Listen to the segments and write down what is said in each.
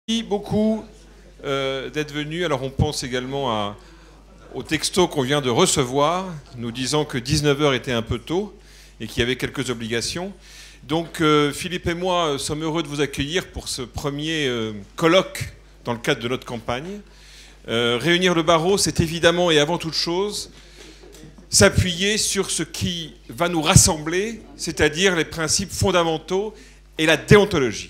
Merci beaucoup d'être venu. Alors on pense également au texto qu'on vient de recevoir, nous disant que 19 h était un peu tôt et qu'il y avait quelques obligations. Donc Philippe et moi sommes heureux de vous accueillir pour ce premier colloque dans le cadre de notre campagne. Réunir le barreau, c'est évidemment et avant toute chose s'appuyer sur ce qui va nous rassembler, c'est-à-dire les principes fondamentaux et la déontologie.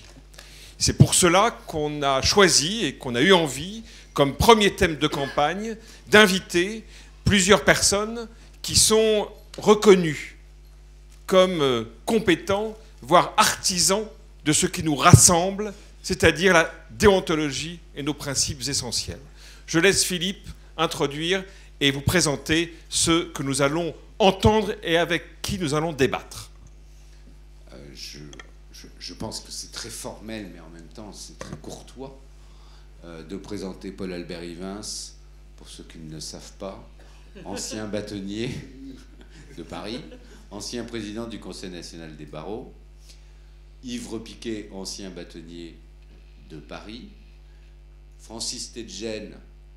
C'est pour cela qu'on a choisi et qu'on a eu envie, comme premier thème de campagne, d'inviter plusieurs personnes qui sont reconnues comme compétents, voire artisans de ce qui nous rassemble, c'est-à-dire la déontologie et nos principes essentiels. Je laisse Philippe introduire et vous présenter ceux que nous allons entendre et avec qui nous allons débattre. Je pense que c'est très formel, mais en même temps, c'est très courtois de présenter Paul-Albert Ivens, pour ceux qui ne le savent pas, ancien bâtonnier de Paris, ancien président du Conseil national des barreaux, Yves Repiquet, ancien bâtonnier de Paris, Francis Tedjen,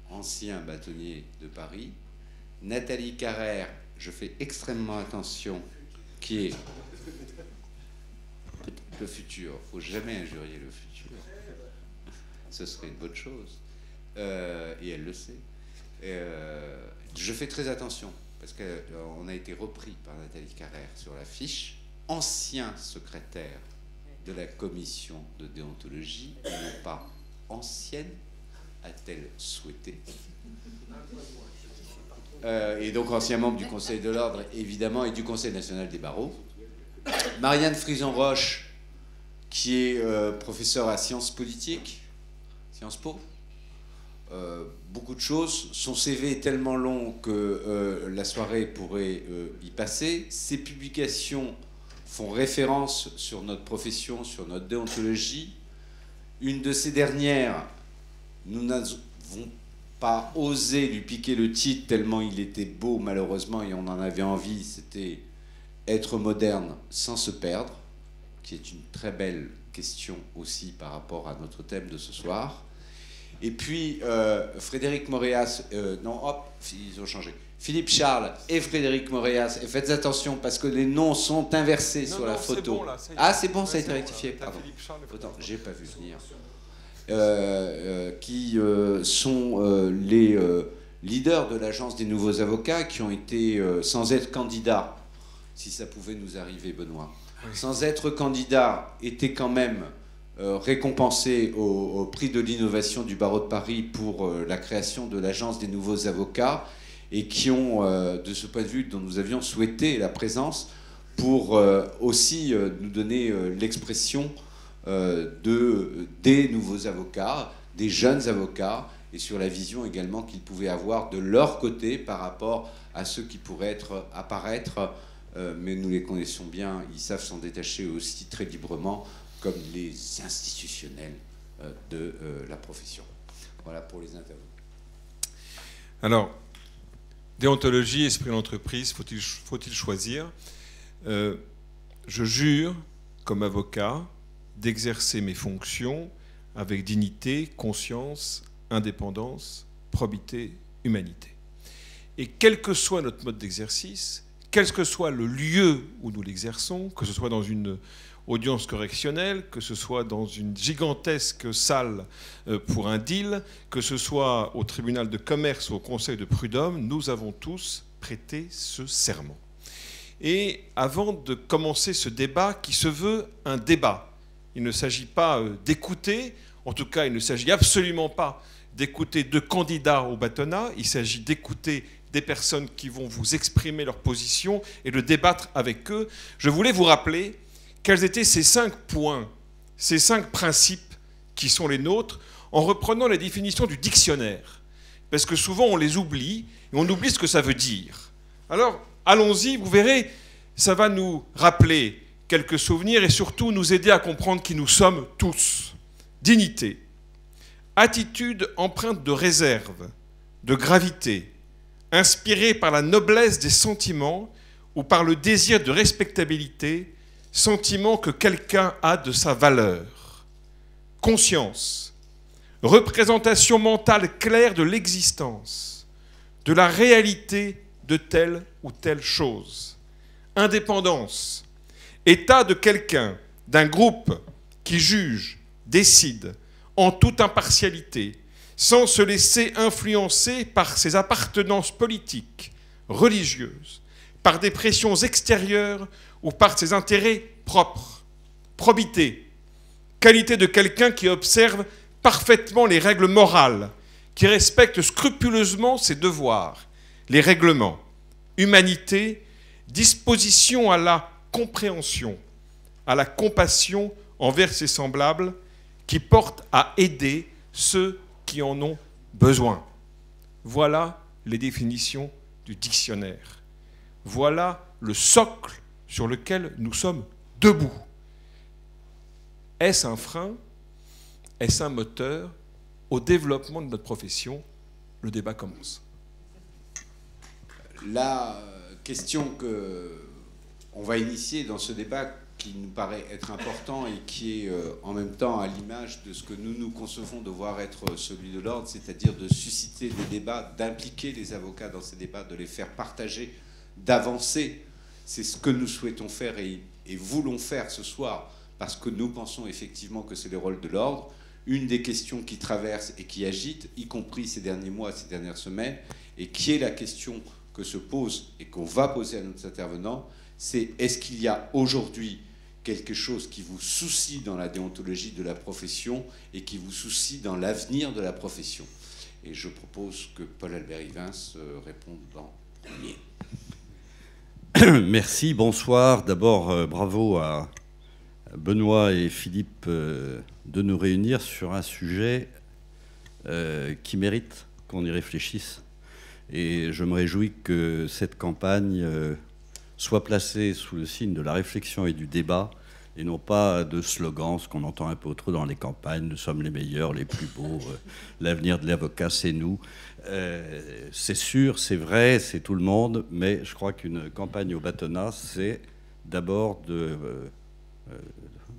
ancien bâtonnier de Paris, Nathalie Carrère, je fais extrêmement attention, qui est le futur. Il ne faut jamais injurier le futur. Ce serait une bonne chose. Et elle le sait. Je fais très attention, parce qu'on a été repris par Nathalie Carrère sur la fiche, ancien secrétaire de la commission de déontologie, et non pas ancienne, a-t-elle souhaité. Et donc ancien membre du Conseil de l'Ordre, évidemment, et du Conseil national des barreaux. Marianne Frison-Roche, qui est professeur à sciences politiques, Sciences Po. Beaucoup de choses. Son CV est tellement long que la soirée pourrait y passer. Ses publications font référence sur notre profession, sur notre déontologie. Une de ces dernières, nous n'avons pas osé lui piquer le titre tellement il était beau, malheureusement, et on en avait envie, c'était « Être moderne sans se perdre », qui est une très belle question aussi par rapport à notre thème de ce soir. Et puis, Frédéric Moréas, non, hop, ils ont changé. Philippe Charles et Frédéric Moréas, et faites attention parce que les noms sont inversés sur la photo. Bon, là, c'est bon, ça a été rectifié, pardon. Attends, j'ai pas vu venir. Qui sont les leaders de l'Agence des nouveaux avocats, qui ont été, sans être candidats, si ça pouvait nous arriver, Benoît, sans être candidats, étaient quand même récompensés au prix de l'innovation du barreau de Paris pour la création de l'Agence des nouveaux avocats, et qui ont, de ce point de vue, dont nous avions souhaité la présence pour aussi nous donner l'expression des nouveaux avocats, des jeunes avocats, et sur la vision également qu'ils pouvaient avoir de leur côté par rapport à ceux qui pourraient apparaître, mais nous les connaissons bien, ils savent s'en détacher aussi très librement, comme les institutionnels de la profession. Voilà pour les interviews. Alors, déontologie, esprit d'entreprise, faut-il choisir? Je jure, comme avocat, d'exercer mes fonctions avec dignité, conscience, indépendance, probité, humanité. Et quel que soit notre mode d'exercice, quel que soit le lieu où nous l'exerçons, que ce soit dans une audience correctionnelle, que ce soit dans une gigantesque salle pour un deal, que ce soit au tribunal de commerce ou au conseil de prud'homme, nous avons tous prêté ce serment. Et avant de commencer ce débat qui se veut un débat, il ne s'agit pas d'écouter, en tout cas il ne s'agit absolument pas d'écouter deux candidats au bâtonnat, il s'agit d'écouter des personnes qui vont vous exprimer leur position et de débattre avec eux. Je voulais vous rappeler quels étaient ces 5 points, ces 5 principes qui sont les nôtres, en reprenant la définition du dictionnaire. Parce que souvent on les oublie, et on oublie ce que ça veut dire. Alors, allons-y, vous verrez, ça va nous rappeler quelques souvenirs et surtout nous aider à comprendre qui nous sommes tous. Dignité, attitude empreinte de réserve, de gravité, inspirée par la noblesse des sentiments ou par le désir de respectabilité, sentiment que quelqu'un a de sa valeur. Conscience, représentation mentale claire de l'existence, de la réalité de telle ou telle chose. Indépendance, état de quelqu'un, d'un groupe qui juge, décide, en toute impartialité, sans se laisser influencer par ses appartenances politiques, religieuses, par des pressions extérieures ou par ses intérêts propres. Probité, qualité de quelqu'un qui observe parfaitement les règles morales, qui respecte scrupuleusement ses devoirs, les règlements. Humanité, disposition à la compréhension, à la compassion envers ses semblables, qui porte à aider ceux qui en ont besoin. Voilà les définitions du dictionnaire. Voilà le socle sur lequel nous sommes debout. Est-ce un frein? Est-ce un moteur au développement de notre profession? Le débat commence. La question qu'on va initier dans ce débat, qui nous paraît être important et qui est en même temps à l'image de ce que nous concevons devoir être celui de l'ordre, c'est-à-dire de susciter des débats, d'impliquer les avocats dans ces débats, de les faire partager, d'avancer. C'est ce que nous souhaitons faire et voulons faire ce soir, parce que nous pensons effectivement que c'est le rôle de l'ordre. Une des questions qui traverse et qui agite, y compris ces derniers mois, ces dernières semaines, et qui est la question que se pose et qu'on va poser à nos intervenants, c'est: est-ce qu'il y a aujourd'hui quelque chose qui vous soucie dans la déontologie de la profession et qui vous soucie dans l'avenir de la profession? Et je propose que Paul-Albert Ivens réponde en premier. Merci, bonsoir. D'abord, bravo à Benoît et Philippe de nous réunir sur un sujet qui mérite qu'on y réfléchisse. Et je me réjouis que cette campagne soit placée sous le signe de la réflexion et du débat, et non pas de slogans, ce qu'on entend un peu trop dans les campagnes: nous sommes les meilleurs, les plus beaux, l'avenir de l'avocat, c'est nous. C'est sûr, c'est vrai, c'est tout le monde, mais je crois qu'une campagne au bâtonnat, c'est d'abord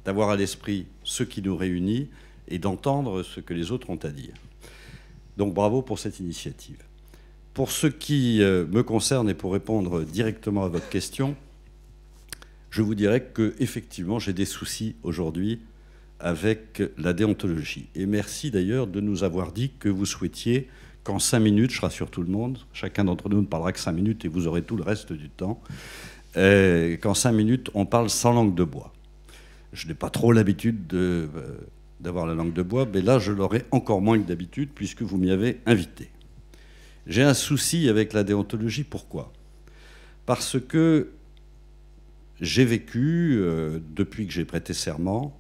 d'avoir à l'esprit ce qui nous réunit et d'entendre ce que les autres ont à dire. Donc bravo pour cette initiative. Pour ce qui me concerne et pour répondre directement à votre question, je vous dirais qu'effectivement, j'ai des soucis aujourd'hui avec la déontologie. Et merci d'ailleurs de nous avoir dit que vous souhaitiez qu'en 5 minutes, je rassure tout le monde, chacun d'entre nous ne parlera que 5 minutes et vous aurez tout le reste du temps, qu'en 5 minutes, on parle sans langue de bois. Je n'ai pas trop l'habitude d'avoir la langue de bois, mais là, je l'aurai encore moins que d'habitude puisque vous m'y avez invité. J'ai un souci avec la déontologie. Pourquoi? Parce que j'ai vécu, depuis que j'ai prêté serment,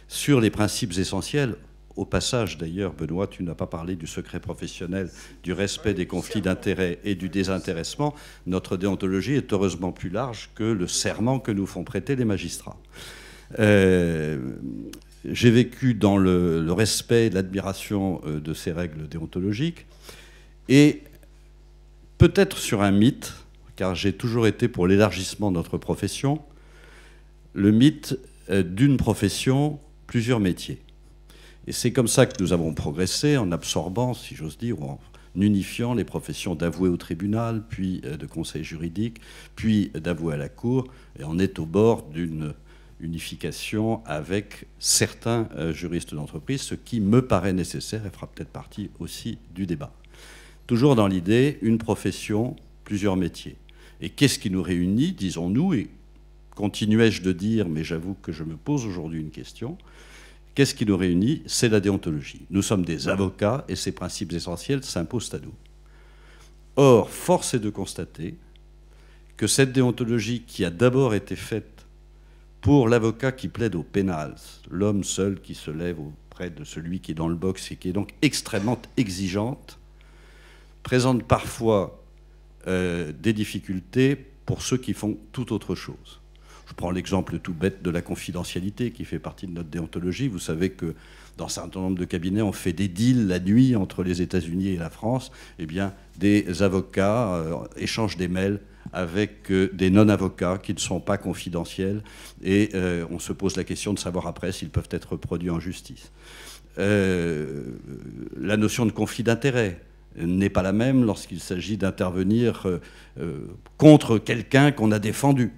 sur les principes essentiels. Au passage, d'ailleurs, Benoît, tu n'as pas parlé du secret professionnel, du respect des conflits d'intérêts et du désintéressement. Notre déontologie est heureusement plus large que le serment que nous font prêter les magistrats. J'ai vécu dans le respect et l'admiration de ces règles déontologiques, et peut-être sur un mythe, car j'ai toujours été pour l'élargissement de notre profession, le mythe d'une profession, plusieurs métiers. Et c'est comme ça que nous avons progressé, en absorbant, si j'ose dire, ou en unifiant les professions d'avoué au tribunal, puis de conseil juridique, puis d'avoué à la cour, et on est au bord d'une unification avec certains juristes d'entreprise, ce qui me paraît nécessaire et fera peut-être partie aussi du débat. Toujours dans l'idée, une profession, plusieurs métiers. Et qu'est-ce qui nous réunit, disons-nous, et continuais-je de dire, mais j'avoue que je me pose aujourd'hui une question, qu'est-ce qui nous réunit? C'est la déontologie. Nous sommes des avocats et ces principes essentiels s'imposent à nous. Or, force est de constater que cette déontologie qui a d'abord été faite pour l'avocat qui plaide au pénal, l'homme seul qui se lève auprès de celui qui est dans le box et qui est donc extrêmement exigeante, présente parfois des difficultés pour ceux qui font tout autre chose. Je prends l'exemple tout bête de la confidentialité qui fait partie de notre déontologie. Vous savez que dans un certain nombre de cabinets, on fait des deals la nuit entre les États-Unis et la France. Eh bien, des avocats échangent des mails avec des non-avocats qui ne sont pas confidentiels et on se pose la question de savoir après s'ils peuvent être reproduits en justice. la notion de conflit d'intérêts n'est pas la même lorsqu'il s'agit d'intervenir contre quelqu'un qu'on a défendu.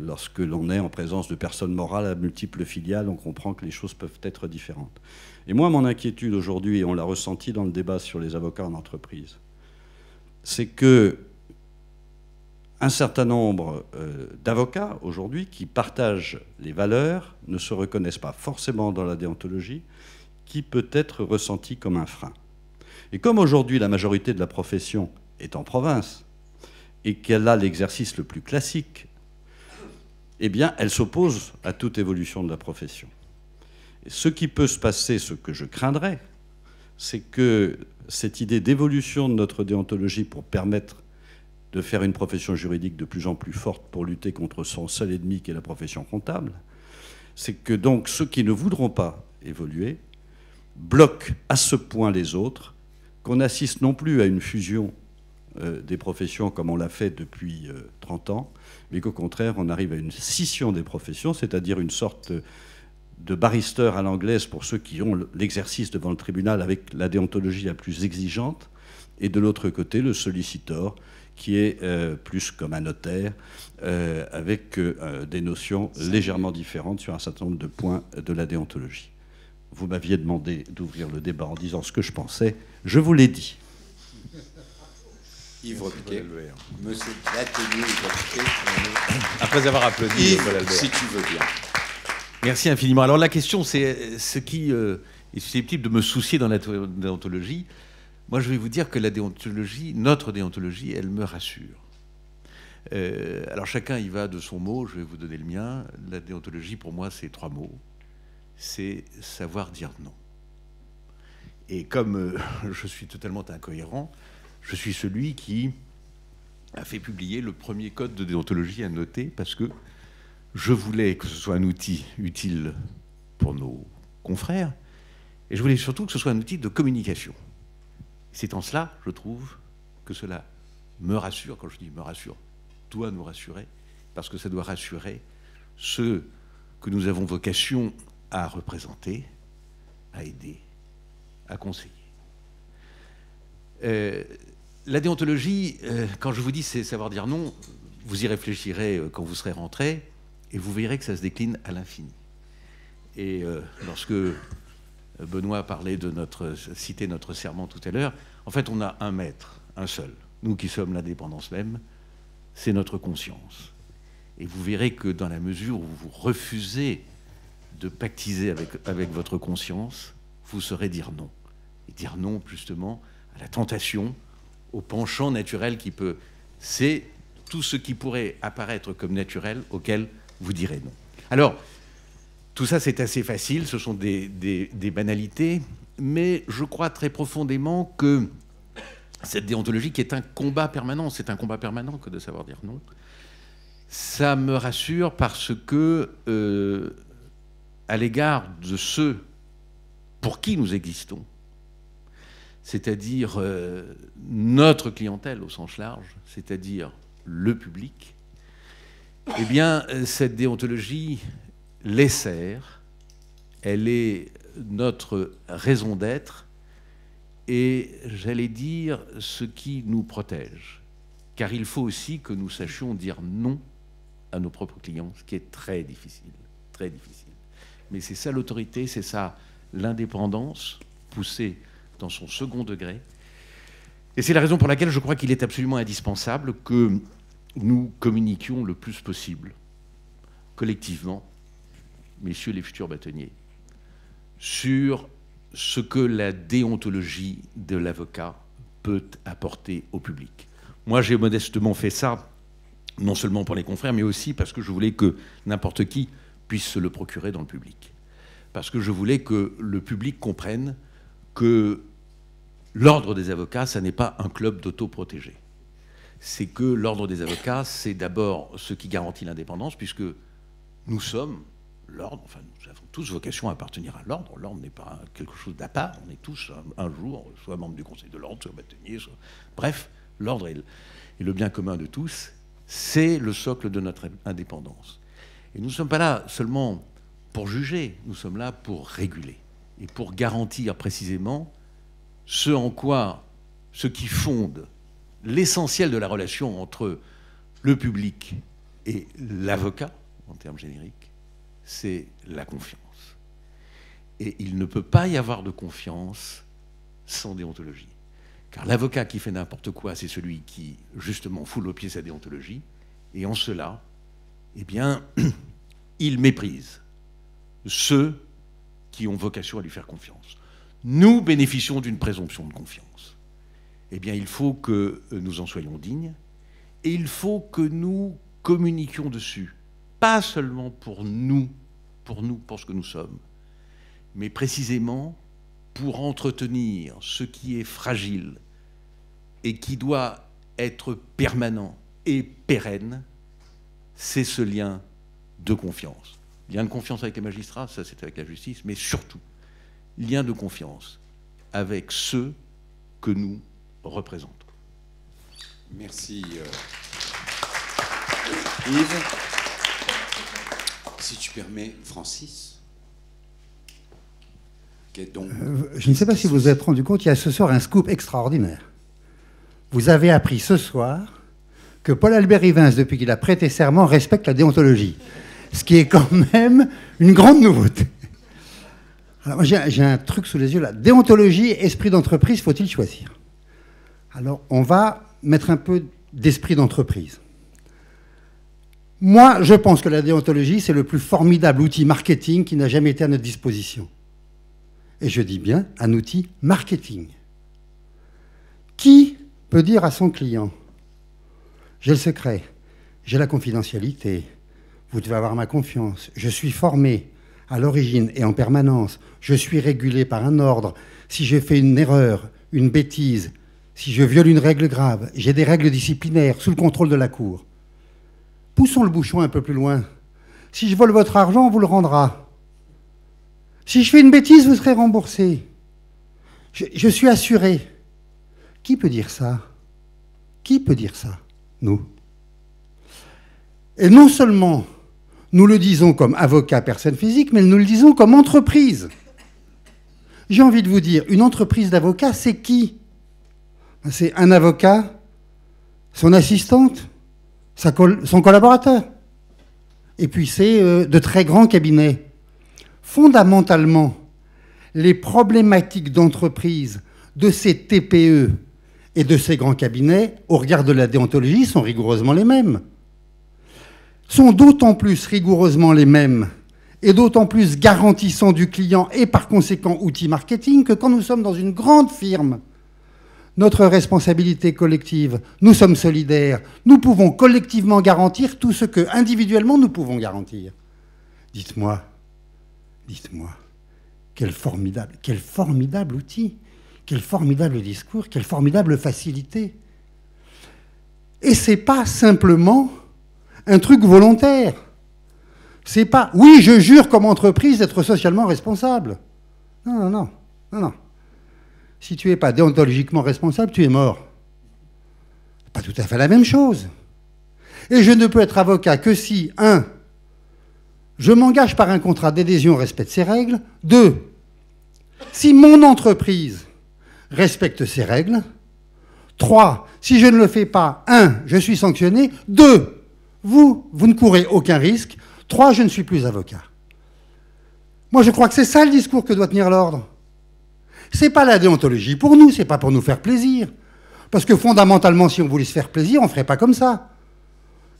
Lorsque l'on est en présence de personnes morales à multiples filiales, on comprend que les choses peuvent être différentes. Et moi, mon inquiétude aujourd'hui, et on l'a ressenti dans le débat sur les avocats en entreprise, c'est que un certain nombre d'avocats aujourd'hui qui partagent les valeurs ne se reconnaissent pas forcément dans la déontologie, qui peut être ressentie comme un frein. Et comme aujourd'hui la majorité de la profession est en province et qu'elle a l'exercice le plus classique, eh bien, elle s'oppose à toute évolution de la profession. Et ce qui peut se passer, ce que je craindrais, c'est que cette idée d'évolution de notre déontologie pour permettre de faire une profession juridique de plus en plus forte pour lutter contre son seul ennemi qui est la profession comptable, c'est que donc ceux qui ne voudront pas évoluer bloquent à ce point les autres qu'on assiste non plus à une fusion des professions comme on l'a fait depuis 30 ans, mais qu'au contraire on arrive à une scission des professions, c'est-à-dire une sorte de barrister à l'anglaise pour ceux qui ont l'exercice devant le tribunal avec la déontologie la plus exigeante, et de l'autre côté le sollicitor qui est plus comme un notaire, avec des notions légèrement différentes sur un certain nombre de points de la déontologie. Vous m'aviez demandé d'ouvrir le débat en disant ce que je pensais, je vous l'ai dit. Yves Repiquet, monsieur Latenu, après avoir applaudi Yves, si tu veux bien. Merci infiniment. Alors la question, c'est ce qui est susceptible de me soucier dans la déontologie. Moi, je vais vous dire que la déontologie, notre déontologie, elle me rassure. Alors chacun y va de son mot, je vais vous donner le mien. La déontologie, pour moi, c'est 3 mots. C'est savoir dire non. Et comme je suis totalement incohérent, je suis celui qui a fait publier le premier code de déontologie à noter parce que je voulais que ce soit un outil utile pour nos confrères et je voulais surtout que ce soit un outil de communication. C'est en cela, je trouve, que cela me rassure. Quand je dis me rassure, doit nous rassurer, parce que ça doit rassurer ceux que nous avons vocation à représenter, à aider, à conseiller. La déontologie, quand je vous dis c'est savoir dire non, vous y réfléchirez quand vous serez rentré, et vous verrez que ça se décline à l'infini. Et lorsque Benoît parlait de citait notre serment tout à l'heure, en fait on a un maître, un seul. Nous qui sommes l'indépendance même, c'est notre conscience. Et vous verrez que dans la mesure où vous refusez de pactiser avec votre conscience, vous saurez dire non. Et dire non justement à la tentation, au penchant naturel qui peut... C'est tout ce qui pourrait apparaître comme naturel auquel vous direz non. Alors, tout ça c'est assez facile, ce sont des banalités, mais je crois très profondément que cette déontologie qui est un combat permanent, c'est un combat permanent que de savoir dire non, ça me rassure parce que, à l'égard de ceux pour qui nous existons, c'est-à-dire notre clientèle au sens large, c'est-à-dire le public, eh bien, cette déontologie les sert, elle est notre raison d'être et, j'allais dire, ce qui nous protège. Car il faut aussi que nous sachions dire non à nos propres clients, ce qui est très difficile, très difficile. Mais c'est ça l'autorité, c'est ça l'indépendance poussée dans son second degré. Et c'est la raison pour laquelle je crois qu'il est absolument indispensable que nous communiquions le plus possible, collectivement, messieurs les futurs bâtonniers, sur ce que la déontologie de l'avocat peut apporter au public. Moi, j'ai modestement fait ça, non seulement pour les confrères, mais aussi parce que je voulais que n'importe qui puisse se le procurer dans le public. Parce que je voulais que le public comprenne que l'ordre des avocats, ça n'est pas un club d'autoprotégés. C'est que l'ordre des avocats, c'est d'abord ce qui garantit l'indépendance, puisque nous sommes l'ordre, enfin nous avons tous vocation à appartenir à l'ordre. L'ordre n'est pas quelque chose d'à part, on est tous un jour, soit membre du conseil de l'ordre, soit bâtonnier, soit... Bref, l'ordre est le bien commun de tous, c'est le socle de notre indépendance. Et nous ne sommes pas là seulement pour juger, nous sommes là pour réguler. et pour garantir précisément ce qui fonde l'essentiel de la relation entre le public et l'avocat, en termes génériques, c'est la confiance. Et il ne peut pas y avoir de confiance sans déontologie. Car l'avocat qui fait n'importe quoi, c'est celui qui, justement, foule au pied sa déontologie. Et en cela, eh bien, il méprise ceux qui ont vocation à lui faire confiance. Nous bénéficions d'une présomption de confiance. Eh bien, il faut que nous en soyons dignes et il faut que nous communiquions dessus. Pas seulement pour nous, pour ce que nous sommes, mais précisément pour entretenir ce qui est fragile et qui doit être permanent et pérenne, c'est ce lien de confiance. Lien de confiance avec les magistrats, ça c'est avec la justice, mais surtout, lien de confiance avec ceux que nous représentons. Merci Yves. Si tu permets, Francis. Donc, je ne sais pas si vous vous êtes rendu compte, il y a ce soir un scoop extraordinaire. Vous avez appris ce soir que Paul-Albert Rivens, depuis qu'il a prêté serment, respecte la déontologie. Ce qui est quand même une grande nouveauté. Alors, moi, j'ai un truc sous les yeux là. Déontologie, esprit d'entreprise, faut-il choisir? Alors, on va mettre un peu d'esprit d'entreprise. Moi, je pense que la déontologie, c'est le plus formidable outil marketing qui n'a jamais été à notre disposition. Et je dis bien un outil marketing. Qui peut dire à son client, j'ai le secret, j'ai la confidentialité, vous devez avoir ma confiance, je suis formé à l'origine et en permanence, je suis régulé par un ordre, si je fais une erreur, une bêtise, si je viole une règle grave, j'ai des règles disciplinaires sous le contrôle de la Cour. Poussons le bouchon un peu plus loin. Si je vole votre argent, on vous le rendra. Si je fais une bêtise, vous serez remboursé. Je suis assuré. Qui peut dire ça? Qui peut dire ça? Nous. Et non seulement nous le disons comme avocat, personne physique, mais nous le disons comme entreprise. J'ai envie de vous dire, une entreprise d'avocats, c'est qui? C'est un avocat, son assistante, son collaborateur. Et puis c'est de très grands cabinets. Fondamentalement, les problématiques d'entreprise de ces TPE et de ces grands cabinets, au regard de la déontologie, sont rigoureusement les mêmes. Sont d'autant plus rigoureusement les mêmes et d'autant plus garantissant du client et par conséquent outil marketing que quand nous sommes dans une grande firme, notre responsabilité collective, nous sommes solidaires, nous pouvons collectivement garantir tout ce que individuellement nous pouvons garantir. Dites-moi, quel formidable outil, quel formidable discours, quelle formidable facilité. Et c'est pas simplement un truc volontaire. C'est pas, oui, je jure comme entreprise d'être socialement responsable. Non. Si tu n'es pas déontologiquement responsable, tu es mort. Pas tout à fait la même chose. Et je ne peux être avocat que si, 1, je m'engage par un contrat d'adhésion au respect de ces règles. 2, si mon entreprise respecte ces règles. 3, si je ne le fais pas, 1, je suis sanctionné. 2, vous ne courez aucun risque. 3, je ne suis plus avocat. Moi, je crois que c'est ça le discours que doit tenir l'ordre. C'est pas la déontologie pour nous, c'est pas pour nous faire plaisir. Parce que fondamentalement, si on voulait se faire plaisir, on ne ferait pas comme ça.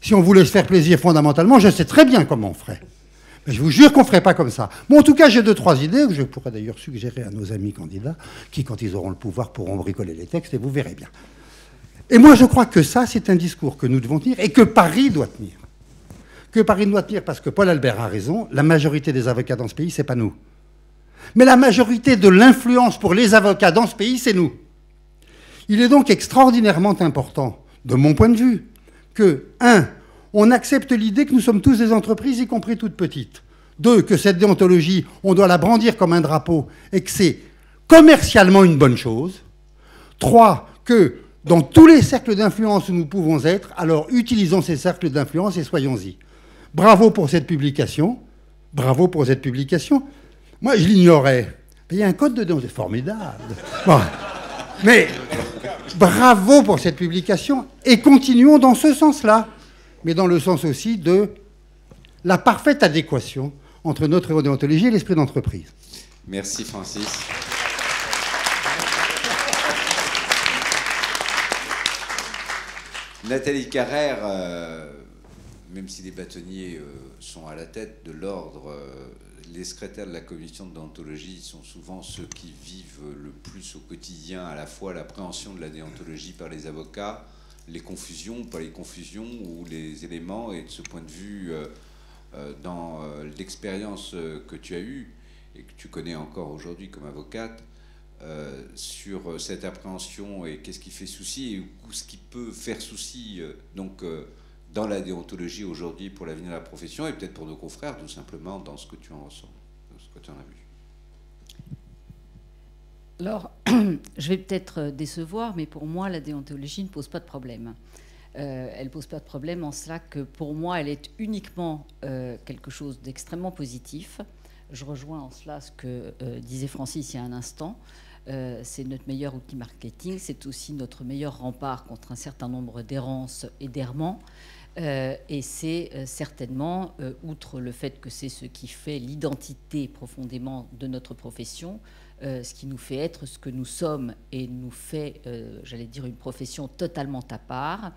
Si on voulait se faire plaisir fondamentalement, je sais très bien comment on ferait. Mais je vous jure qu'on ne ferait pas comme ça. Bon, en tout cas, j'ai 2-3 idées que je pourrais d'ailleurs suggérer à nos amis candidats, qui, quand ils auront le pouvoir, pourront bricoler les textes, et vous verrez bien. Et moi, je crois que ça, c'est un discours que nous devons tenir, et que Paris doit tenir. Que Paris doit tenir, parce que Paul Albert a raison, la majorité des avocats dans ce pays, c'est pas nous. Mais la majorité de l'influence pour les avocats dans ce pays, c'est nous. Il est donc extraordinairement important, de mon point de vue, que, 1, on accepte l'idée que nous sommes tous des entreprises, y compris toutes petites. 2, que cette déontologie, on doit la brandir comme un drapeau et que c'est commercialement une bonne chose. 3, que dans tous les cercles d'influence où nous pouvons être, alors utilisons ces cercles d'influence et soyons-y. Bravo pour cette publication. Bravo pour cette publication. Moi, je l'ignorais. Il y a un code de déontologie, c'est formidable. Bon. Mais bravo pour cette publication et continuons dans ce sens-là, mais dans le sens aussi de la parfaite adéquation entre notre déontologie et l'esprit d'entreprise. Merci Francis. Nathalie Carrère, même si les bâtonniers sont à la tête de l'ordre, les secrétaires de la commission de déontologie sont souvent ceux qui vivent le plus au quotidien à la fois l'appréhension de la déontologie par les avocats, les confusions, pas les confusions, ou les éléments. Et de ce point de vue, dans l'expérience que tu as eue et que tu connais encore aujourd'hui comme avocate, sur cette appréhension et qu'est-ce qui fait souci et ou ce qui peut faire souci dans la déontologie aujourd'hui pour l'avenir de la profession et peut-être pour nos confrères, tout simplement, dans ce que tu en ressens, dans ce que tu en as vu. Alors, je vais peut-être décevoir, mais pour moi, la déontologie ne pose pas de problème. Elle ne pose pas de problème en cela que, pour moi, elle est uniquement quelque chose d'extrêmement positif. Je rejoins en cela ce que disait Francis il y a un instant. C'est notre meilleur outil marketing, c'est aussi notre meilleur rempart contre un certain nombre d'errances et d'errements. Et c'est certainement, outre le fait que c'est ce qui fait l'identité profondément de notre profession, ce qui nous fait être ce que nous sommes et nous fait, j'allais dire, une profession totalement à part,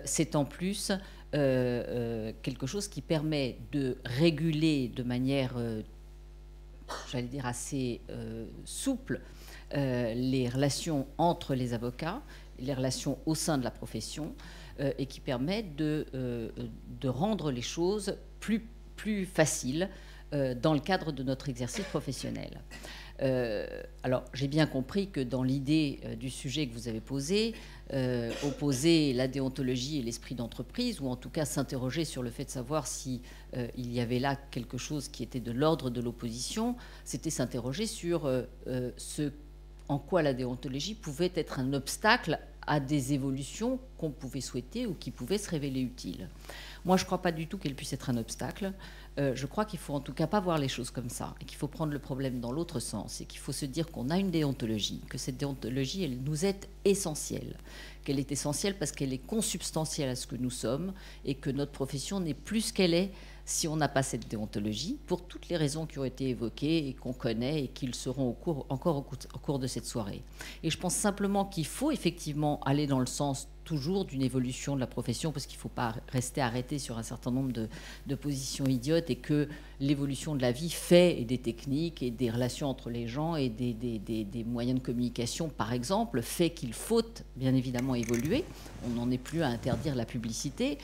c'est en plus quelque chose qui permet de réguler de manière, j'allais dire, assez souple les relations entre les avocats, les relations au sein de la profession, et qui permet de rendre les choses plus faciles dans le cadre de notre exercice professionnel. Alors, j'ai bien compris que dans l'idée du sujet que vous avez posé, opposer la déontologie et l'esprit d'entreprise, ou en tout cas s'interroger sur le fait de savoir si il y avait là quelque chose qui était de l'ordre de l'opposition, c'était s'interroger sur ce en quoi la déontologie pouvait être un obstacle à des évolutions qu'on pouvait souhaiter ou qui pouvaient se révéler utiles. Moi, je ne crois pas du tout qu'elle puisse être un obstacle. Je crois qu'il faut en tout cas pas voir les choses comme ça, et qu'il faut prendre le problème dans l'autre sens, et qu'il faut se dire qu'on a une déontologie, que cette déontologie, elle nous est essentielle, qu'elle est essentielle parce qu'elle est consubstantielle à ce que nous sommes, et que notre profession n'est plus ce qu'elle est si on n'a pas cette déontologie, pour toutes les raisons qui ont été évoquées et qu'on connaît et qui le seront encore au cours de cette soirée. Et je pense simplement qu'il faut effectivement aller dans le sens toujours d'une évolution de la profession, parce qu'il ne faut pas rester arrêté sur un certain nombre de positions idiotes, et que l'évolution de la vie fait, et des techniques et des relations entre les gens et des moyens de communication, par exemple, fait qu'il faut bien évidemment évoluer. On n'en est plus à interdire la publicité.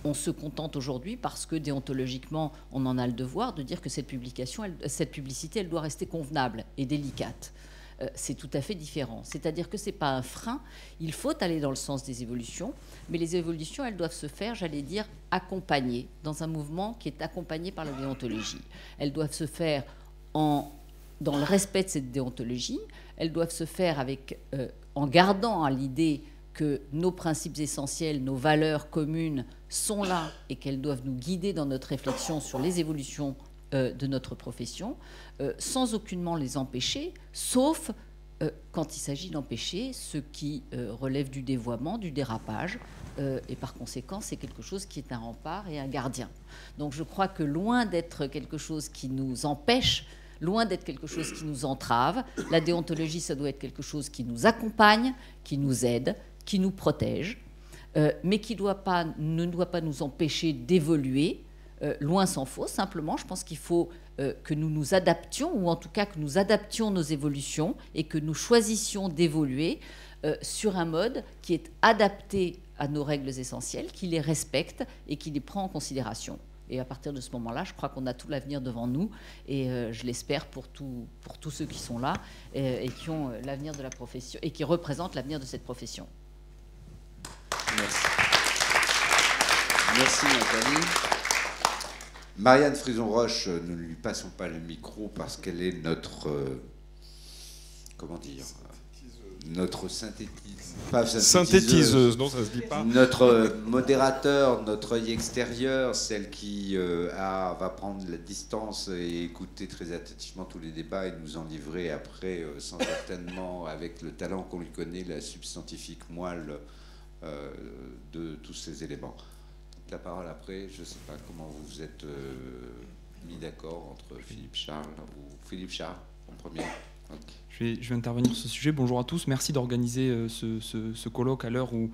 On se contente aujourd'hui, parce que déontologiquement, on en a le devoir de dire que cette publicité, elle doit rester convenable et délicate. C'est tout à fait différent. C'est-à-dire que ce n'est pas un frein. Il faut aller dans le sens des évolutions, mais les évolutions, elles doivent se faire, j'allais dire, accompagnées, dans un mouvement qui est accompagné par la déontologie. Elles doivent se faire dans le respect de cette déontologie. Elles doivent se faire en gardant à l'idée que nos principes essentiels, nos valeurs communes sont là, et qu'elles doivent nous guider dans notre réflexion sur les évolutions de notre profession, sans aucunement les empêcher, sauf quand il s'agit d'empêcher ce qui relève du dévoiement, du dérapage, et par conséquent, c'est quelque chose qui est un rempart et un gardien. Donc je crois que loin d'être quelque chose qui nous empêche, loin d'être quelque chose qui nous entrave, la déontologie, ça doit être quelque chose qui nous accompagne, qui nous aide, qui nous protège, mais qui ne doit pas nous empêcher d'évoluer. Loin s'en faut, simplement, je pense qu'il faut que nous nous adaptions, ou en tout cas que nous adaptions nos évolutions et que nous choisissions d'évoluer sur un mode qui est adapté à nos règles essentielles, qui les respecte et qui les prend en considération. Et à partir de ce moment-là, je crois qu'on a tout l'avenir devant nous, et je l'espère pour tous ceux qui sont là et qui ont l'avenir de la profession et qui représentent l'avenir de cette profession. Merci. Merci Nathalie. Marianne Frison-Roche, ne lui passons pas le micro parce qu'elle est notre, comment dire, notre synthétiseuse, non, ça se dit pas. Notre modérateur, notre œil extérieur, celle qui va prendre la distance et écouter très attentivement tous les débats et nous en livrer après, sans certainement, avec le talent qu'on lui connaît, la substantifique moelle de tous ces éléments. La parole après, je ne sais pas comment vous vous êtes mis d'accord entre Philippe Charles ou Philippe Charles en premier. Okay. Je vais intervenir sur ce sujet. Bonjour à tous. Merci d'organiser ce colloque à l'heure où,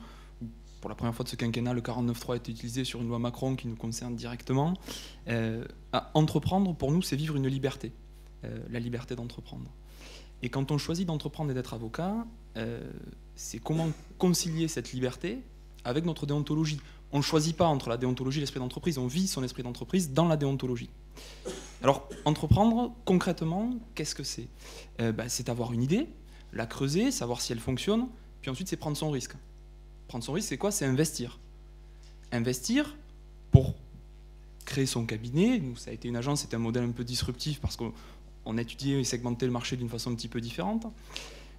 pour la première fois de ce quinquennat, le 49.3 est utilisé sur une loi Macron qui nous concerne directement. Entreprendre, pour nous, c'est vivre une liberté, la liberté d'entreprendre. Et quand on choisit d'entreprendre et d'être avocat, c'est comment concilier cette liberté avec notre déontologie. On ne choisit pas entre la déontologie et l'esprit d'entreprise, on vit son esprit d'entreprise dans la déontologie. Alors, entreprendre, concrètement, qu'est-ce que c'est ? C'est avoir une idée, la creuser, savoir si elle fonctionne, puis ensuite, c'est prendre son risque. Prendre son risque, c'est quoi ? C'est investir. Investir pour créer son cabinet. Nous, ça a été une agence, c'était un modèle un peu disruptif parce qu'on étudiait et segmentait le marché d'une façon un petit peu différente.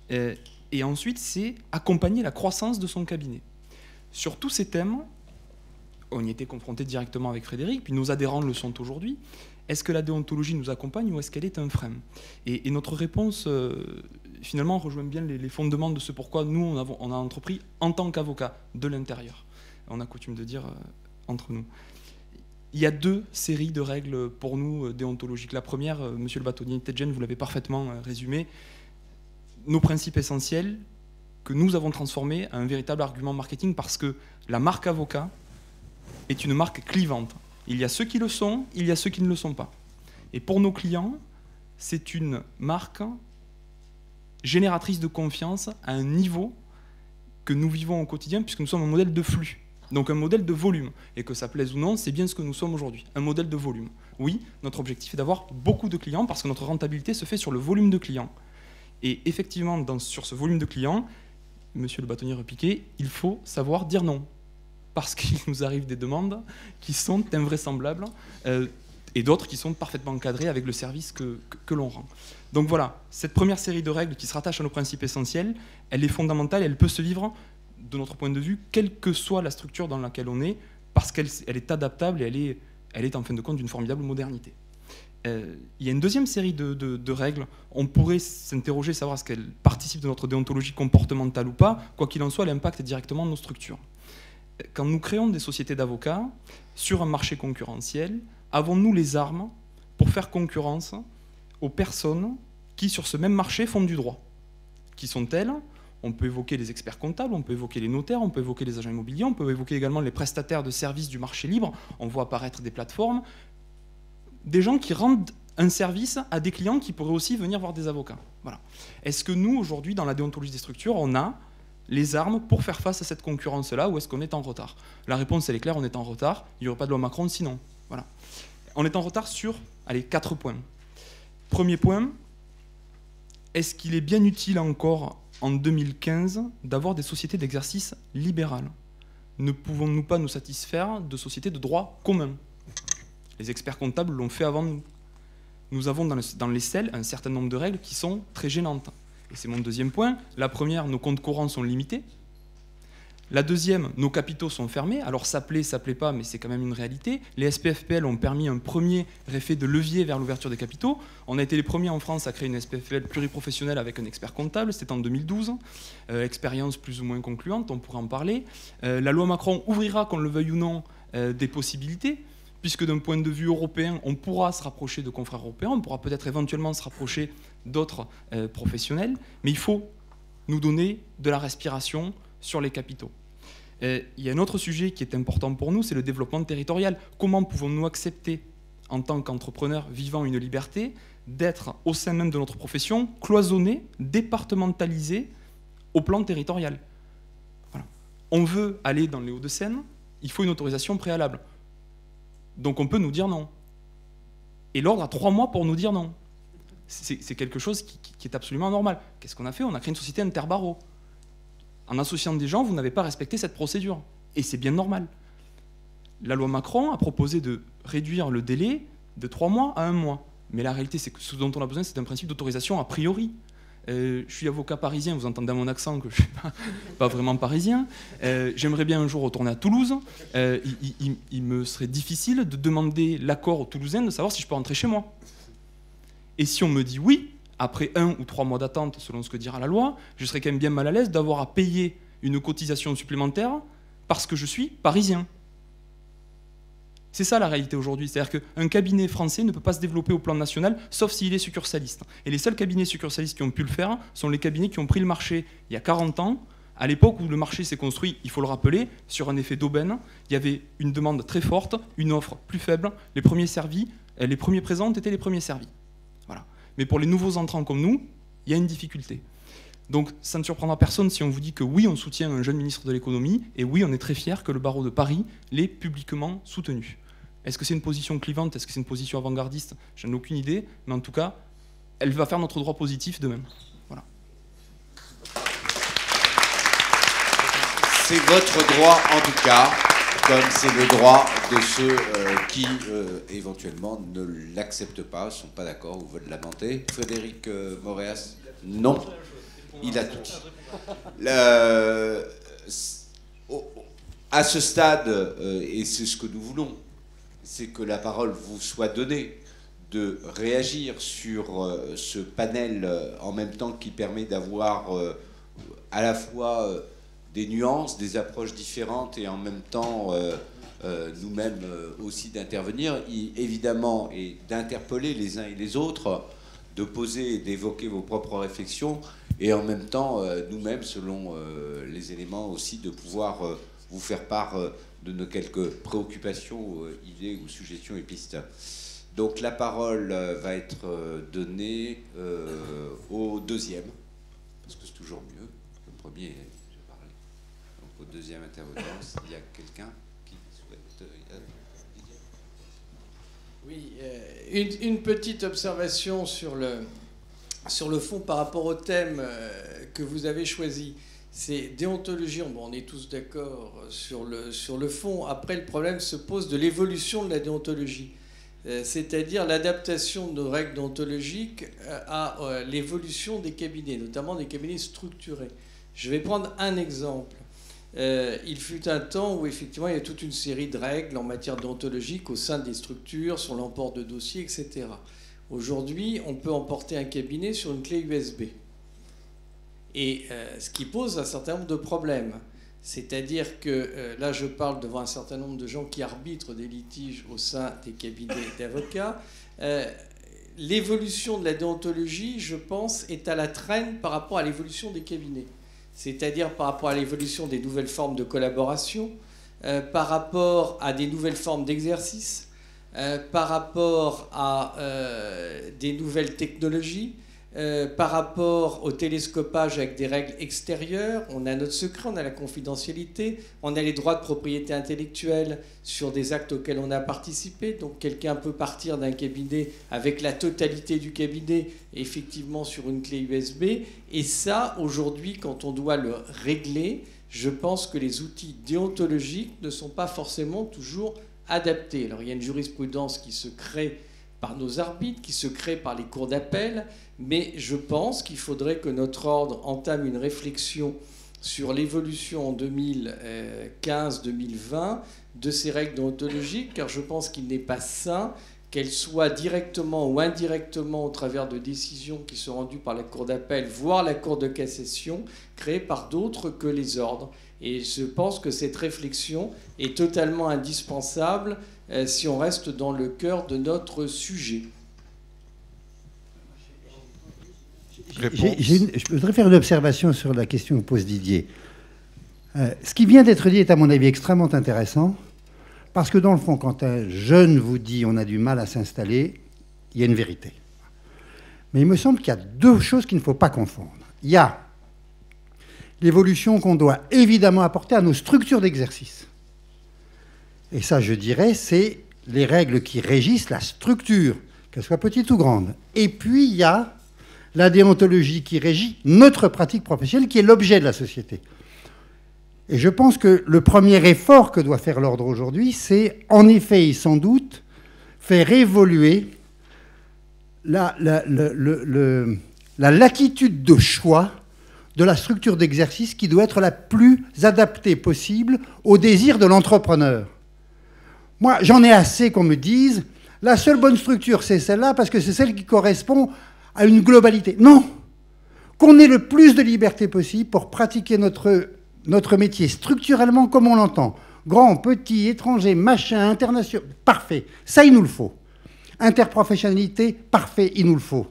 Et ensuite, c'est accompagner la croissance de son cabinet. Sur tous ces thèmes, on y était confronté directement avec Frédéric, puis nos adhérents le sont aujourd'hui. Est-ce que la déontologie nous accompagne ou est-ce qu'elle est un frein ? Et notre réponse, finalement, rejoint bien les fondements de ce pourquoi nous, on a entrepris en tant qu'avocat de l'intérieur. On a coutume de dire entre nous. Il y a deux séries de règles pour nous déontologiques. La première, monsieur le bâtonnier Tedjen, vous l'avez parfaitement résumé, nos principes essentiels que nous avons transformés en un véritable argument marketing parce que la marque avocat est une marque clivante. Il y a ceux qui le sont, il y a ceux qui ne le sont pas. Et pour nos clients, c'est une marque génératrice de confiance à un niveau que nous vivons au quotidien puisque nous sommes un modèle de flux, donc un modèle de volume. Et que ça plaise ou non, c'est bien ce que nous sommes aujourd'hui, un modèle de volume. Oui, notre objectif est d'avoir beaucoup de clients parce que notre rentabilité se fait sur le volume de clients. Et effectivement, sur ce volume de clients, monsieur le bâtonnier Repiquet, il faut savoir dire non. Parce qu'il nous arrive des demandes qui sont invraisemblables et d'autres qui sont parfaitement encadrées avec le service que l'on rend. Donc voilà, cette première série de règles qui se rattachent à nos principes essentiels, elle est fondamentale et elle peut se vivre, de notre point de vue, quelle que soit la structure dans laquelle on est, parce qu'elle est adaptable et elle est en fin de compte d'une formidable modernité. Il y a une deuxième série de règles. On pourrait s'interroger, savoir est-ce qu'elles participent de notre déontologie comportementale ou pas. Quoi qu'il en soit, elle impacte directement nos structures. Quand nous créons des sociétés d'avocats sur un marché concurrentiel, avons-nous les armes pour faire concurrence aux personnes qui, sur ce même marché, font du droit ? Qui sont-elles ? On peut évoquer les experts comptables, on peut évoquer les notaires, on peut évoquer les agents immobiliers, on peut évoquer également les prestataires de services du marché libre. On voit apparaître des plateformes, des gens qui rendent un service à des clients qui pourraient aussi venir voir des avocats. Voilà. Est-ce que nous, aujourd'hui, dans la déontologie des structures, on a les armes pour faire face à cette concurrence-là ou est-ce qu'on est en retard ? La réponse, elle est claire, on est en retard. Il n'y aurait pas de loi Macron sinon. Voilà. On est en retard sur 4 points. Premier point, est-ce qu'il est bien utile encore en 2015 d'avoir des sociétés d'exercice libérales ? Ne pouvons-nous pas nous satisfaire de sociétés de droit commun ? Les experts comptables l'ont fait avant nous. Nous avons dans les SEL un certain nombre de règles qui sont très gênantes. Et c'est mon deuxième point. La première, nos comptes courants sont limités. La deuxième, nos capitaux sont fermés. Alors ça plaît pas, mais c'est quand même une réalité. Les SPFPL ont permis un premier effet de levier vers l'ouverture des capitaux. On a été les premiers en France à créer une SPFPL pluriprofessionnelle avec un expert comptable. C'était en 2012. Expérience plus ou moins concluante, on pourrait en parler. La loi Macron ouvrira, qu'on le veuille ou non, des possibilités. Puisque d'un point de vue européen, on pourra se rapprocher de confrères européens, on pourra peut-être éventuellement se rapprocher d'autres professionnels, mais il faut nous donner de la respiration sur les capitaux. Il y a un autre sujet qui est important pour nous, c'est le développement territorial. Comment pouvons-nous accepter, en tant qu'entrepreneurs vivant une liberté, d'être au sein même de notre profession, cloisonnés, départementalisés au plan territorial ? Voilà. On veut aller dans les Hauts-de-Seine, il faut une autorisation préalable. Donc on peut nous dire non. Et l'ordre a 3 mois pour nous dire non. C'est quelque chose qui est absolument anormal. Qu'est-ce qu'on a fait ? On a créé une société interbarreau. En associant des gens, vous n'avez pas respecté cette procédure. Et c'est bien normal. La loi Macron a proposé de réduire le délai de 3 mois à 1 mois. Mais la réalité, c'est que ce dont on a besoin, c'est un principe d'autorisation a priori. Je suis avocat parisien, vous entendez à mon accent que je ne suis pas vraiment parisien. J'aimerais bien un jour retourner à Toulouse. Il me serait difficile de demander l'accord aux Toulousains de savoir si je peux rentrer chez moi. Et si on me dit oui, après 1 ou 3 mois d'attente, selon ce que dira la loi, je serais quand même bien mal à l'aise d'avoir à payer une cotisation supplémentaire parce que je suis parisien. C'est ça la réalité aujourd'hui. C'est-à-dire qu'un cabinet français ne peut pas se développer au plan national, sauf s'il est succursалiste. Et les seuls cabinets succursalistes qui ont pu le faire sont les cabinets qui ont pris le marché il y a 40 ans, à l'époque où le marché s'est construit, il faut le rappeler, sur un effet d'aubaine. Il y avait une demande très forte, une offre plus faible. Les premiers servis, les premiers présents étaient les premiers servis. Voilà. Mais pour les nouveaux entrants comme nous, il y a une difficulté. Donc ça ne surprendra personne si on vous dit que oui, on soutient un jeune ministre de l'économie, et oui, on est très fiers que le barreau de Paris l'ait publiquement soutenu. Est-ce que c'est une position clivante? Est-ce que c'est une position avant-gardiste? Je n'en ai aucune idée, mais en tout cas, elle va faire notre droit positif de même. Voilà. C'est votre droit en tout cas, comme c'est le droit de ceux qui éventuellement ne l'acceptent pas, ne sont pas d'accord ou veulent lamenter. Frédéric Moréas, non, il a tout dit. À ce stade, et c'est ce que nous voulons, c'est que la parole vous soit donnée, de réagir sur ce panel en même temps qui permet d'avoir à la fois des nuances, des approches différentes et en même temps nous-mêmes aussi d'intervenir, évidemment, et d'interpeller les uns et les autres, de poser et d'évoquer vos propres réflexions et en même temps nous-mêmes, selon les éléments aussi, de pouvoir vous faire part de nos quelques préoccupations, idées ou suggestions et pistes. Donc la parole va être donnée au deuxième, parce que c'est toujours mieux. Le premier, j'ai parlé. Donc au deuxième intervenant, s'il y a quelqu'un qui souhaite... Oui, une petite observation sur le fond par rapport au thème que vous avez choisi. C'est déontologie, bon, on est tous d'accord sur le fond. Après, le problème se pose de l'évolution de la déontologie, c'est-à-dire l'adaptation de nos règles déontologiques à l'évolution des cabinets, notamment des cabinets structurés. Je vais prendre un exemple. Il fut un temps où effectivement il y a toute une série de règles en matière déontologique au sein des structures, sur l'emport de dossiers, etc. Aujourd'hui, on peut emporter un cabinet sur une clé USB. Et ce qui pose un certain nombre de problèmes. C'est-à-dire que là, je parle devant un certain nombre de gens qui arbitrent des litiges au sein des cabinets d'avocats. L'évolution de la déontologie, je pense, est à la traîne par rapport à l'évolution des cabinets. C'est-à-dire par rapport à l'évolution des nouvelles formes de collaboration, par rapport à des nouvelles formes d'exercice, par rapport à des nouvelles technologies, par rapport au télescopage avec des règles extérieures. On a notre secret, on a la confidentialité, on a les droits de propriété intellectuelle sur des actes auxquels on a participé. Donc quelqu'un peut partir d'un cabinet avec la totalité du cabinet, effectivement sur une clé USB. Et ça, aujourd'hui, quand on doit le régler, je pense que les outils déontologiques ne sont pas forcément toujours adaptés. Alors il y a une jurisprudence qui se crée par nos arbitres, qui se crée par les cours d'appel, mais je pense qu'il faudrait que notre ordre entame une réflexion sur l'évolution en 2015-2020 de ces règles déontologiques, car je pense qu'il n'est pas sain qu'elles soient directement ou indirectement, au travers de décisions qui sont rendues par la Cour d'appel, voire la Cour de cassation, créées par d'autres que les ordres. Et je pense que cette réflexion est totalement indispensable si on reste dans le cœur de notre sujet. Je voudrais faire une observation sur la question que pose Didier. Ce qui vient d'être dit est à mon avis extrêmement intéressant, parce que dans le fond, quand un jeune vous dit on a du mal à s'installer, il y a une vérité. Mais il me semble qu'il y a deux choses qu'il ne faut pas confondre. Il y a l'évolution qu'on doit évidemment apporter à nos structures d'exercice. Et ça, je dirais, c'est les règles qui régissent la structure, qu'elle soit petite ou grande. Et puis, il y a la déontologie qui régit notre pratique professionnelle, qui est l'objet de la société. Et je pense que le premier effort que doit faire l'ordre aujourd'hui, c'est en effet et sans doute faire évoluer la latitude de choix de la structure d'exercice qui doit être la plus adaptée possible au désir de l'entrepreneur. Moi, j'en ai assez qu'on me dise « la seule bonne structure, c'est celle-là parce que c'est celle qui correspond à une globalité ». Non, qu'on ait le plus de liberté possible pour pratiquer notre métier structurellement comme on l'entend. Grand, petit, étranger, machin, international, parfait. Ça, il nous le faut. Interprofessionnalité, parfait, il nous le faut.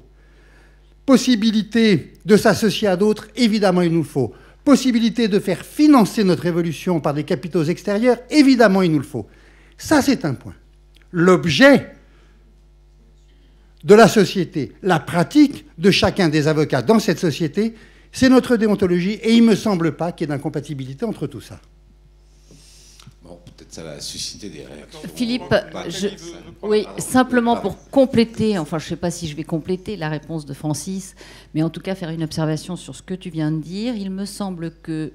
Possibilité de s'associer à d'autres, évidemment, il nous le faut. Possibilité de faire financer notre évolution par des capitaux extérieurs, évidemment, il nous le faut. Ça, c'est un point. L'objet de la société, la pratique de chacun des avocats dans cette société, c'est notre déontologie, et il ne me semble pas qu'il y ait d'incompatibilité entre tout ça. Bon, peut-être ça va susciter des réactions. Philippe, oui, simplement pour compléter, enfin je ne sais pas si je vais compléter la réponse de Francis, mais en tout cas faire une observation sur ce que tu viens de dire. Il me semble que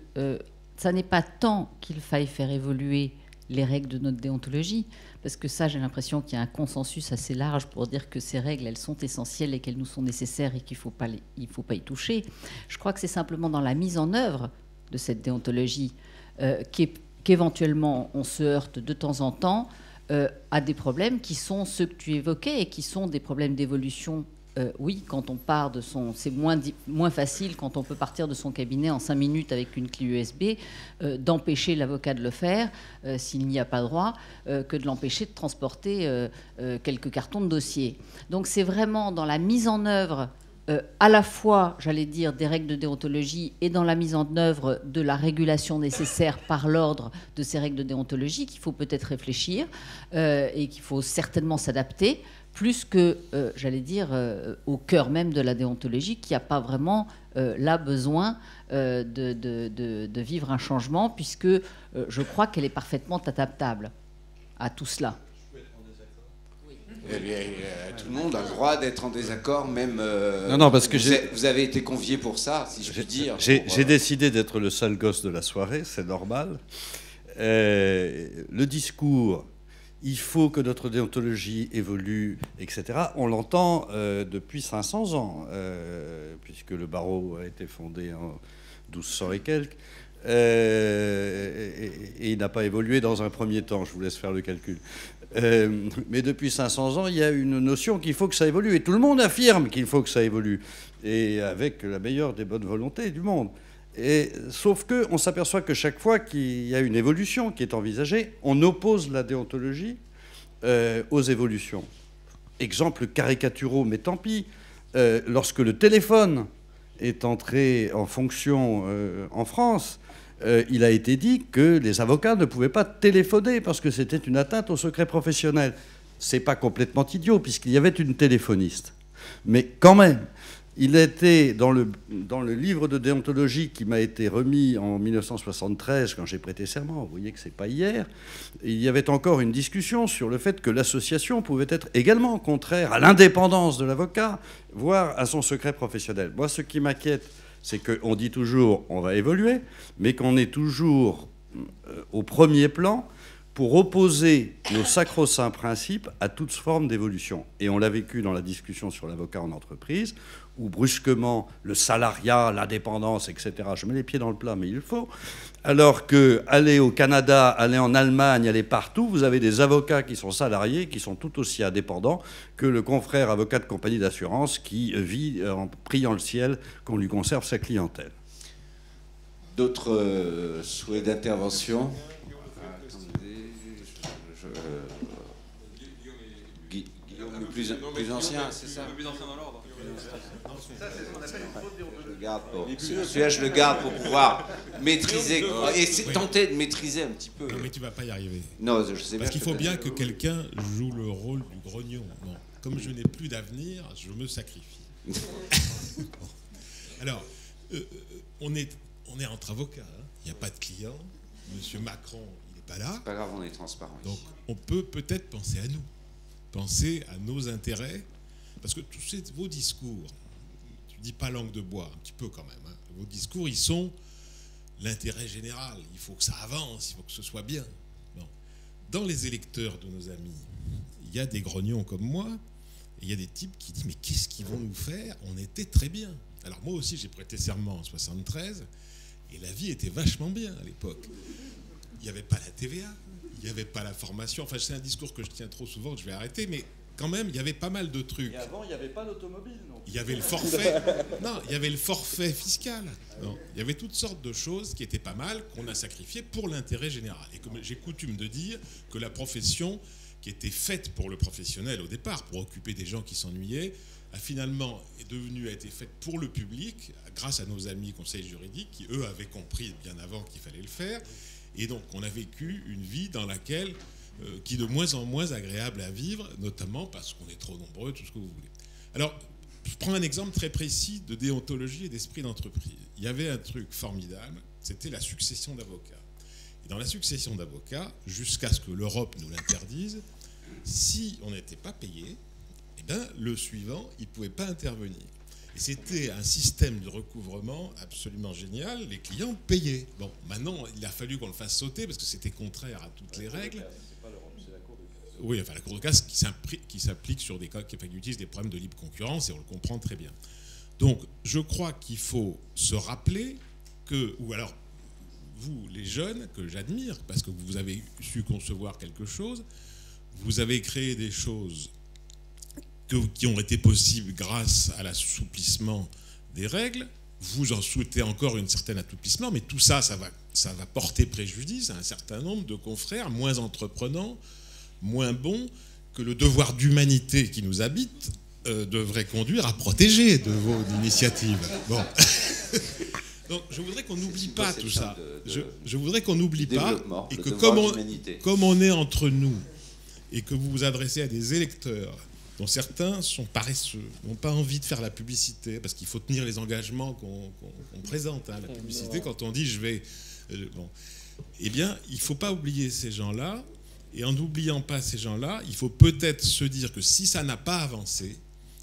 ça n'est pas tant qu'il faille faire évoluer les règles de notre déontologie, parce que ça, j'ai l'impression qu'il y a un consensus assez large pour dire que ces règles, elles sont essentielles et qu'elles nous sont nécessaires et qu'il ne faut pas y toucher. Je crois que c'est simplement dans la mise en œuvre de cette déontologie qu'éventuellement on se heurte de temps en temps à des problèmes qui sont ceux que tu évoquais et qui sont des problèmes d'évolution. Oui, quand on part de son... C'est moins facile quand on peut partir de son cabinet en 5 minutes avec une clé USB, d'empêcher l'avocat de le faire s'il n'y a pas droit, que de l'empêcher de transporter quelques cartons de dossier. Donc c'est vraiment dans la mise en œuvre à la fois, j'allais dire, des règles de déontologie et dans la mise en œuvre de la régulation nécessaire par l'ordre de ces règles de déontologie qu'il faut peut-être réfléchir et qu'il faut certainement s'adapter, plus que, j'allais dire, au cœur même de la déontologie, qui n'a pas vraiment là besoin de vivre un changement, puisque je crois qu'elle est parfaitement adaptable à tout cela. Tout le monde a le droit d'être en désaccord, même... non, parce que vous avez été convié pour ça, si je puis dire. J'ai décidé d'être le sale gosse de la soirée, c'est normal. Le discours, il faut que notre déontologie évolue, etc., on l'entend depuis 500 ans, puisque le barreau a été fondé en 1200 et quelques, et il n'a pas évolué dans un premier temps, je vous laisse faire le calcul. Mais depuis 500 ans, il y a une notion qu'il faut que ça évolue. Et tout le monde affirme qu'il faut que ça évolue. Et avec la meilleure des bonnes volontés du monde. Sauf qu'on s'aperçoit que chaque fois qu'il y a une évolution qui est envisagée, on oppose la déontologie aux évolutions. Exemple caricaturaux, mais tant pis. Lorsque le téléphone est entré en fonction en France, il a été dit que les avocats ne pouvaient pas téléphoner parce que c'était une atteinte au secret professionnel. C'est pas complètement idiot puisqu'il y avait une téléphoniste. Mais quand même, il était dans le livre de déontologie qui m'a été remis en 1973 quand j'ai prêté serment, vous voyez que c'est pas hier, il y avait encore une discussion sur le fait que l'association pouvait être également contraire à l'indépendance de l'avocat, voire à son secret professionnel. Moi, ce qui m'inquiète, c'est qu'on dit toujours on va évoluer, mais qu'on est toujours au premier plan pour opposer nos sacro-saints principes à toute forme d'évolution. Et on l'a vécu dans la discussion sur l'avocat en entreprise, où brusquement le salariat, l'indépendance, etc., je mets les pieds dans le plat, mais il le faut, alors que aller au Canada, aller en Allemagne, aller partout, vous avez des avocats qui sont salariés, qui sont tout aussi indépendants que le confrère avocat de compagnie d'assurance qui vit en priant le ciel qu'on lui conserve sa clientèle. D'autres souhaits d'intervention? Guillaume, le plus ancien, c'est ça? Le plus ancien dans l'ordre. Celui-là, je le garde pour pouvoir maîtriser et tenter de maîtriser un petit peu. Non, mais tu vas pas y arriver. Non, je sais. Parce qu'il faut bien que quelqu'un joue le rôle du grognon. Bon, comme je n'ai plus d'avenir, je me sacrifie. Alors, on est entre avocats. Hein. Il n'y a pas de client. Monsieur Macron, il n'est pas là. C'est pas grave, on est transparent. Donc, on peut peut-être penser à nous, penser à nos intérêts, parce que tous vos discours, tu dis pas langue de bois, un petit peu quand même. Hein. Vos discours, ils sont l'intérêt général. Il faut que ça avance, il faut que ce soit bien. Bon. Dans les électeurs de nos amis, il y a des grognons comme moi, Et il y a des types qui disent, mais qu'est-ce qu'ils vont nous faire? On était très bien. Alors moi aussi, j'ai prêté serment en 73, et la vie était vachement bien à l'époque. Il n'y avait pas la TVA, il n'y avait pas la formation. Enfin, c'est un discours que je tiens trop souvent, que je vais arrêter, mais quand même, il y avait pas mal de trucs. Et avant, il n'y avait pas d'automobile, non? Il y avait le forfait. Non, il y avait le forfait fiscal. Non, il y avait toutes sortes de choses qui étaient pas mal, qu'on a sacrifiées pour l'intérêt général. Et comme j'ai coutume de dire que la profession, qui était faite pour le professionnel au départ, pour occuper des gens qui s'ennuyaient, a été faite pour le public, grâce à nos amis conseils juridiques, qui eux avaient compris bien avant qu'il fallait le faire. Et donc, on a vécu une vie dans laquelle qui est de moins en moins agréable à vivre, notamment parce qu'on est trop nombreux, tout ce que vous voulez. Alors, je prends un exemple très précis de déontologie et d'esprit d'entreprise. Il y avait un truc formidable, c'était la succession d'avocats. Et dans la succession d'avocats, jusqu'à ce que l'Europe nous l'interdise, si on n'était pas payé, eh bien, le suivant, il ne pouvait pas intervenir. Et c'était un système de recouvrement absolument génial. Les clients payaient. Bon, maintenant, il a fallu qu'on le fasse sauter parce que c'était contraire à toutes les règles. Oui, enfin la Cour de casse qui s'applique sur des cas qui utilisent des problèmes de libre concurrence, et on le comprend très bien. Donc, je crois qu'il faut se rappeler que, ou alors, vous, les jeunes, que j'admire, parce que vous avez su concevoir quelque chose, vous avez créé des choses qui ont été possibles grâce à l'assouplissement des règles. Vous en souhaitez encore un certain assouplissement, mais tout ça, ça va porter préjudice à un certain nombre de confrères moins entreprenants, moins bons, que le devoir d'humanité qui nous habite devrait conduire à protéger de vos initiatives. Bon. Donc je voudrais qu'on n'oublie pas tout ça. Je voudrais qu'on n'oublie pas, et que comme on est entre nous, et que vous vous adressez à des électeurs dont certains sont paresseux, n'ont pas envie de faire la publicité, parce qu'il faut tenir les engagements qu'on présente. Hein, la publicité, quand on dit je vais... bon. Eh bien, il ne faut pas oublier ces gens-là. Et en n'oubliant pas ces gens-là, il faut peut-être se dire que si ça n'a pas avancé,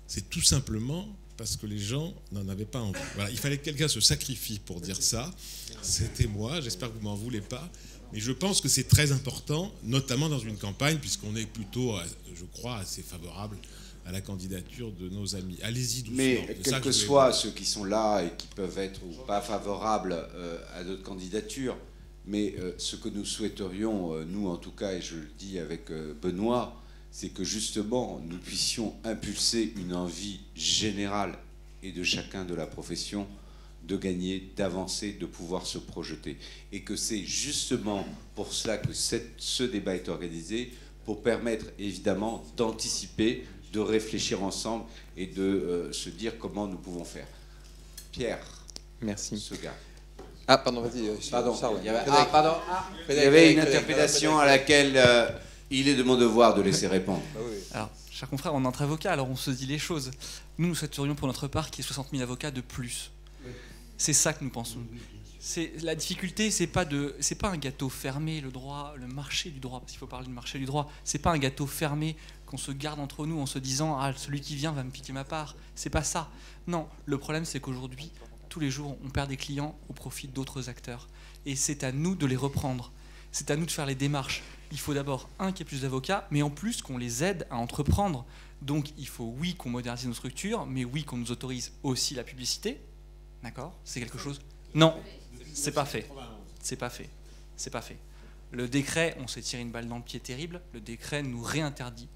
c'est tout simplement parce que les gens n'en avaient pas envie. Voilà, il fallait que quelqu'un se sacrifie pour dire ça. C'était moi, j'espère que vous ne m'en voulez pas. Mais je pense que c'est très important, notamment dans une campagne, puisqu'on est plutôt, je crois, assez favorable à la candidature de nos amis. Allez-y doucement. Mais quels que soient ceux qui sont là et qui peuvent être ou pas favorables à notre candidature, mais ce que nous souhaiterions, nous en tout cas, et je le dis avec Benoît, c'est que justement nous puissions impulser une envie générale et de chacun de la profession de gagner, d'avancer, de pouvoir se projeter. Et que c'est justement pour cela que ce débat est organisé, pour permettre évidemment d'anticiper, de réfléchir ensemble et de se dire comment nous pouvons faire. Pierre. Merci. Ce gars. Ah, pardon, vas-y. Pardon, il y avait une interpellation à laquelle il est de mon devoir de laisser répondre. Alors, chers confrères, on est entre avocats, alors on se dit les choses. Nous souhaiterions pour notre part qu'il y ait 60 000 avocats de plus. C'est ça que nous pensons. La difficulté, c'est pas un gâteau fermé, le droit, le marché du droit, parce qu'il faut parler du marché du droit. C'est pas un gâteau fermé qu'on se garde entre nous en se disant ah, celui qui vient va me piquer ma part. C'est pas ça. Non, le problème c'est qu'aujourd'hui, tous les jours, on perd des clients au profit d'autres acteurs. Et c'est à nous de les reprendre. C'est à nous de faire les démarches. Il faut d'abord, qu'il y ait plus d'avocats, mais en plus qu'on les aide à entreprendre. Donc il faut, oui, qu'on modernise nos structures, mais oui, qu'on nous autorise aussi la publicité. D'accord ? C'est quelque chose ? Non, c'est pas fait. C'est pas fait. C'est pas fait. Le décret, on s'est tiré une balle dans le pied terrible. Le décret nous réinterdit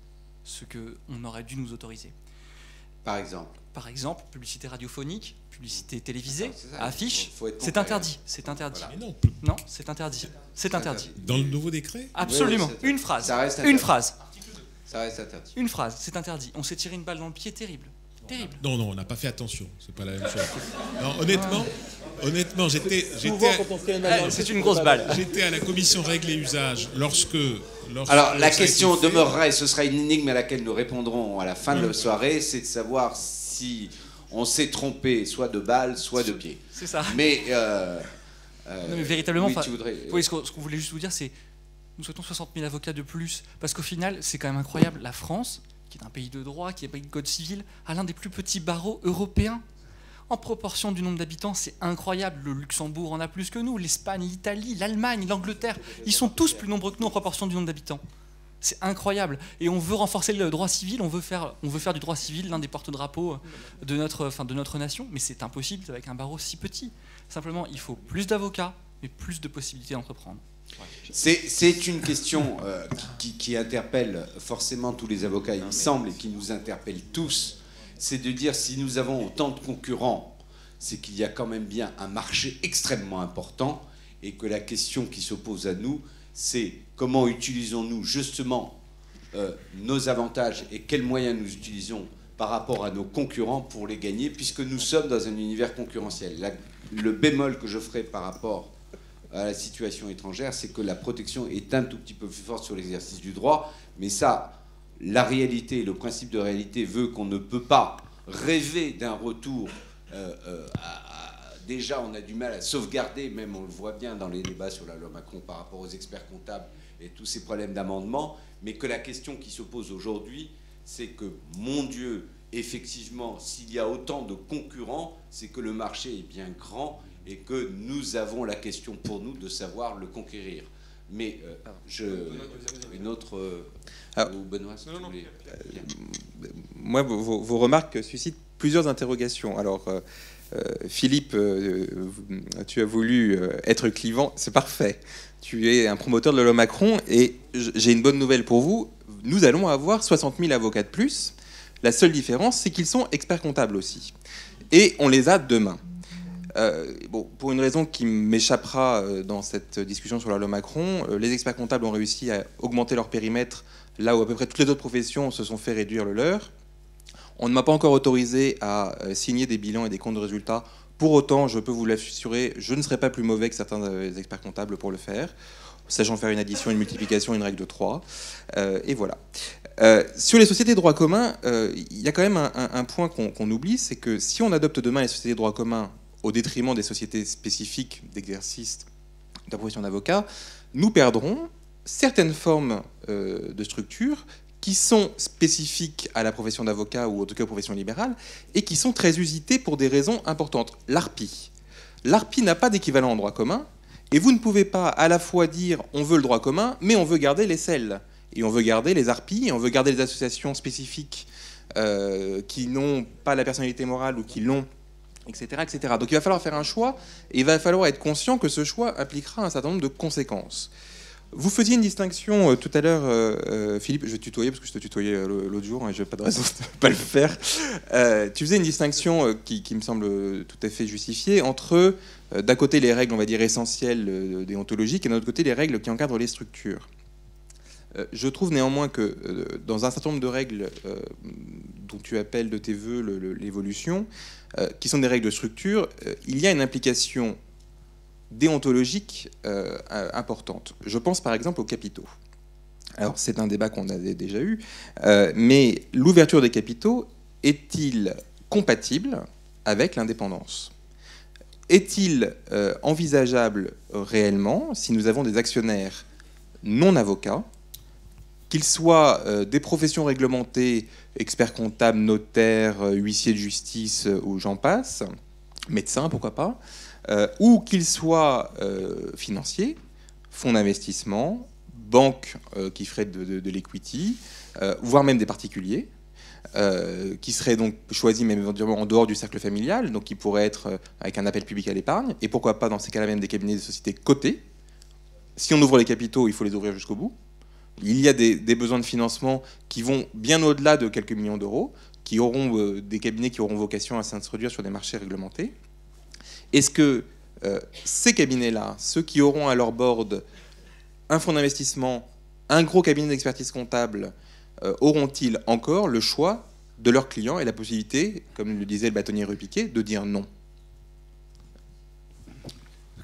ce qu'on aurait dû nous autoriser. Par exemple ? Par exemple, publicité radiophonique, publicité télévisée, affiche, c'est interdit. C'est interdit. Voilà. Non, c'est interdit. C'est interdit. Dans le nouveau décret ? Absolument. Oui, une phrase. Ça reste une phrase. Ça reste interdit. Une phrase, c'est interdit. On s'est tiré une balle dans le pied terrible. Terrible. Non, on n'a pas fait attention. C'est pas la même chose. Non, honnêtement, j'étais. C'est une grosse balle. J'étais à la commission règles et usages lorsque alors la question demeurera, et ce sera une énigme à laquelle nous répondrons à la fin de la soirée, c'est de savoir si on s'est trompé soit de balle, soit de pied. C'est ça. Mais, non, mais véritablement, oui, tu voudrais... oui, ce qu'on voulait juste vous dire, c'est nous souhaitons 60 000 avocats de plus, parce qu'au final, c'est quand même incroyable. La France, qui est un pays de droit, qui est un pays de code civil, a l'un des plus petits barreaux européens. En proportion du nombre d'habitants, c'est incroyable. Le Luxembourg en a plus que nous, l'Espagne, l'Italie, l'Allemagne, l'Angleterre, ils sont tous plus nombreux que nous en proportion du nombre d'habitants. C'est incroyable. Et on veut renforcer le droit civil, on veut faire du droit civil l'un des porte-drapeaux de notre nation, mais c'est impossible avec un barreau si petit. Simplement, il faut plus d'avocats, mais plus de possibilités d'entreprendre. C'est une question qui interpelle forcément tous les avocats, il me semble, et qui nous interpelle tous. C'est de dire, si nous avons autant de concurrents, c'est qu'il y a quand même bien un marché extrêmement important, et que la question qui s'oppose à nous, c'est comment utilisons-nous justement nos avantages et quels moyens nous utilisons par rapport à nos concurrents pour les gagner, puisque nous sommes dans un univers concurrentiel. Le bémol que je ferai par rapport à la situation étrangère, c'est que la protection est un tout petit peu plus forte sur l'exercice du droit, mais ça, la réalité, le principe de réalité veut qu'on ne peut pas rêver d'un retour. Déjà, on a du mal à sauvegarder, même on le voit bien dans les débats sur la loi Macron par rapport aux experts comptables et tous ces problèmes d'amendement, mais que la question qui se pose aujourd'hui, c'est que, mon Dieu, effectivement, s'il y a autant de concurrents, c'est que le marché est bien grand et que nous avons la question pour nous de savoir le conquérir. Mais une autre... ou Benoît, si tu voulais. Moi, vos remarques suscitent plusieurs interrogations. Alors, Philippe, tu as voulu être clivant, c'est parfait. Tu es un promoteur de la loi Macron et j'ai une bonne nouvelle pour vous. Nous allons avoir 60 000 avocats de plus. La seule différence, c'est qu'ils sont experts comptables aussi. Et on les a demain. Pour une raison qui m'échappera dans cette discussion sur la loi Macron, les experts comptables ont réussi à augmenter leur périmètre là où à peu près toutes les autres professions se sont fait réduire le leur. On ne m'a pas encore autorisé à signer des bilans et des comptes de résultats. Pour autant, je peux vous l'assurer, je ne serai pas plus mauvais que certains experts comptables pour le faire, sachant faire une addition, une multiplication, une règle de 3. Et voilà. Sur les sociétés de droit commun, il y a quand même un point qu'on oublie, c'est que si on adopte demain les sociétés de droit commun au détriment des sociétés spécifiques d'exercice de la profession d'avocat, nous perdrons certaines formes de structures qui sont spécifiques à la profession d'avocat ou en tout cas aux professions libérales et qui sont très usitées pour des raisons importantes. L'ARPI. L'ARPI n'a pas d'équivalent en droit commun et vous ne pouvez pas à la fois dire on veut le droit commun mais on veut garder les CEL et on veut garder les ARPI et on veut garder les associations spécifiques qui n'ont pas la personnalité morale ou qui l'ont, etc., etc. Donc il va falloir faire un choix et il va falloir être conscient que ce choix impliquera un certain nombre de conséquences. Vous faisiez une distinction tout à l'heure, Philippe, je vais te tutoyer parce que je te tutoyais l'autre jour et je n'ai pas de raison de ne pas le faire. Tu faisais une distinction qui me semble tout à fait justifiée entre, d'un côté, les règles, on va dire, essentielles déontologiques et d'un autre côté, les règles qui encadrent les structures. Je trouve néanmoins que dans un certain nombre de règles dont tu appelles de tes voeux l'évolution, qui sont des règles de structure, il y a une implication déontologique importante. Je pense par exemple aux capitaux. Alors c'est un débat qu'on avait déjà eu, mais l'ouverture des capitaux est-il compatible avec l'indépendance ? Est-il envisageable réellement, si nous avons des actionnaires non avocats, qu'ils soient des professions réglementées, experts comptables, notaires, huissiers de justice ou j'en passe, médecins pourquoi pas, ou qu'ils soient financiers, fonds d'investissement, banques qui feraient de l'equity, voire même des particuliers, qui seraient donc choisis même éventuellement en dehors du cercle familial, donc qui pourraient être avec un appel public à l'épargne, et pourquoi pas dans ces cas-là même des cabinets de sociétés cotées. Si on ouvre les capitaux, il faut les ouvrir jusqu'au bout. Il y a des besoins de financement qui vont bien au-delà de quelques millions d'euros, qui auront des cabinets qui auront vocation à s'introduire sur des marchés réglementés. Est-ce que ces cabinets-là, ceux qui auront à leur board un fonds d'investissement, un gros cabinet d'expertise comptable, auront-ils encore le choix de leurs clients et la possibilité, comme le disait le bâtonnier Rupiquet, de dire non ?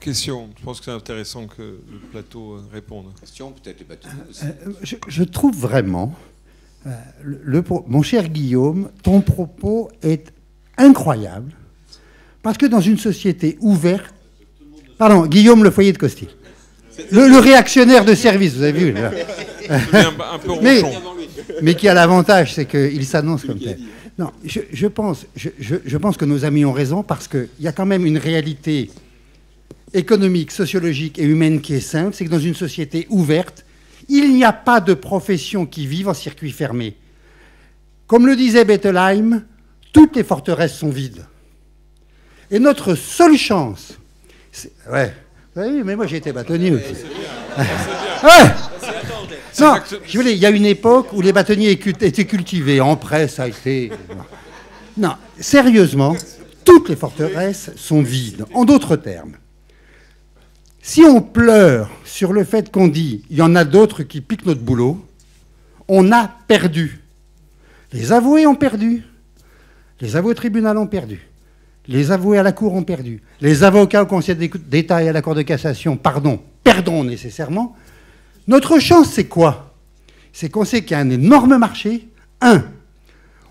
Question. Je pense que c'est intéressant que le plateau réponde. Question, peut-être le bâtonnier aussi. Je trouve vraiment, mon cher Guillaume, ton propos est incroyable. Parce que dans une société ouverte... Pardon, Guillaume Le Foyer de Costil. Le réactionnaire de service, vous avez vu là. Un peu ronchon. Mais qui a l'avantage, c'est qu'il s'annonce comme tel. Non, je pense que nos amis ont raison parce qu'il y a quand même une réalité économique, sociologique et humaine qui est simple, c'est que dans une société ouverte, Il n'y a pas de profession qui vive en circuit fermé. Comme le disait Bettelheim, toutes les forteresses sont vides. Et notre seule chance... Ouais, oui, mais moi j'ai été bâtonnier aussi. Ouais. Non, je voulais, il y a une époque où les bâtonniers étaient cultivés. En presse, ça a été... Non, sérieusement, toutes les forteresses sont vides. En d'autres termes, si on pleure sur le fait qu'on dit « il y en a d'autres qui piquent notre boulot », on a perdu. Les avoués ont perdu. Les avoués au tribunal ont perdu. Les avoués à la Cour ont perdu. Les avocats au Conseil d'État et à la Cour de cassation, perdront nécessairement. Notre chance, c'est quoi? C'est qu'on sait qu'il y a un énorme marché.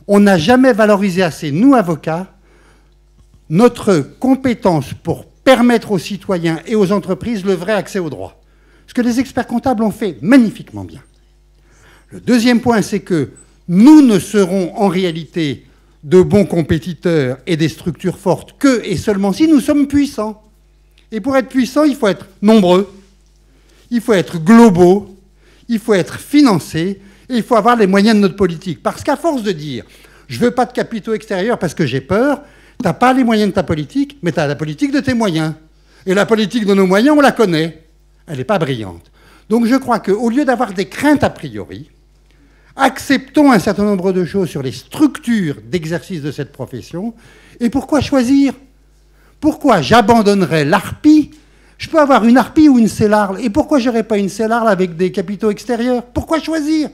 On n'a jamais valorisé assez, nous, avocats, notre compétence pour permettre aux citoyens et aux entreprises le vrai accès au droit. Ce que les experts comptables ont fait magnifiquement bien. Le deuxième point, c'est que nous ne serons en réalité de bons compétiteurs et des structures fortes que et seulement si nous sommes puissants. Et pour être puissant, il faut être nombreux, il faut être globaux, il faut être financé, et il faut avoir les moyens de notre politique. Parce qu'à force de dire « je ne veux pas de capitaux extérieurs parce que j'ai peur », tu n'as pas les moyens de ta politique, mais tu as la politique de tes moyens. Et la politique de nos moyens, on la connaît. Elle n'est pas brillante. Donc je crois qu'au lieu d'avoir des craintes a priori, acceptons un certain nombre de choses sur les structures d'exercice de cette profession. Et pourquoi choisir? Pourquoi j'abandonnerais l'ARPI? Je peux avoir une ARPI ou une CELARL. Et pourquoi je n'aurais pas une CELARL avec des capitaux extérieurs? Pourquoi choisir?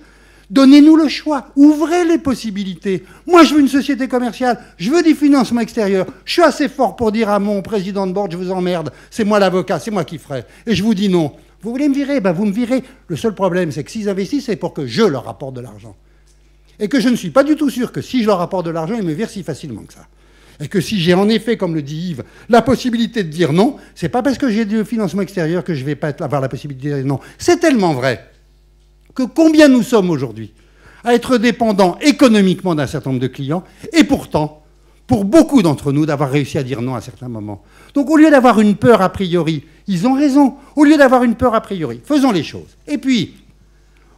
Donnez-nous le choix. Ouvrez les possibilités. Moi, je veux une société commerciale. Je veux du financement extérieur. Je suis assez fort pour dire à mon président de board, je vous emmerde. C'est moi l'avocat, c'est moi qui ferai. Et je vous dis non. Vous voulez me virer? Ben, vous me virez. Le seul problème, c'est que s'ils investissent, c'est pour que je leur apporte de l'argent. Et que je ne suis pas du tout sûr que si je leur apporte de l'argent, ils me virent si facilement que ça. Et que si j'ai en effet, comme le dit Yves, la possibilité de dire non, c'est pas parce que j'ai du financement extérieur que je vais pas avoir la possibilité de dire non. C'est tellement vrai que combien nous sommes aujourd'hui à être dépendants économiquement d'un certain nombre de clients, et pourtant, pour beaucoup d'entre nous, d'avoir réussi à dire non à certains moments. Donc au lieu d'avoir une peur a priori, ils ont raison, au lieu d'avoir une peur a priori, faisons les choses. Et puis,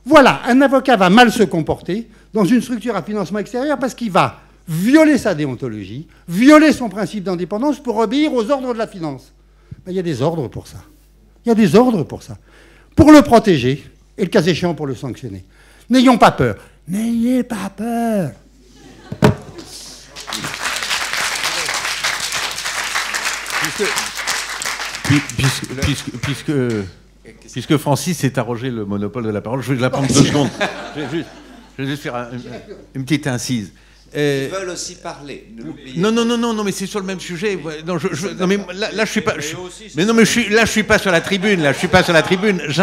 voilà, un avocat va mal se comporter dans une structure à financement extérieur parce qu'il va violer sa déontologie, violer son principe d'indépendance pour obéir aux ordres de la finance. Ben, il y a des ordres pour ça. Il y a des ordres pour ça. Pour le protéger, et le cas échéant pour le sanctionner. N'ayons pas peur. N'ayez pas peur. Puisque Francis s'est arrogé le monopole de la parole, je vais la prendre 2 secondes. Je vais juste faire une petite incise. Ils veulent aussi parler. Non, mais c'est sur le même sujet. Non, mais là, je suis pas. Mais non, mais je suis pas sur la tribune. Là, je suis pas sur la tribune. Je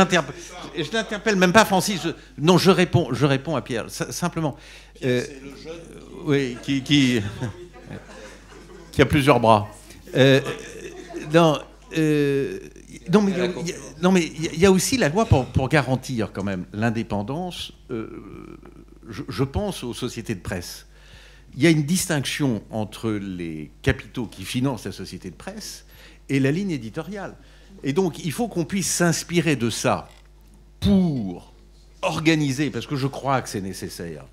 n'interpelle même pas Francis. Non, je réponds à Pierre. Simplement. Oui, qui a plusieurs bras. Non, mais il y a aussi la loi pour garantir quand même l'indépendance. Je pense aux sociétés de presse. Il y a une distinction entre les capitaux qui financent la société de presse et la ligne éditoriale. Et donc, il faut qu'on puisse s'inspirer de ça pour organiser, parce que je crois que c'est nécessaire.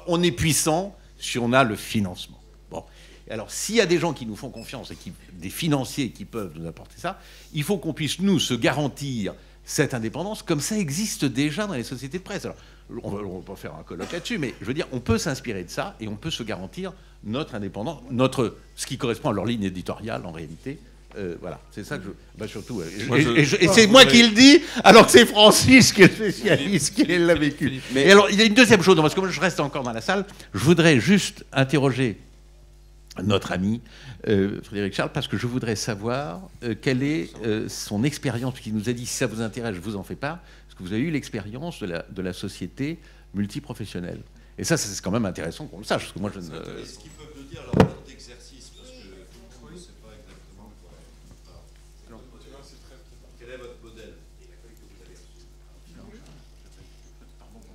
On est puissant si on a le financement. Bon. Alors, s'il y a des gens qui nous font confiance et des financiers qui peuvent nous apporter ça, il faut qu'on puisse, nous, se garantir cette indépendance, comme ça existe déjà dans les sociétés de presse. Alors, on va pas faire un colloque là-dessus, mais je veux dire, on peut s'inspirer de ça et on peut se garantir notre indépendance, ce qui correspond à leur ligne éditoriale en réalité. Voilà, c'est ça que je... surtout... et c'est moi qui le dis, alors que c'est Francis qui est spécialiste, qui l'a vécu. Mais... Et alors, il y a une deuxième chose, parce que moi je reste encore dans la salle, je voudrais juste interroger notre ami Frédéric Charles, parce que je voudrais savoir quelle est son expérience, qui nous a dit, si ça vous intéresse, je vous en fais part, parce que vous avez eu l'expérience de la société multiprofessionnelle. Et ça, c'est quand même intéressant qu'on le sache, parce que moi je ne... Est-ce qu'ils peuvent nous dire leur mode d'exercice, parce que je ne sais pas exactement quoi. Alors, quel est votre modèle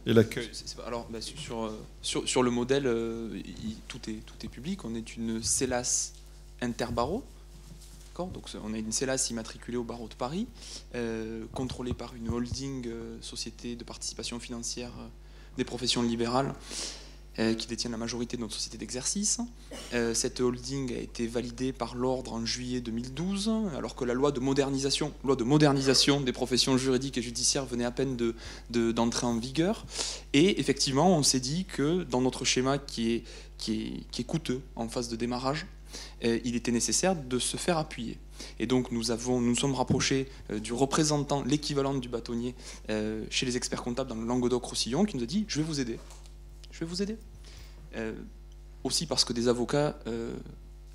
et l'accueil. Alors, bah, sur le modèle, tout est public. On est une CELAS interbarreau. Donc on a une CELAS immatriculée au barreau de Paris, contrôlée par une holding, société de participation financière des professions libérales, qui détiennent la majorité de notre société d'exercice. Cette holding a été validée par l'ordre en juillet 2012, alors que la loi de modernisation des professions juridiques et judiciaires venait à peine d'entrer en vigueur. Et effectivement, on s'est dit que dans notre schéma qui est coûteux en phase de démarrage, il était nécessaire de se faire appuyer. Et donc nous sommes rapprochés du représentant, l'équivalent du bâtonnier chez les experts comptables dans le Languedoc-Roussillon, qui nous a dit « je vais vous aider ». Je vais vous aider. Aussi parce que des avocats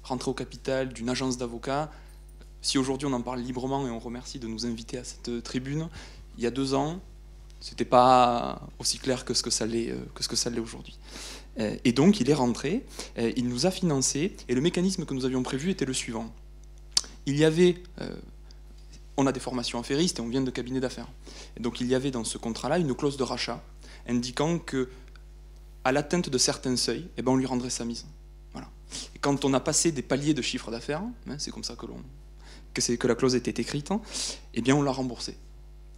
rentrés au capital d'une agence d'avocats, si aujourd'hui on en parle librement et on remercie de nous inviter à cette tribune, il y a 2 ans, c'était pas aussi clair que ce que ça l'est aujourd'hui. Et donc il est rentré, il nous a financé, et le mécanisme que nous avions prévu était le suivant. Il y avait, on a des formations affairistes et on vient de cabinet d'affaires. Donc il y avait dans ce contrat-là une clause de rachat indiquant que à l'atteinte de certains seuils, on lui rendrait sa mise. Voilà. Et quand on a passé des paliers de chiffre d'affaires, c'est comme ça que la clause était écrite, on l'a remboursé.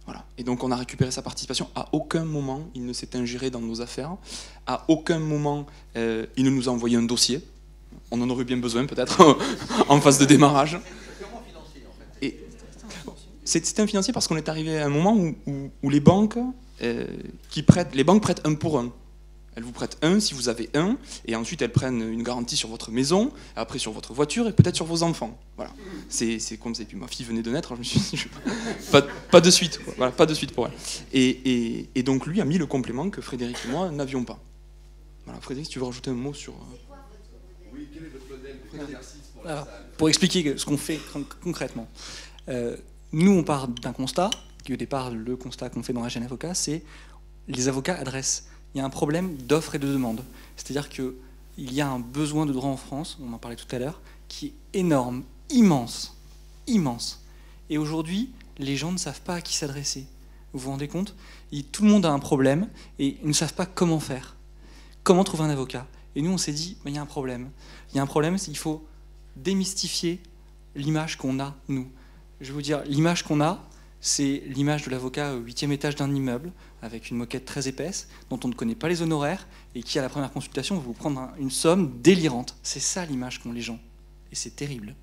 Voilà. Et donc on a récupéré sa participation. À aucun moment il ne s'est ingéré dans nos affaires. À aucun moment il ne nous a envoyé un dossier. On en aurait bien besoin peut-être en phase de démarrage. C'était un financier parce qu'on est arrivé à un moment où les banques prêtent 1 pour 1. Elles vous prêtent 1 si vous avez 1, et ensuite elles prennent une garantie sur votre maison, après sur votre voiture et peut-être sur vos enfants. Voilà. C'est comme ça. Et puis ma fille venait de naître, je me suis dit, pas de suite. Quoi. Voilà, pas de suite pour elle. Et donc lui a mis le complément que Frédéric et moi n'avions pas. Voilà, Frédéric, si tu veux rajouter un mot sur... Oui, quel est votre modèle d'exercice pour expliquer ce qu'on fait concrètement. Nous, on part d'un constat, qui au départ, le constat qu'on fait dans la chaîne avocat, c'est les avocats adressent. Il y a un problème d'offre et de demande. C'est-à-dire qu'il y a un besoin de droit en France, on en parlait tout à l'heure, qui est énorme, immense. Et aujourd'hui, les gens ne savent pas à qui s'adresser. Vous vous rendez compte ? Tout le monde a un problème et ils ne savent pas comment faire. Comment trouver un avocat ? Et nous, on s'est dit, il y a un problème. Il y a un problème, c'est qu'il faut démystifier l'image qu'on a, nous. Je vais vous dire, l'image qu'on a, c'est l'image de l'avocat au 8e étage d'un immeuble, avec une moquette très épaisse, dont on ne connaît pas les honoraires, et qui, à la première consultation, va vous prendre une somme délirante. C'est ça l'image qu'ont les gens. Et c'est terrible.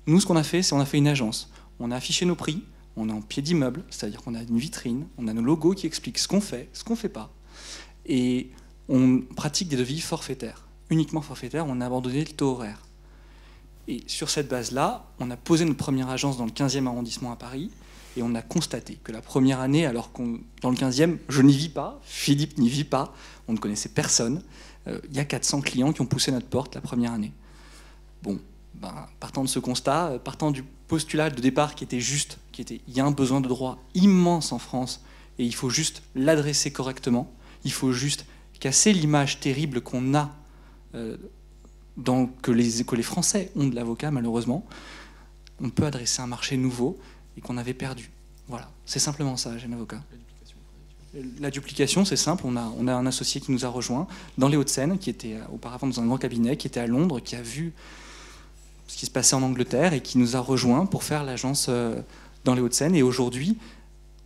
Nous, ce qu'on a fait, c'est qu'on a fait une agence. On a affiché nos prix, on est en pied d'immeuble, c'est-à-dire qu'on a une vitrine, on a nos logos qui expliquent ce qu'on fait pas. Et on pratique des devis forfaitaires. Uniquement forfaitaires, on a abandonné le taux horaire. Et sur cette base-là, on a posé notre première agence dans le 15e arrondissement à Paris, et on a constaté que la première année, alors qu'on dans le 15e, je n'y vis pas, Philippe n'y vit pas, on ne connaissait personne, il y a 400 clients qui ont poussé notre porte la première année. Bon, partant de ce constat, partant du postulat de départ qui était juste, il y a un besoin de droit immense en France, et il faut juste l'adresser correctement, il faut juste casser l'image terrible qu'on a, que les Français ont de l'avocat, malheureusement. On peut adresser un marché nouveau et qu'on avait perdu. Voilà, c'est simplement ça, Jeune Avocat. La duplication, c'est simple. On a un associé qui nous a rejoint dans les Hauts-de-Seine, qui était auparavant dans un grand cabinet, qui était à Londres, qui a vu ce qui se passait en Angleterre et qui nous a rejoint pour faire l'agence dans les Hauts-de-Seine. Et aujourd'hui,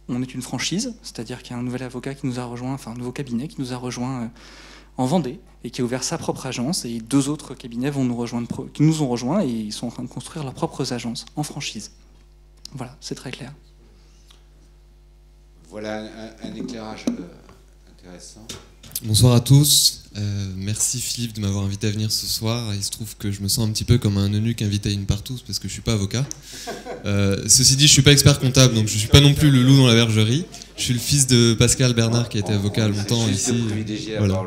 on est une franchise, c'est-à-dire qu'il y a un nouvel avocat qui nous a rejoint, enfin un nouveau cabinet qui nous a rejoint en Vendée et qui a ouvert sa propre agence. Et 2 autres cabinets qui nous ont rejoints et ils sont en train de construire leurs propres agences en franchise. Voilà, c'est très clair. Voilà un éclairage intéressant. Bonsoir à tous. Merci Philippe de m'avoir invité à venir ce soir. Il se trouve que je me sens un petit peu comme un eunuque invité à une partouze parce que je ne suis pas avocat. Ceci dit, je ne suis pas expert comptable, donc je ne suis pas non plus le loup dans la bergerie. Je suis le fils de Pascal Bernard qui a été avocat longtemps ici. Voilà.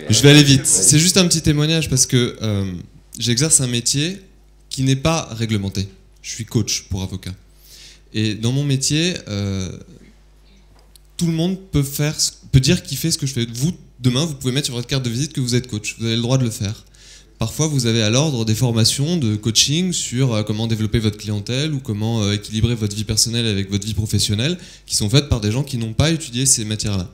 Je vais aller vite. C'est juste un petit témoignage parce que j'exerce un métier qui n'est pas réglementé. Je suis coach pour avocat. Et dans mon métier, tout le monde peut dire qu'il fait ce que je fais. Vous, demain, vous pouvez mettre sur votre carte de visite que vous êtes coach. Vous avez le droit de le faire. Parfois, vous avez à l'ordre des formations de coaching sur comment développer votre clientèle ou comment équilibrer votre vie personnelle avec votre vie professionnelle, qui sont faites par des gens qui n'ont pas étudié ces matières-là.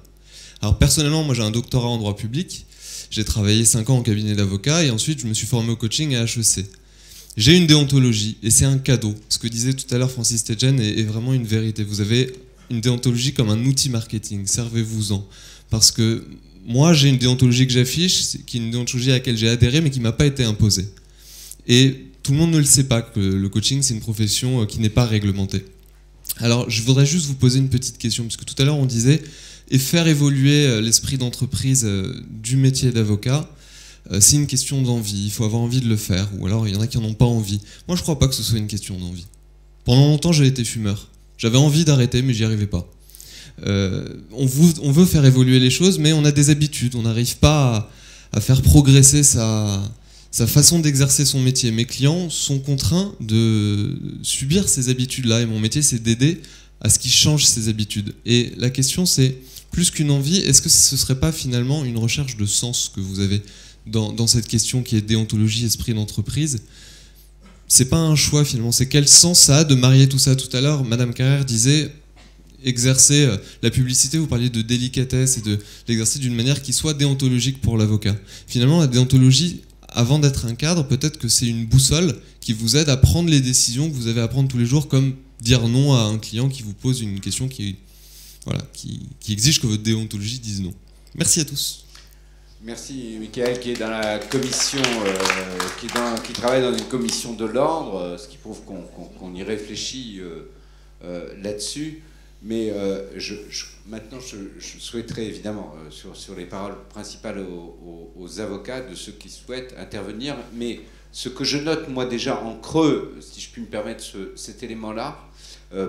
Alors personnellement, moi j'ai un doctorat en droit public. J'ai travaillé 5 ans en cabinet d'avocat et ensuite je me suis formé au coaching à HEC. J'ai une déontologie et c'est un cadeau. Ce que disait tout à l'heure Francis Tejan est vraiment une vérité. Vous avez une déontologie comme un outil marketing, servez-vous-en. Parce que moi, j'ai une déontologie que j'affiche, qui est une déontologie à laquelle j'ai adhéré, mais qui ne m'a pas été imposée. Et tout le monde ne le sait pas, que le coaching, c'est une profession qui n'est pas réglementée. Alors, je voudrais juste vous poser une petite question, parce que tout à l'heure, on disait, et faire évoluer l'esprit d'entreprise du métier d'avocat, c'est une question d'envie, il faut avoir envie de le faire, ou alors il y en a qui n'en ont pas envie. Moi, je ne crois pas que ce soit une question d'envie. Pendant longtemps, j'ai été fumeur. J'avais envie d'arrêter, mais j'y arrivais pas. On veut faire évoluer les choses, mais on a des habitudes. On n'arrive pas à faire progresser sa façon d'exercer son métier. Mes clients sont contraints de subir ces habitudes-là, et mon métier, c'est d'aider à ce qu'ils changent ces habitudes. Et la question, c'est, plus qu'une envie, est-ce que ce ne serait pas finalement une recherche de sens que vous avez dans cette question qui est déontologie, esprit d'entreprise? C'est pas un choix finalement, c'est quel sens ça a de marier tout ça? Tout à l'heure, Madame Carrère disait exercer la publicité, vous parliez de délicatesse et de l'exercer d'une manière qui soit déontologique pour l'avocat. Finalement, la déontologie, avant d'être un cadre, peut-être que c'est une boussole qui vous aide à prendre les décisions que vous avez à prendre tous les jours, comme dire non à un client qui vous pose une question qui exige que votre déontologie dise non. Merci à tous. Merci Michael qui est dans la commission, qui travaille dans une commission de l'ordre, ce qui prouve qu'on y réfléchit là-dessus. Mais maintenant, je souhaiterais évidemment, sur les paroles principales aux avocats, de ceux qui souhaitent intervenir, mais ce que je note, moi, déjà en creux, si je puis me permettre cet élément-là,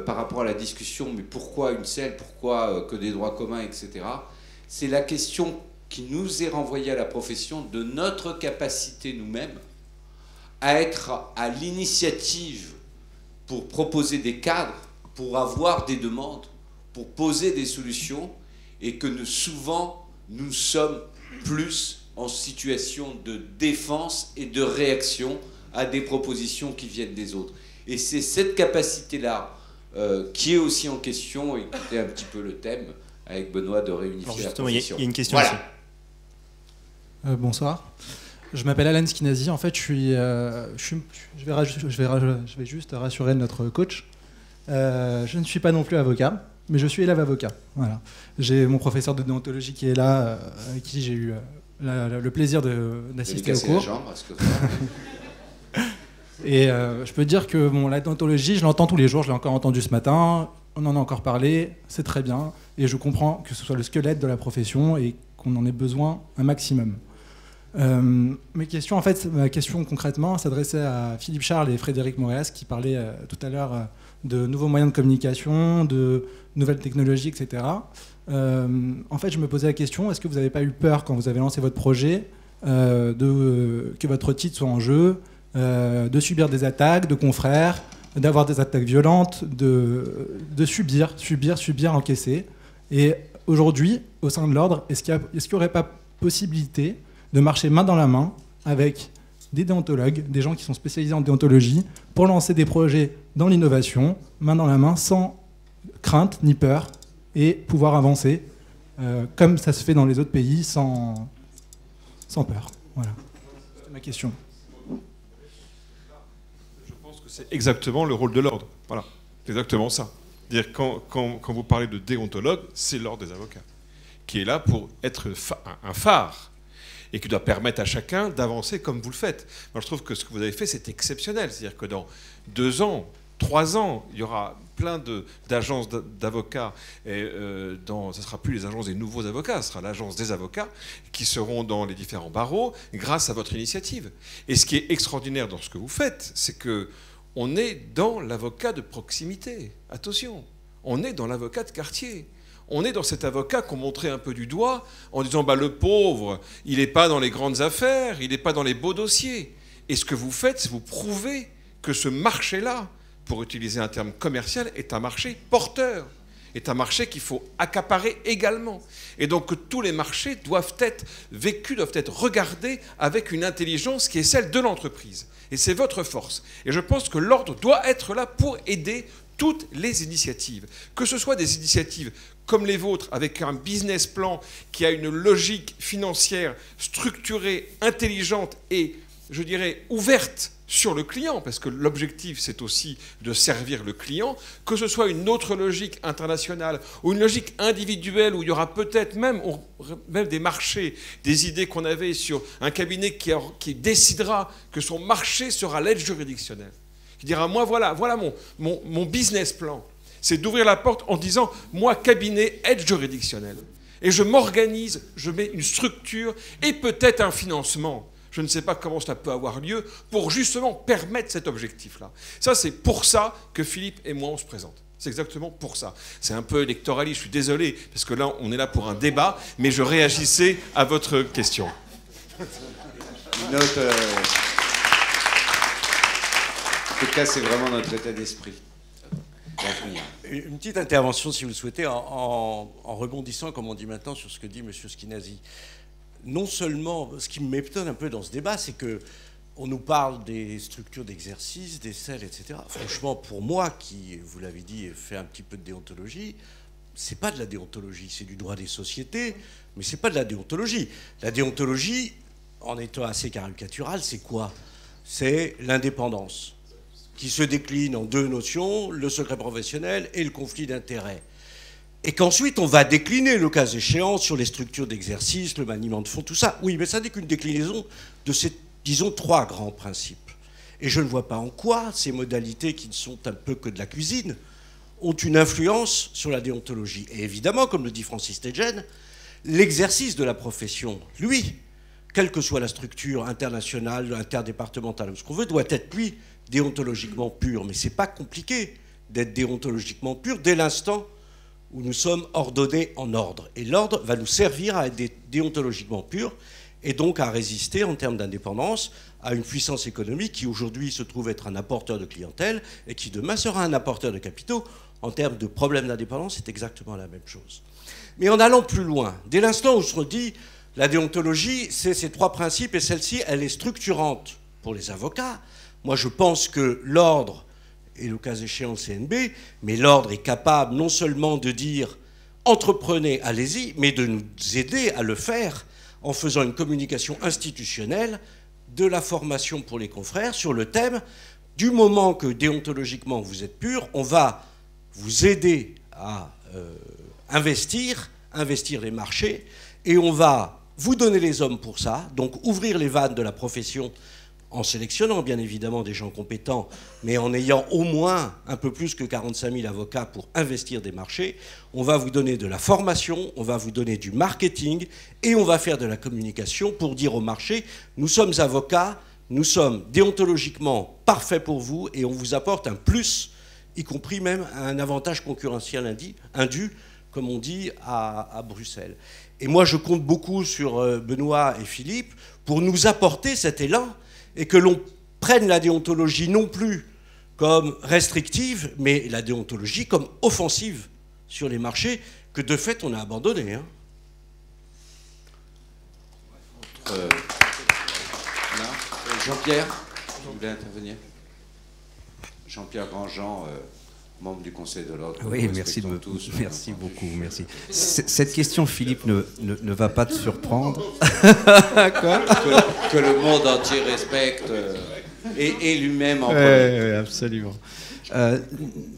par rapport à la discussion, mais pourquoi une selle, pourquoi que des droits communs, etc., c'est la question qui nous est renvoyée à la profession de notre capacité nous-mêmes à être à l'initiative pour proposer des cadres, pour avoir des demandes, pour poser des solutions, et que souvent, nous sommes plus en situation de défense et de réaction à des propositions qui viennent des autres. Et c'est cette capacité-là qui est aussi en question, et qui était un petit peu le thème, avec Benoît, de réunifier la profession. Il y a une question voilà. aussi. Bonsoir. Je m'appelle Alan Skinazi. En fait, je vais juste rassurer notre coach. Je ne suis pas non plus avocat, mais je suis élève avocat. Voilà. J'ai mon professeur de déontologie qui est là, avec qui j'ai eu le plaisir d'assister au cours. Et je peux dire que la déontologie, je l'entends tous les jours, je l'ai encore entendu ce matin, on en a encore parlé, c'est très bien, et je comprends que ce soit le squelette de la profession et qu'on en ait besoin un maximum. Ma question concrètement s'adressait à Philippe Charles et Frédéric Moréas qui parlaient tout à l'heure de nouveaux moyens de communication, de nouvelles technologies, etc. En fait, je me posais la question, est-ce que vous n'avez pas eu peur quand vous avez lancé votre projet que votre titre soit en jeu, de subir des attaques de confrères, d'avoir des attaques violentes, de subir, encaisser? Et aujourd'hui, au sein de l'ordre, est-ce qu'il n'y aurait pas possibilité de marcher main dans la main avec des déontologues, des gens qui sont spécialisés en déontologie, pour lancer des projets dans l'innovation, main dans la main, sans crainte ni peur, et pouvoir avancer comme ça se fait dans les autres pays, sans peur. Voilà, c'est ma question. Je pense que c'est exactement le rôle de l'ordre. Voilà, c'est exactement ça. Dire quand vous parlez de déontologue, c'est l'ordre des avocats, qui est là pour être un phare, et qui doit permettre à chacun d'avancer comme vous le faites. Moi, je trouve que ce que vous avez fait, c'est exceptionnel. C'est-à-dire que dans 2 ans, 3 ans, il y aura plein d'agences d'avocats. Et ça ne sera plus les agences des nouveaux avocats, ce sera l'agence des avocats qui seront dans les différents barreaux grâce à votre initiative. Et ce qui est extraordinaire dans ce que vous faites, c'est qu'on est dans l'avocat de proximité. Attention, on est dans l'avocat de quartier. On est dans cet avocat qu'on montrait un peu du doigt en disant le pauvre, il n'est pas dans les grandes affaires, il n'est pas dans les beaux dossiers. Et ce que vous faites, c'est vous prouver que ce marché-là, pour utiliser un terme commercial, est un marché porteur, est un marché qu'il faut accaparer également. Et donc que tous les marchés doivent être vécus, doivent être regardés avec une intelligence qui est celle de l'entreprise. Et c'est votre force. Et je pense que l'ordre doit être là pour aider toutes les initiatives, que ce soit des initiatives comme les vôtres, avec un business plan qui a une logique financière structurée, intelligente et, je dirais, ouverte sur le client, parce que l'objectif, c'est aussi de servir le client, que ce soit une autre logique internationale ou une logique individuelle où il y aura peut-être même des marchés, des idées qu'on avait sur un cabinet qui décidera que son marché sera l'aide juridictionnelle, qui dira, moi, voilà mon business plan, c'est d'ouvrir la porte en disant, moi, cabinet, aide juridictionnelle. Et je m'organise, je mets une structure et peut-être un financement. Je ne sais pas comment cela peut avoir lieu pour justement permettre cet objectif-là. Ça, c'est pour ça que Philippe et moi, on se présente. C'est exactement pour ça. C'est un peu électoraliste, je suis désolé, parce que là, on est là pour un débat, mais je réagissais à votre question. En tout cas, c'est vraiment notre état d'esprit. Une petite intervention, si vous le souhaitez, en rebondissant, comme on dit maintenant, sur ce que dit M. Schinazi. Non seulement, ce qui m'étonne un peu dans ce débat, c'est qu'on nous parle des structures d'exercice, des selles, etc. Franchement, pour moi, qui, vous l'avez dit, fait un petit peu de déontologie, c'est pas de la déontologie, c'est du droit des sociétés, mais c'est pas de la déontologie. La déontologie, en étant assez caricatural, c'est quoi? C'est l'indépendance, qui se décline en deux notions, le secret professionnel et le conflit d'intérêts. Et qu'ensuite, on va décliner, le cas échéant, sur les structures d'exercice, le maniement de fonds, tout ça. Oui, mais ça n'est qu'une déclinaison de ces, disons, trois grands principes. Et je ne vois pas en quoi ces modalités, qui ne sont un peu que de la cuisine, ont une influence sur la déontologie. Et évidemment, comme le dit Francis Tegen, l'exercice de la profession, lui, quelle que soit la structure internationale, interdépartementale, ce qu'on veut, doit être, lui, déontologiquement pur. Mais c'est pas compliqué d'être déontologiquement pur dès l'instant où nous sommes ordonnés en ordre. Et l'ordre va nous servir à être déontologiquement purs et donc à résister en termes d'indépendance à une puissance économique qui aujourd'hui se trouve être un apporteur de clientèle et qui demain sera un apporteur de capitaux. En termes de problème d'indépendance, c'est exactement la même chose. Mais en allant plus loin, dès l'instant où on se dit la déontologie, c'est ces trois principes et celle-ci, elle est structurante pour les avocats. Moi, je pense que l'ordre, et le cas échéant le CNB, mais l'ordre est capable non seulement de dire « entreprenez, allez-y », mais de nous aider à le faire en faisant une communication institutionnelle de la formation pour les confrères sur le thème « du moment que déontologiquement vous êtes pur, on va vous aider à investir les marchés, et on va vous donner les hommes pour ça, donc ouvrir les vannes de la profession en sélectionnant bien évidemment des gens compétents, mais en ayant au moins un peu plus que 45 000 avocats pour investir des marchés. On va vous donner de la formation, on va vous donner du marketing, et on va faire de la communication pour dire au marché, nous sommes avocats, nous sommes déontologiquement parfaits pour vous, et on vous apporte un plus, y compris même un avantage concurrentiel indu, comme on dit à Bruxelles. Et moi, je compte beaucoup sur Benoît et Philippe pour nous apporter cet élan, et que l'on prenne la déontologie non plus comme restrictive, mais la déontologie comme offensive sur les marchés, que de fait on a abandonné. Hein. Jean-Pierre, vous voulez intervenir? Jean-Pierre Grandjean, membre du Conseil de l'Ordre. Oui, merci beaucoup, merci. Cette question, Philippe, ne va pas te surprendre. Quoi que le monde entier respecte et lui-même en premier. Oui, absolument.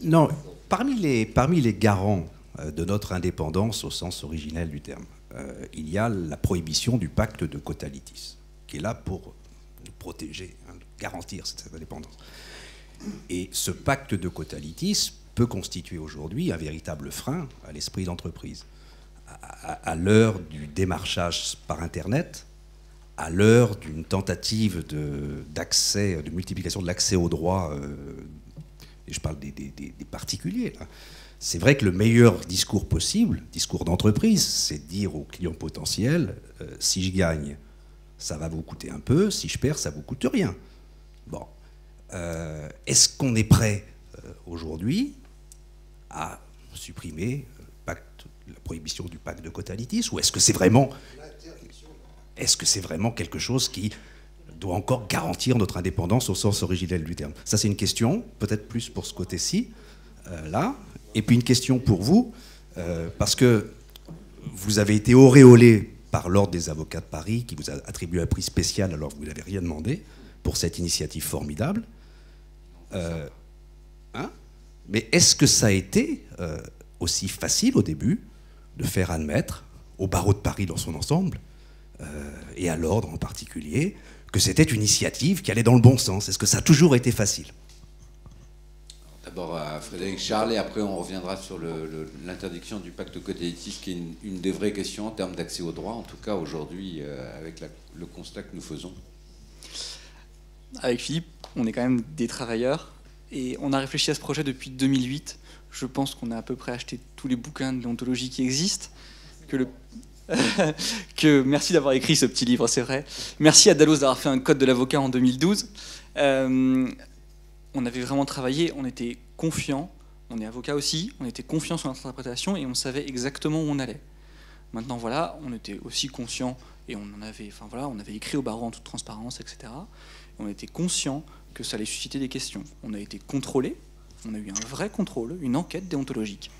Non, parmi les garants de notre indépendance au sens originel du terme, il y a la prohibition du pacte de quota litis, qui est là pour nous protéger, garantir cette indépendance. Et ce pacte de quota litis peut constituer aujourd'hui un véritable frein à l'esprit d'entreprise. À l'heure du démarchage par Internet, à l'heure d'une tentative de multiplication de l'accès aux droits, et je parle des particuliers, là, c'est vrai que le meilleur discours possible, discours d'entreprise, c'est de dire aux clients potentiels, si je gagne, ça va vous coûter un peu, si je perds, ça ne vous coûte rien. Bon. Est-ce qu'on est prêt aujourd'hui à supprimer la prohibition du pacte de quota litis, ou est-ce que c'est vraiment quelque chose qui doit encore garantir notre indépendance au sens originel du terme? Ça, c'est une question, peut-être plus pour ce côté-ci, là, et puis une question pour vous, parce que vous avez été auréolé par l'Ordre des avocats de Paris, qui vous a attribué un prix spécial alors que vous n'avez rien demandé. pour cette initiative formidable. Mais est-ce que ça a été aussi facile au début de faire admettre au barreau de Paris dans son ensemble, et à l'ordre en particulier, que c'était une initiative qui allait dans le bon sens? Est-ce que ça a toujours été facile? D'abord à Frédéric Charles, et après on reviendra sur l'interdiction du pacte cotalictis, qui est une des vraies questions en termes d'accès au droit, en tout cas aujourd'hui, avec le constat que nous faisons. Avec Philippe, on est quand même des travailleurs, et on a réfléchi à ce projet depuis 2008. Je pense qu'on a à peu près acheté tous les bouquins de déontologie qui existent. Merci d'avoir écrit ce petit livre, c'est vrai. Merci à Dalloz d'avoir fait un code de l'avocat en 2012. On avait vraiment travaillé, on était confiants, on est avocat aussi, on était confiants sur notre interprétation et on savait exactement où on allait. Maintenant, voilà, on était aussi conscients et on avait écrit au barreau en toute transparence, etc. Et on était conscients que ça allait susciter des questions. On a été contrôlés, on a eu un vrai contrôle, une enquête déontologique.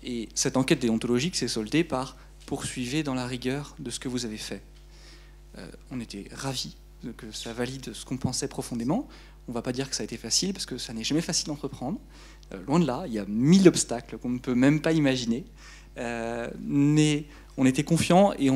Et cette enquête déontologique s'est soldée par poursuivez dans la rigueur de ce que vous avez fait. On était ravis que ça valide ce qu'on pensait profondément. On ne va pas dire que ça a été facile, parce que ça n'est jamais facile d'entreprendre. Loin de là, il y a 1000 obstacles qu'on ne peut même pas imaginer. Mais on était confiants et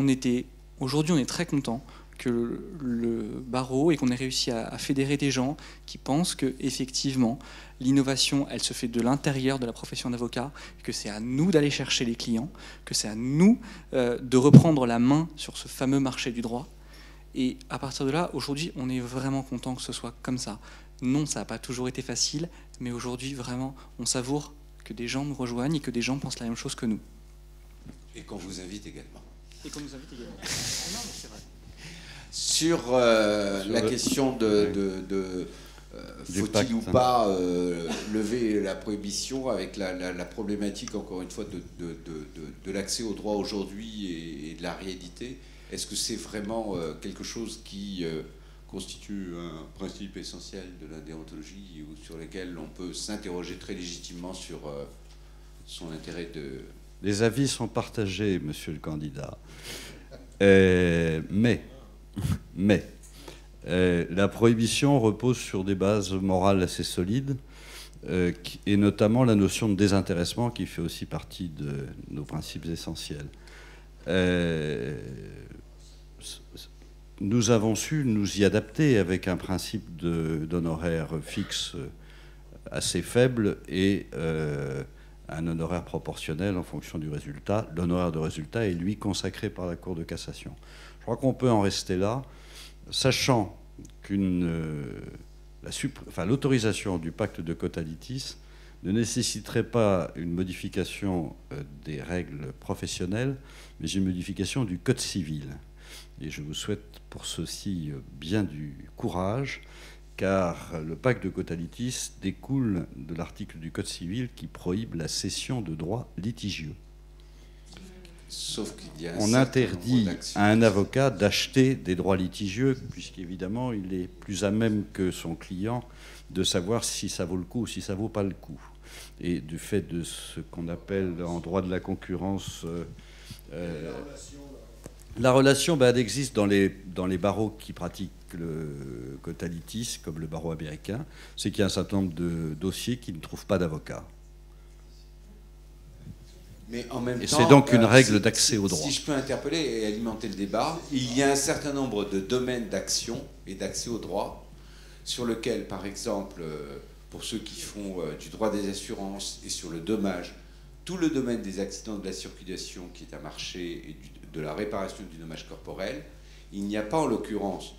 aujourd'hui on est très contents que le barreau et qu'on ait réussi à fédérer des gens qui pensent que effectivement l'innovation elle se fait de l'intérieur de la profession d'avocat, que c'est à nous d'aller chercher les clients, que c'est à nous de reprendre la main sur ce fameux marché du droit. Et à partir de là, aujourd'hui, on est vraiment content que ce soit comme ça. Non, ça n'a pas toujours été facile, mais aujourd'hui, vraiment, on savoure que des gens nous rejoignent et que des gens pensent la même chose que nous. Et qu'on vous invite également. Et qu'on nous invite également. Non, mais c'est vrai. Sur la question faut-il ou pas lever la prohibition, avec la problématique, encore une fois, de l'accès au droit aujourd'hui et de la réalité, est-ce que c'est vraiment quelque chose qui constitue un principe essentiel de la déontologie ou sur lequel on peut s'interroger très légitimement sur son intérêt de... Les avis sont partagés, monsieur le candidat. Mais la prohibition repose sur des bases morales assez solides, et notamment la notion de désintéressement qui fait aussi partie de nos principes essentiels. Nous avons su nous y adapter avec un principe d'honoraire fixe assez faible et un honoraire proportionnel en fonction du résultat. L'honoraire de résultat est, lui, consacré par la Cour de cassation. Je crois qu'on peut en rester là, sachant l'autorisation du pacte de Cotallitis ne nécessiterait pas une modification des règles professionnelles, mais une modification du Code civil. Et je vous souhaite pour ceci bien du courage, car le pacte de Cotallitis découle de l'article du Code civil qui prohibe la cession de droits litigieux. Sauf qu'il y a on interdit à un avocat d'acheter des droits litigieux, puisqu'évidemment, il est plus à même que son client de savoir si ça vaut le coup ou si ça ne vaut pas le coup. Et du fait de ce qu'on appelle en droit de la concurrence... la relation, elle existe dans les barreaux qui pratiquent le Cotallitis, comme le barreau américain. C'est qu'il y a un certain nombre de dossiers qui ne trouvent pas d'avocat. Mais en même temps, c'est donc une règle d'accès au droit. Si je peux interpeller et alimenter le débat, il y a un certain nombre de domaines d'action et d'accès au droit sur lequel, par exemple, pour ceux qui font du droit des assurances et sur le dommage, tout le domaine des accidents de la circulation qui est un marché et de la réparation du dommage corporel, il n'y a pas en l'occurrence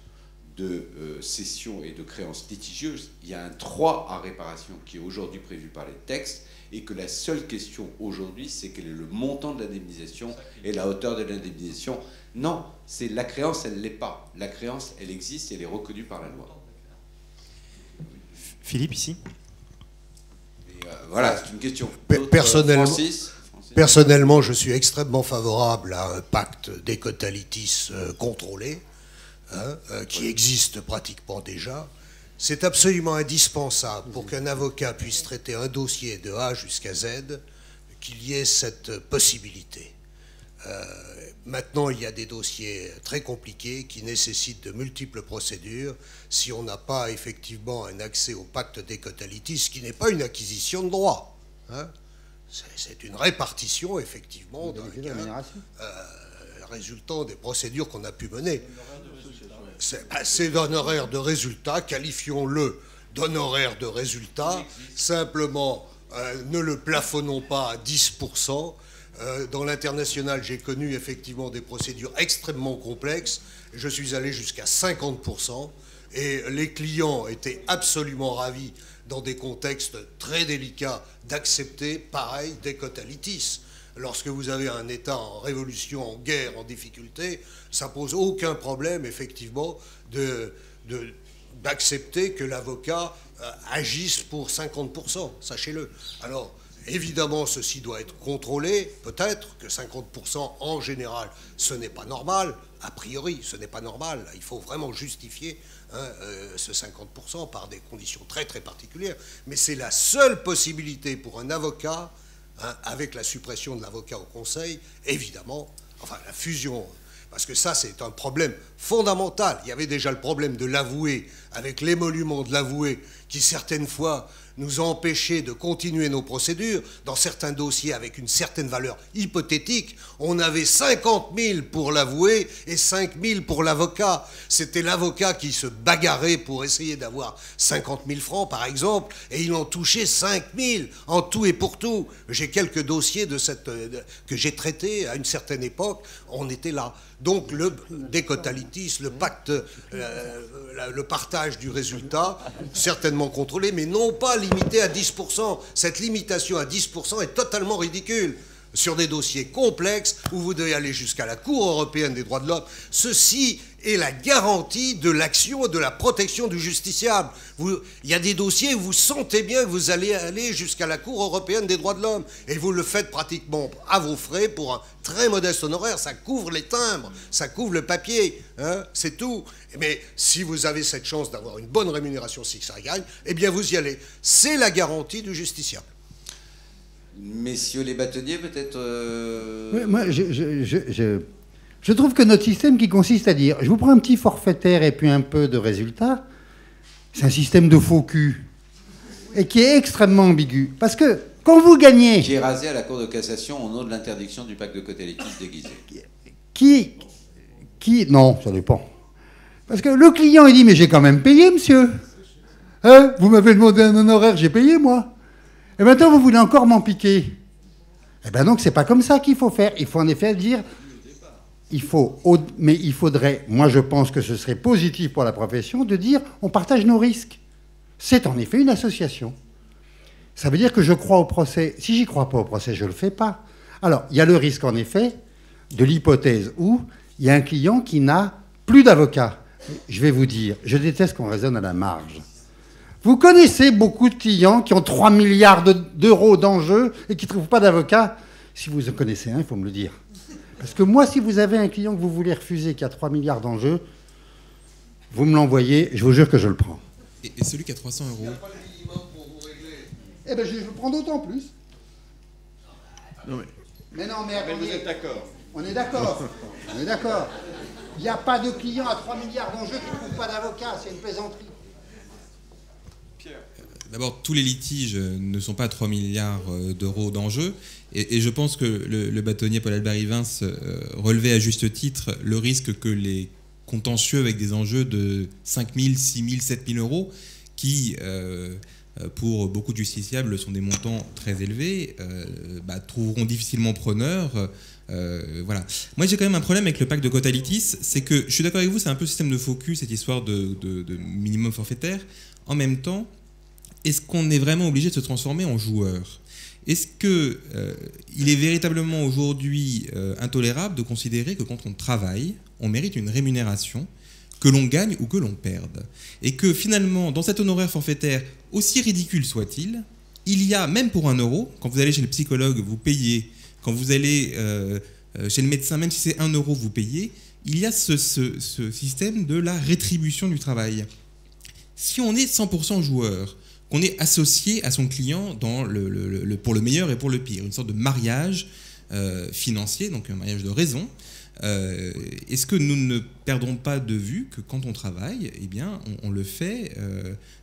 de cession et de créance litigieuse. Il y a un droit à réparation qui est aujourd'hui prévu par les textes et que la seule question aujourd'hui, c'est quel est le montant de l'indemnisation et la hauteur de l'indemnisation. Non, c'est la créance, elle ne l'est pas. La créance, elle existe et elle est reconnue par la loi. Philippe, ici. Voilà, c'est une question. Personnellement, je suis extrêmement favorable à un pacte des Cotallitis contrôlé, qui existe pratiquement déjà. C'est absolument indispensable pour qu'un avocat puisse traiter un dossier de A jusqu'à Z, qu'il y ait cette possibilité. Maintenant, il y a des dossiers très compliqués qui nécessitent de multiples procédures. Si on n'a pas effectivement un accès au pacte d'écotalitis, ce qui n'est pas une acquisition de droit, hein, c'est une répartition effectivement d'un gain résultant des procédures qu'on a pu mener. C'est d'honoraire de résultat, qualifions-le d'honoraire de résultat, simplement ne le plafonnons pas à 10%. Dans l'international, j'ai connu effectivement des procédures extrêmement complexes. Je suis allé jusqu'à 50%. Et les clients étaient absolument ravis, dans des contextes très délicats, d'accepter pareil d'écotalitis. Lorsque vous avez un État en révolution, en guerre, en difficulté, ça pose aucun problème, effectivement, d'accepter que l'avocat agisse pour 50%, sachez-le. Alors, évidemment, ceci doit être contrôlé. Peut-être que 50% en général, ce n'est pas normal. A priori, ce n'est pas normal. Il faut vraiment justifier ce 50% par des conditions très très particulières. Mais c'est la seule possibilité pour un avocat, avec la suppression de l'avocat au Conseil, évidemment, enfin la fusion. Parce que ça, c'est un problème fondamental. Il y avait déjà le problème de l'avoué, avec l'émolument de l'avoué, qui certaines fois nous a empêchés de continuer nos procédures. Dans certains dossiers avec une certaine valeur hypothétique, on avait 50 000 pour l'avoué et 5 000 pour l'avocat. C'était l'avocat qui se bagarrait pour essayer d'avoir 50 000 francs, par exemple, et il en touchait 5 000 en tout et pour tout. J'ai quelques dossiers que j'ai traités à une certaine époque, on était là. Donc le décotalitis, le pacte, le partage du résultat, certainement contrôlé, mais non pas limité à 10%. Cette limitation à 10% est totalement ridicule. Sur des dossiers complexes où vous devez aller jusqu'à la Cour européenne des droits de l'homme, ceci est la garantie de l'action et de la protection du justiciable. Il y a des dossiers où vous sentez bien que vous allez aller jusqu'à la Cour européenne des droits de l'homme et vous le faites pratiquement à vos frais pour un très modeste honoraire. Ça couvre les timbres, ça couvre le papier, hein, c'est tout. Mais si vous avez cette chance d'avoir une bonne rémunération si ça gagne, eh bien vous y allez. C'est la garantie du justiciable. Messieurs les bâtonniers, peut-être... Ouais, moi, je trouve que notre système qui consiste à dire je vous prends un petit forfaitaire et puis un peu de résultat, c'est un système de faux cul et qui est extrêmement ambigu. Parce que quand vous gagnez... Qui est rasé à la Cour de cassation au nom de l'interdiction du pacte de Cotellitis déguisé. Non, ça dépend. Parce que le client, il dit mais j'ai quand même payé, monsieur. Hein, vous m'avez demandé un honoraire, j'ai payé, moi. Et maintenant, vous voulez encore m'en piquer. Eh bien donc, c'est pas comme ça qu'il faut faire. Il faut en effet dire... Mais il faudrait, moi je pense que ce serait positif pour la profession de dire on partage nos risques. C'est en effet une association. Ça veut dire que je crois au procès. Si j'y crois pas au procès, je le fais pas. Alors, il y a le risque en effet de l'hypothèse où il y a un client qui n'a plus d'avocat. Je vais vous dire, je déteste qu'on raisonne à la marge. Vous connaissez beaucoup de clients qui ont 3 milliards d'euros d'enjeux et qui ne trouvent pas d'avocat. Si vous en connaissez un, il faut me le dire. Parce que moi, si vous avez un client que vous voulez refuser qui a 3 milliards d'enjeux, vous me l'envoyez, je vous jure que je le prends. Et celui qui a 300 euros. Eh bien, je le prends d'autant plus. Non mais non, mais attendez. Vous êtes d'accord. On est d'accord. On est d'accord. Il n'y a pas de client à 3 milliards d'enjeux qui ne trouve pas d'avocat. C'est une plaisanterie. D'abord, tous les litiges ne sont pas à 3 milliards d'euros d'enjeux. Et je pense que le bâtonnier Paul-Albert Ivens relevait à juste titre le risque que les contentieux avec des enjeux de 5 000, 6 000, 7 000 euros, qui, pour beaucoup de justiciables, sont des montants très élevés, trouveront difficilement preneurs. Voilà. Moi, j'ai quand même un problème avec le pacte de Cotellitis, c'est que, je suis d'accord avec vous, c'est un peu système de faux cul, cette histoire de minimum forfaitaire. En même temps, est-ce qu'on est vraiment obligé de se transformer en joueur ? Est-ce qu'il est véritablement aujourd'hui intolérable de considérer que quand on travaille, on mérite une rémunération, que l'on gagne ou que l'on perde ? Et que finalement, dans cet honoraire forfaitaire, aussi ridicule soit-il, il y a, même pour 1 euro, quand vous allez chez le psychologue, vous payez, quand vous allez chez le médecin, même si c'est 1 euro, vous payez, il y a ce système de la rétribution du travail. Si on est 100% joueur, qu'on est associé à son client dans pour le meilleur et pour le pire, une sorte de mariage financier, donc un mariage de raison. Est-ce que nous ne perdons pas de vue que quand on travaille, eh bien, on le fait,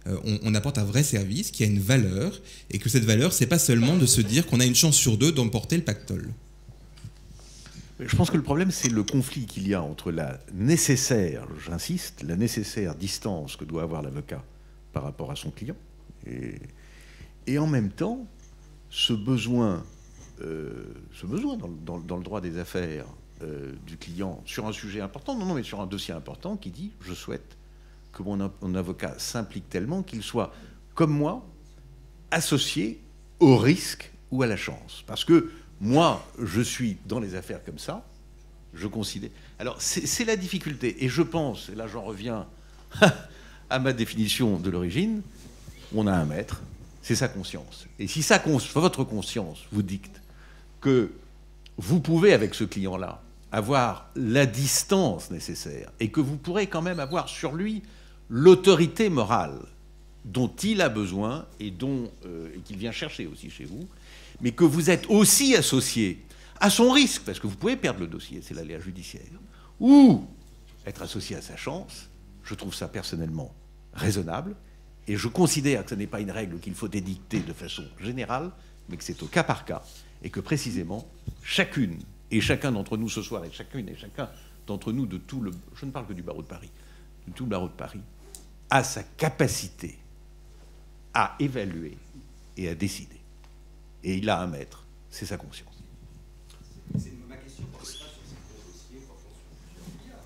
on apporte un vrai service qui a une valeur, et que cette valeur, c'est pas seulement de se dire qu'on a une chance sur 2 d'emporter le pactole. Je pense que le problème, c'est le conflit qu'il y a entre la nécessaire, j'insiste, la nécessaire distance que doit avoir l'avocat par rapport à son client, et en même temps, ce besoin dans le droit des affaires du client sur un sujet important, non, mais sur un dossier important, qui dit « je souhaite que mon avocat s'implique tellement qu'il soit, comme moi, associé au risque ou à la chance ». Parce que moi, je suis dans les affaires comme ça, je considère... Alors, c'est la difficulté, et je pense, et là j'en reviens à ma définition de l'origine, on a un maître, c'est sa conscience. Et si votre conscience vous dicte que vous pouvez, avec ce client-là, avoir la distance nécessaire, et que vous pourrez quand même avoir sur lui l'autorité morale dont il a besoin, et qu'il vient chercher aussi chez vous, mais que vous êtes aussi associé à son risque, parce que vous pouvez perdre le dossier, c'est l'aléa judiciaire, ou être associé à sa chance, je trouve ça personnellement raisonnable, et je considère que ce n'est pas une règle qu'il faut édicter de façon générale, mais que c'est au cas par cas, et que précisément, chacune et chacun d'entre nous ce soir, et chacune et chacun d'entre nous de tout le... Je ne parle que du barreau de Paris, de tout le barreau de Paris, a sa capacité à évaluer et à décider. Et il a un maître, c'est sa conscience. Ma question portait pas sur certains dossiers portant sur plusieurs milliards.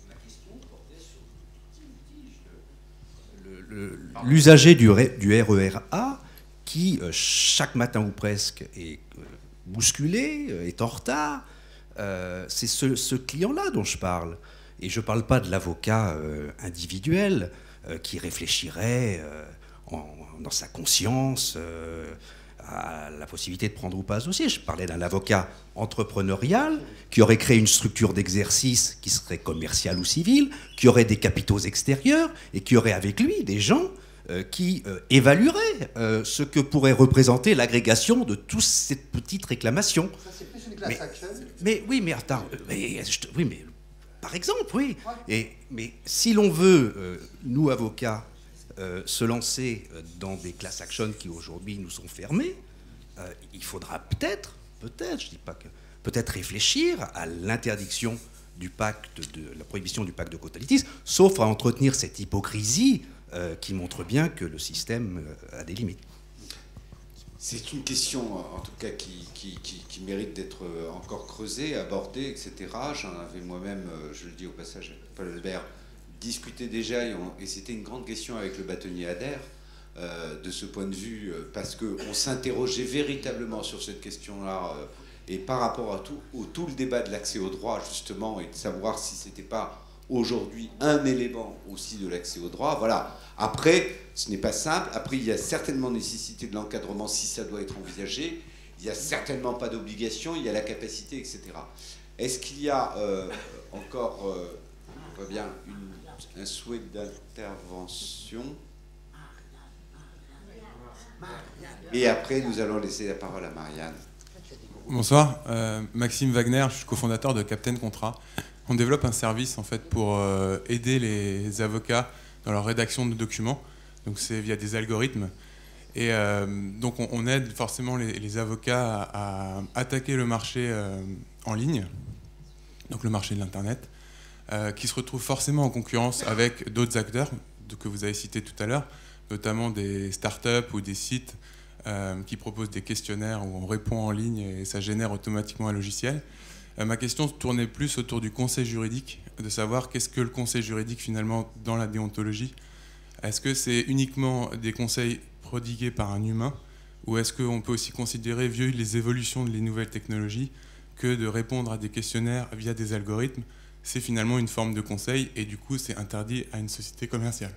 Ma question portait sur l'usager du RER A qui, chaque matin ou presque, est bousculé, est en retard. C'est ce client-là dont je parle. Et je ne parle pas de l'avocat individuel qui réfléchirait dans sa conscience à la possibilité de prendre ou pas associé. Je parlais d'un avocat entrepreneurial qui aurait créé une structure d'exercice qui serait commerciale ou civile, qui aurait des capitaux extérieurs et qui aurait avec lui des gens qui évalueraient ce que pourrait représenter l'agrégation de toutes ces petites réclamations. Ça, c'est plus une class action. Mais oui, mais attends, oui, mais par exemple, oui. Mais si l'on veut, nous avocats, se lancer dans des class actions qui aujourd'hui nous sont fermées, il faudra peut-être, je dis pas que, peut-être réfléchir à l'interdiction du pacte, de la prohibition du pacte de Cotalitis, sauf à entretenir cette hypocrisie qui montre bien que le système a des limites. C'est une question, en tout cas, qui mérite d'être encore creusée, abordée, etc. J'en avais moi-même, je le dis au passage, Paul Albert, discuté déjà, et c'était une grande question avec le bâtonnier Adair, de ce point de vue, parce qu'on s'interrogeait véritablement sur cette question-là, et par rapport à tout le débat de l'accès au droit, justement, et de savoir si ce n'était pas aujourd'hui un élément aussi de l'accès au droit. Voilà. Après, ce n'est pas simple. Après, il y a certainement nécessité de l'encadrement si ça doit être envisagé. Il n'y a certainement pas d'obligation, il y a la capacité, etc. Est-ce qu'il y a encore, on voit bien, un souhait d'intervention? Et après, nous allons laisser la parole à Marianne. Bonsoir, Maxime Wagner, je suis cofondateur de Captain Contrat. On développe un service en fait pour aider les avocats dans leur rédaction de documents. Donc c'est via des algorithmes. Et donc on aide forcément les avocats à attaquer le marché en ligne, donc le marché de l'Internet, qui se retrouve forcément en concurrence avec d'autres acteurs que vous avez cités tout à l'heure, notamment des startups ou des sites qui proposent des questionnaires où on répond en ligne et ça génère automatiquement un logiciel. Ma question tournait plus autour du conseil juridique, de savoir qu'est-ce que le conseil juridique finalement dans la déontologie. Est-ce que c'est uniquement des conseils prodigués par un humain ou est-ce qu'on peut aussi considérer, vu les évolutions des nouvelles technologies, que de répondre à des questionnaires via des algorithmes, c'est finalement une forme de conseil et du coup c'est interdit à une société commerciale?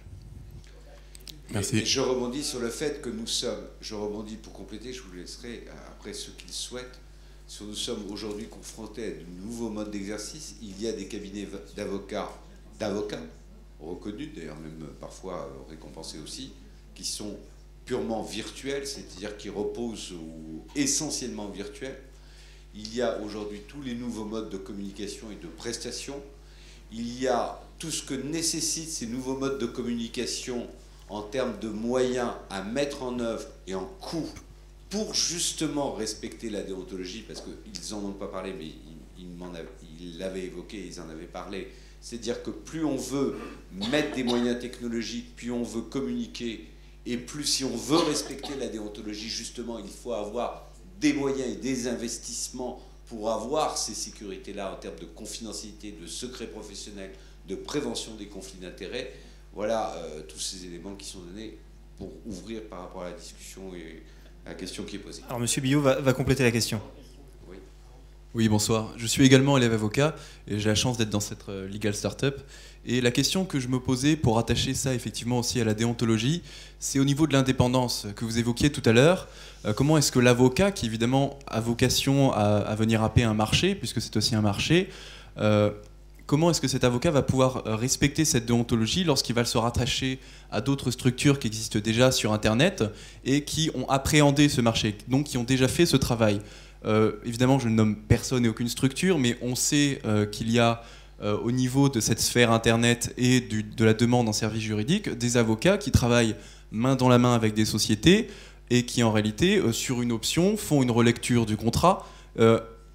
Merci. Et je rebondis sur le fait que nous sommes, je rebondis pour compléter, je vous laisserai après ceux qui le souhaitent. Nous sommes aujourd'hui confrontés à de nouveaux modes d'exercice. Il y a des cabinets d'avocats reconnus, d'ailleurs même parfois récompensés aussi, qui sont purement virtuels, c'est-à-dire qui reposent ou essentiellement virtuels. il y a aujourd'hui tous les nouveaux modes de communication et de prestation, il y a tout ce que nécessitent ces nouveaux modes de communication en termes de moyens à mettre en œuvre et en coût pour justement respecter la déontologie, parce qu'ils n'en ont pas parlé, mais ils l'avaient évoqué, ils en avaient parlé. C'est-à-dire que plus on veut mettre des moyens technologiques, plus on veut communiquer, et plus si on veut respecter la déontologie, justement, il faut avoir des moyens et des investissements pour avoir ces sécurités-là en termes de confidentialité, de secret professionnel, de prévention des conflits d'intérêts. Voilà tous ces éléments qui sont donnés pour ouvrir par rapport à la discussion et à la question qui est posée. Alors Monsieur Billot va compléter la question. Oui. Oui, bonsoir. Je suis également élève avocat et j'ai la chance d'être dans cette Legal Startup. Et la question que je me posais pour attacher ça effectivement aussi à la déontologie, c'est au niveau de l'indépendance que vous évoquiez tout à l'heure. Comment est-ce que l'avocat, qui évidemment a vocation à venir happer un marché, puisque c'est aussi un marché, comment est-ce que cet avocat va pouvoir respecter cette déontologie lorsqu'il va se rattacher à d'autres structures qui existent déjà sur Internet et qui ont appréhendé ce marché, donc qui ont déjà fait ce travail? Évidemment, je ne nomme personne et aucune structure, mais on sait qu'il y a au niveau de cette sphère Internet et de la demande en service juridique, des avocats qui travaillent main dans la main avec des sociétés et qui en réalité, sur une option, font une relecture du contrat,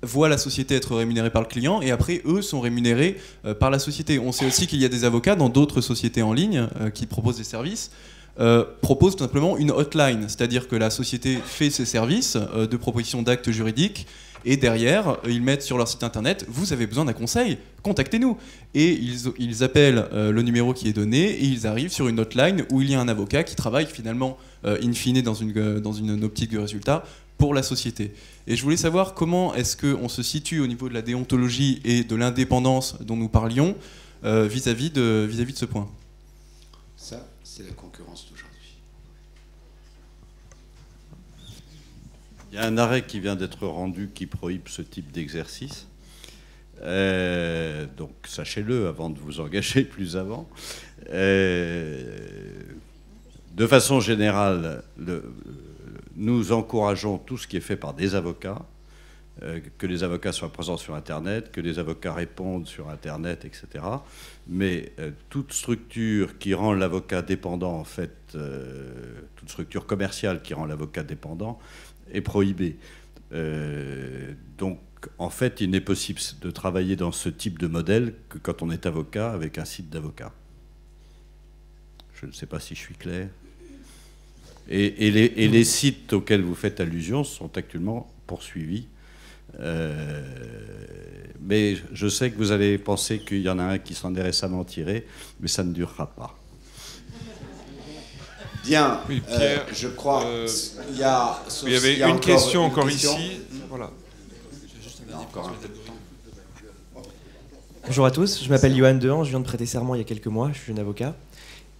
voient la société être rémunérée par le client et après, eux, sont rémunérés par la société. On sait aussi qu'il y a des avocats dans d'autres sociétés en ligne qui proposent des services, proposent tout simplement une hotline, c'est-à-dire que la société fait ses services de proposition d'actes juridiques et derrière, ils mettent sur leur site internet « Vous avez besoin d'un conseil, contactez-nous ». Et ils appellent le numéro qui est donné et ils arrivent sur une hotline où il y a un avocat qui travaille finalement, in fine, dans une optique de résultat pour la société. Et je voulais savoir comment est-ce qu'on se situe au niveau de la déontologie et de l'indépendance dont nous parlions vis-à-vis de ce point. Ça, c'est la concurrence d'aujourd'hui. Il y a un arrêt qui vient d'être rendu qui prohibe ce type d'exercice. Donc sachez-le avant de vous engager plus avant. De façon générale, nous encourageons tout ce qui est fait par des avocats, que les avocats soient présents sur Internet, que les avocats répondent sur Internet, etc. Mais toute structure qui rend l'avocat dépendant, en fait, toute structure commerciale qui rend l'avocat dépendant, est prohibée. Donc, en fait, il n'est possible de travailler dans ce type de modèle que quand on est avocat avec un site d'avocat. Je ne sais pas si je suis clair. Et les sites auxquels vous faites allusion sont actuellement poursuivis. Mais je sais que vous allez penser qu'il y en a un qui s'en est récemment tiré, mais ça ne durera pas. Bien, oui, Pierre, je crois qu'il y a... Il y avait une question encore ici. Voilà. Bonjour à tous, je m'appelle Johan Dehan, je viens de prêter serment il y a quelques mois, je suis jeune avocat.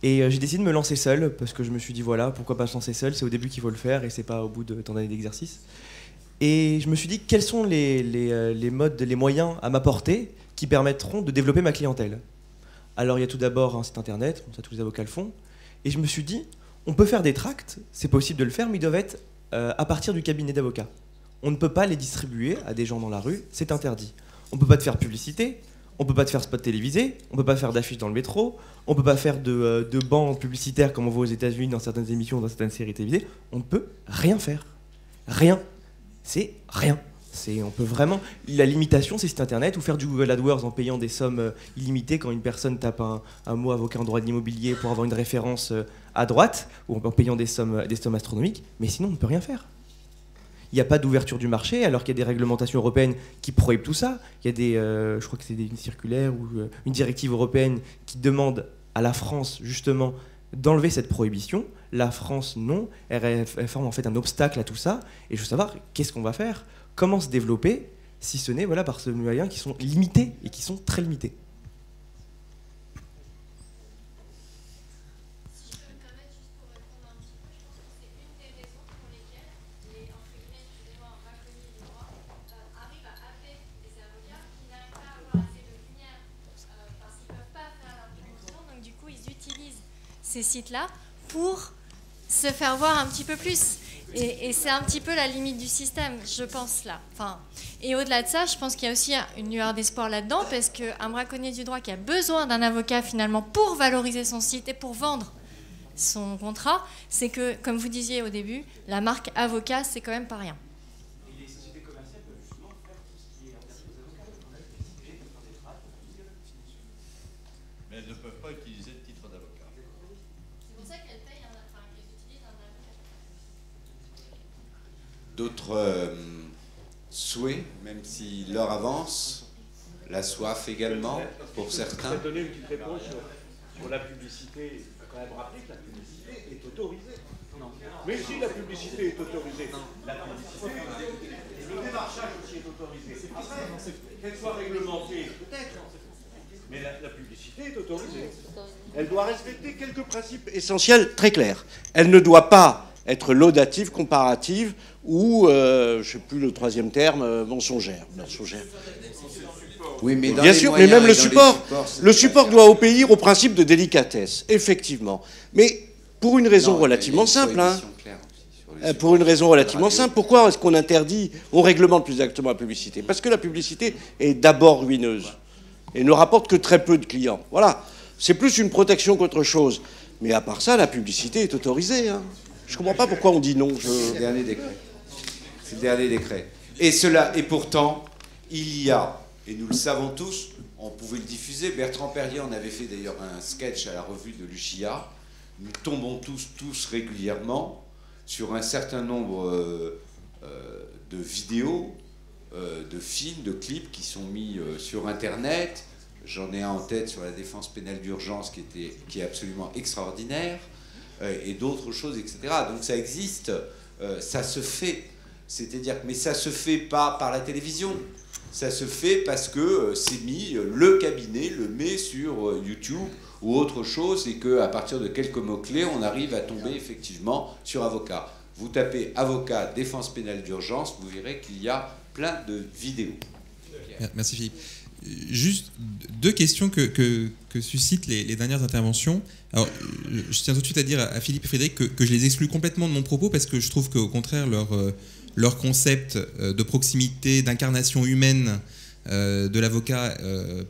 Et j'ai décidé de me lancer seul, parce que je me suis dit, voilà, pourquoi pas se lancer seul, c'est au début qu'il faut le faire, et c'est pas au bout de tant d'années d'exercice. Et je me suis dit, quels sont les modes, les moyens à m'apporter qui permettront de développer ma clientèle? Alors il y a tout d'abord un site internet, ça tous les avocats le font, et je me suis dit, on peut faire des tracts, c'est possible de le faire, mais ils doivent être à partir du cabinet d'avocats. On ne peut pas les distribuer à des gens dans la rue, c'est interdit. On ne peut pas te faire publicité, on ne peut pas te faire spot télévisé, on ne peut pas faire d'affiches dans le métro, on ne peut pas faire de bancs publicitaires comme on voit aux États-Unis dans certaines émissions, dans certaines séries télévisées. On ne peut rien faire. Rien. C'est rien. On peut vraiment... La limitation, c'est site internet ou faire du Google AdWords en payant des sommes illimitées quand une personne tape un mot avocat en droit de l'immobilier pour avoir une référence à droite, ou en payant des sommes astronomiques, mais sinon on ne peut rien faire. Il n'y a pas d'ouverture du marché, alors qu'il y a des réglementations européennes qui prohibent tout ça. Il y a des, je crois que c'est une circulaire ou une directive européenne qui demande à la France, justement, d'enlever cette prohibition. La France, non. Elle forme en fait un obstacle à tout ça. Et je veux savoir, qu'est-ce qu'on va faire? Comment se développer, si ce n'est par ces moyens qui sont limités et qui sont très limités? Ces sites-là pour se faire voir un petit peu plus. Et c'est un petit peu la limite du système, je pense, là. Enfin, et au-delà de ça, je pense qu'il y a aussi une lueur d'espoir là-dedans, parce qu'un braconnier du droit qui a besoin d'un avocat, finalement, pour valoriser son site et pour vendre son contrat, c'est que, comme vous disiez au début, la marque avocat, c'est quand même pas rien. Mais elles ne peuvent pas utiliser le titre d'avocat. C'est pour ça qu'elles payent qu'elles utilisent un avocat. D'autres souhaits, même si l'heure avance, la soif également, pour certains. Je vais donner une petite réponse sur la publicité. Il faut quand même rappeler que la publicité est autorisée. Non. Mais si la publicité est autorisée, la publicité, le démarchage aussi est autorisé. Après, qu'elle soit réglementée, peut-être. Mais la publicité est autorisée. Elle doit respecter quelques principes essentiels très clairs. Elle ne doit pas être laudative, comparative ou, je ne sais plus le troisième terme, mensongère. Oui, mais bien sûr, mais même le support doit obéir au principe de délicatesse, effectivement. Mais pour une raison relativement simple, pourquoi est-ce qu'on interdit, on réglemente plus exactement la publicité? Parce que la publicité est d'abord ruineuse et ne rapporte que très peu de clients. Voilà, c'est plus une protection qu'autre chose. Mais à part ça, la publicité est autorisée. Hein. Je ne comprends pas pourquoi on dit non. C'est le dernier décret. C'est le dernier décret. Et pourtant, il y a, et nous le savons tous, on pouvait le diffuser. Bertrand Perrier en avait fait d'ailleurs un sketch à la revue de Lucia. Nous tombons tous régulièrement sur un certain nombre de vidéos, de films, de clips qui sont mis sur Internet. J'en ai un en tête sur la défense pénale d'urgence qui est absolument extraordinaire, et d'autres choses, etc. Donc ça existe, ça se fait. C'est-à-dire, mais ça se fait pas par la télévision. Ça se fait parce que c'est mis, le cabinet le met sur YouTube ou autre chose, et qu'à partir de quelques mots-clés, on arrive à tomber effectivement sur avocat. Vous tapez avocat, défense pénale d'urgence, vous verrez qu'il y a plein de vidéos. Merci Philippe. Juste deux questions que suscitent les dernières interventions. Alors, je tiens tout de suite à dire à Philippe et Frédéric que je les exclus complètement de mon propos, parce que je trouve qu'au contraire, leur concept de proximité, d'incarnation humaine de l'avocat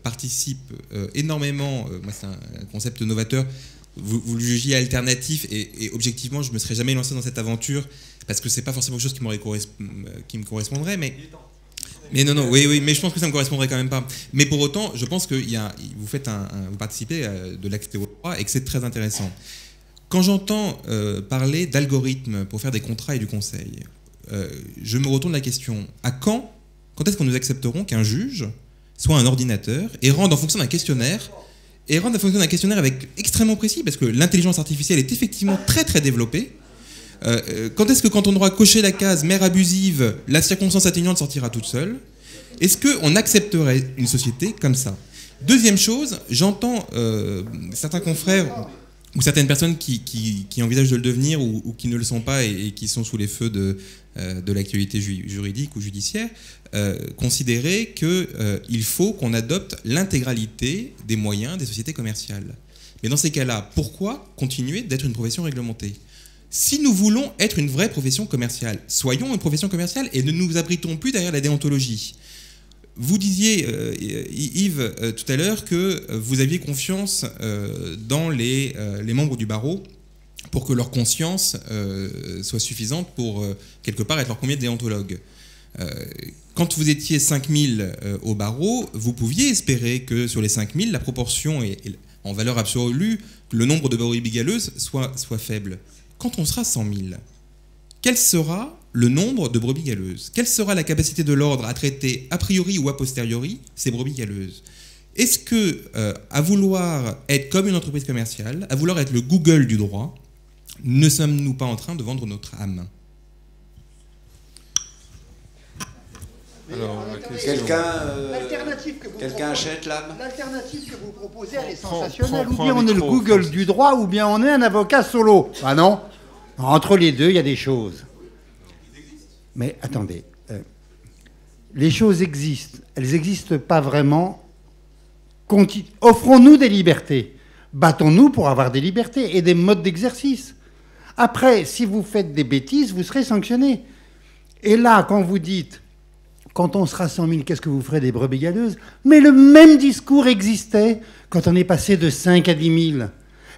participe énormément. Moi, c'est un concept novateur. Vous le jugiez alternatif, et objectivement, je ne me serais jamais lancé dans cette aventure, parce que ce n'est pas forcément quelque chose qui me correspondrait, mais non, oui, mais je pense que ça me correspondrait quand même pas. Mais pour autant, je pense que vous participez de l'acte au droit, et que c'est très intéressant. Quand j'entends parler d'algorithmes pour faire des contrats et du conseil, je me retourne la question: à quand est-ce qu'on nous accepterons qu'un juge soit un ordinateur et rende en fonction d'un questionnaire, avec extrêmement précis, parce que l'intelligence artificielle est effectivement très très développée. Quand est-ce que, quand on aura coché la case mère abusive, la circonstance atténuante sortira toute seule? Est-ce qu'on accepterait une société comme ça? Deuxième chose, j'entends certains confrères ou certaines personnes qui envisagent de le devenir ou qui ne le sont pas et qui sont sous les feux de l'actualité juridique ou judiciaire, considérer qu'il faut qu'on adopte l'intégralité des moyens des sociétés commerciales. Mais dans ces cas-là, pourquoi continuer d'être une profession réglementée? Si nous voulons être une vraie profession commerciale, soyons une profession commerciale et ne nous abritons plus derrière la déontologie. Vous disiez, Yves, tout à l'heure, que vous aviez confiance dans les membres du barreau pour que leur conscience soit suffisante pour, quelque part, être leur premier déontologue. Quand vous étiez 5000 au barreau, vous pouviez espérer que sur les 5000, la proportion, en valeur absolue, que le nombre de brebis galeuses soit faible. Quand on sera 100 000, quel sera le nombre de brebis galeuses? Quelle sera la capacité de l'ordre à traiter a priori ou a posteriori ces brebis galeuses? Est-ce que, à vouloir être comme une entreprise commerciale, à vouloir être le Google du droit, ne sommes-nous pas en train de vendre notre âme? Quelqu'un achète l'âme? L'alternative que vous proposez, elle est sensationnelle. Ou bien on est le Google du droit, ou bien on est un avocat solo. Ah non? Entre les deux, il y a des choses. Mais attendez, les choses existent. Elles n'existent pas vraiment. Offrons-nous des libertés. Battons-nous pour avoir des libertés et des modes d'exercice. Après, si vous faites des bêtises, vous serez sanctionné. Et là, quand vous dites, quand on sera 100 000, qu'est-ce que vous ferez des brebis galeuses? Mais le même discours existait quand on est passé de 5 à 10 000.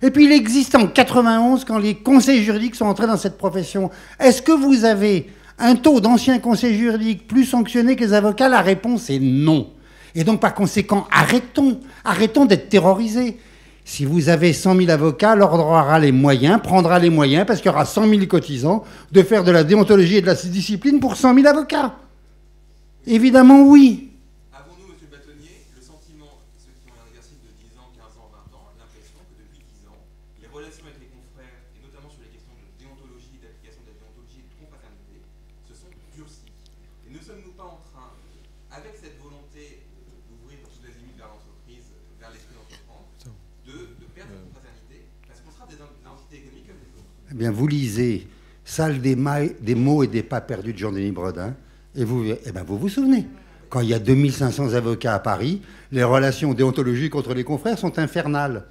Et puis il existe en 91 quand les conseils juridiques sont entrés dans cette profession. Est-ce que vous avez un taux d'anciens conseils juridiques plus sanctionnés que les avocats? La réponse est non. Et donc par conséquent, arrêtons d'être terrorisés. Si vous avez 100 000 avocats, l'ordre aura les moyens, prendra les moyens, parce qu'il y aura 100 000 cotisants, de faire de la déontologie et de la discipline pour 100 000 avocats. Évidemment, oui. Avons-nous, monsieur le bâtonnier, le sentiment, ceux qui ont un exercice de 10 ans, 15 ans, 20 ans, l'impression que depuis 10 ans, les relations avec les confrères, et notamment sur les questions de déontologie, d'application de la déontologie et de confraternité, se sont durcies? Et ne sommes-nous pas en train, avec cette volonté d'ouvrir tous les limites vers l'entreprise, vers l'esprit d'entreprendre, de perdre la confraternité, parce qu'on sera des entités économiques comme les autres? Eh bien, vous lisez Salle des mots et des pas perdus de Jean-Denis Bredin, et vous vous souvenez, quand il y a 2500 avocats à Paris, les relations déontologiques entre les confrères sont infernales.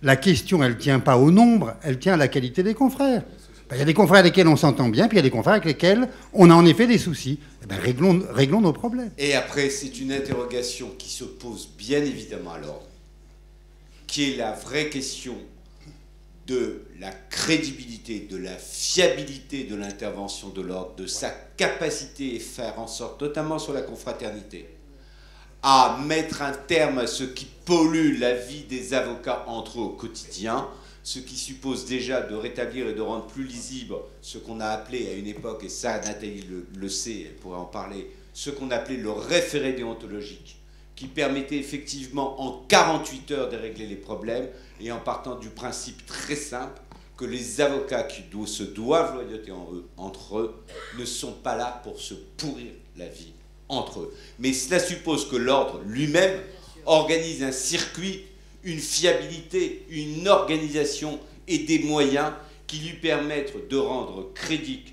La question, elle ne tient pas au nombre, elle tient à la qualité des confrères. Il y a des confrères avec lesquels on s'entend bien, puis il y a des confrères avec lesquels on a en effet des soucis. Réglons nos problèmes. Et après, c'est une interrogation qui se pose bien évidemment à l'ordre, qui est la vraie question de la crédibilité, de la fiabilité de l'intervention de l'ordre, de sa capacité à faire en sorte, notamment sur la confraternité, à mettre un terme à ce qui pollue la vie des avocats entre eux au quotidien, ce qui suppose déjà de rétablir et de rendre plus lisible ce qu'on a appelé à une époque, et ça Nathalie le sait, elle pourrait en parler, ce qu'on appelait le référé déontologique, qui permettait effectivement en 48 heures de régler les problèmes, et en partant du principe très simple que les avocats qui se doivent loyauté entre eux ne sont pas là pour se pourrir la vie entre eux. Mais cela suppose que l'ordre lui-même organise un circuit, une fiabilité, une organisation et des moyens qui lui permettent de rendre crédible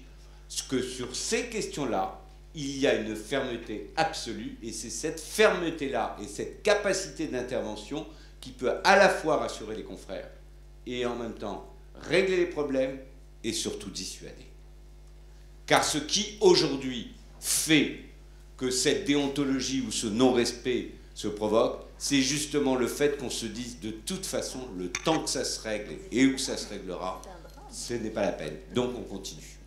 que sur ces questions-là, il y a une fermeté absolue, et c'est cette fermeté-là et cette capacité d'intervention qui peut à la fois rassurer les confrères et en même temps régler les problèmes et surtout dissuader. Car ce qui aujourd'hui fait que cette déontologie ou ce non-respect se provoque, c'est justement le fait qu'on se dise de toute façon, le temps que ça se règle et où ça se réglera, ce n'est pas la peine. Donc on continue.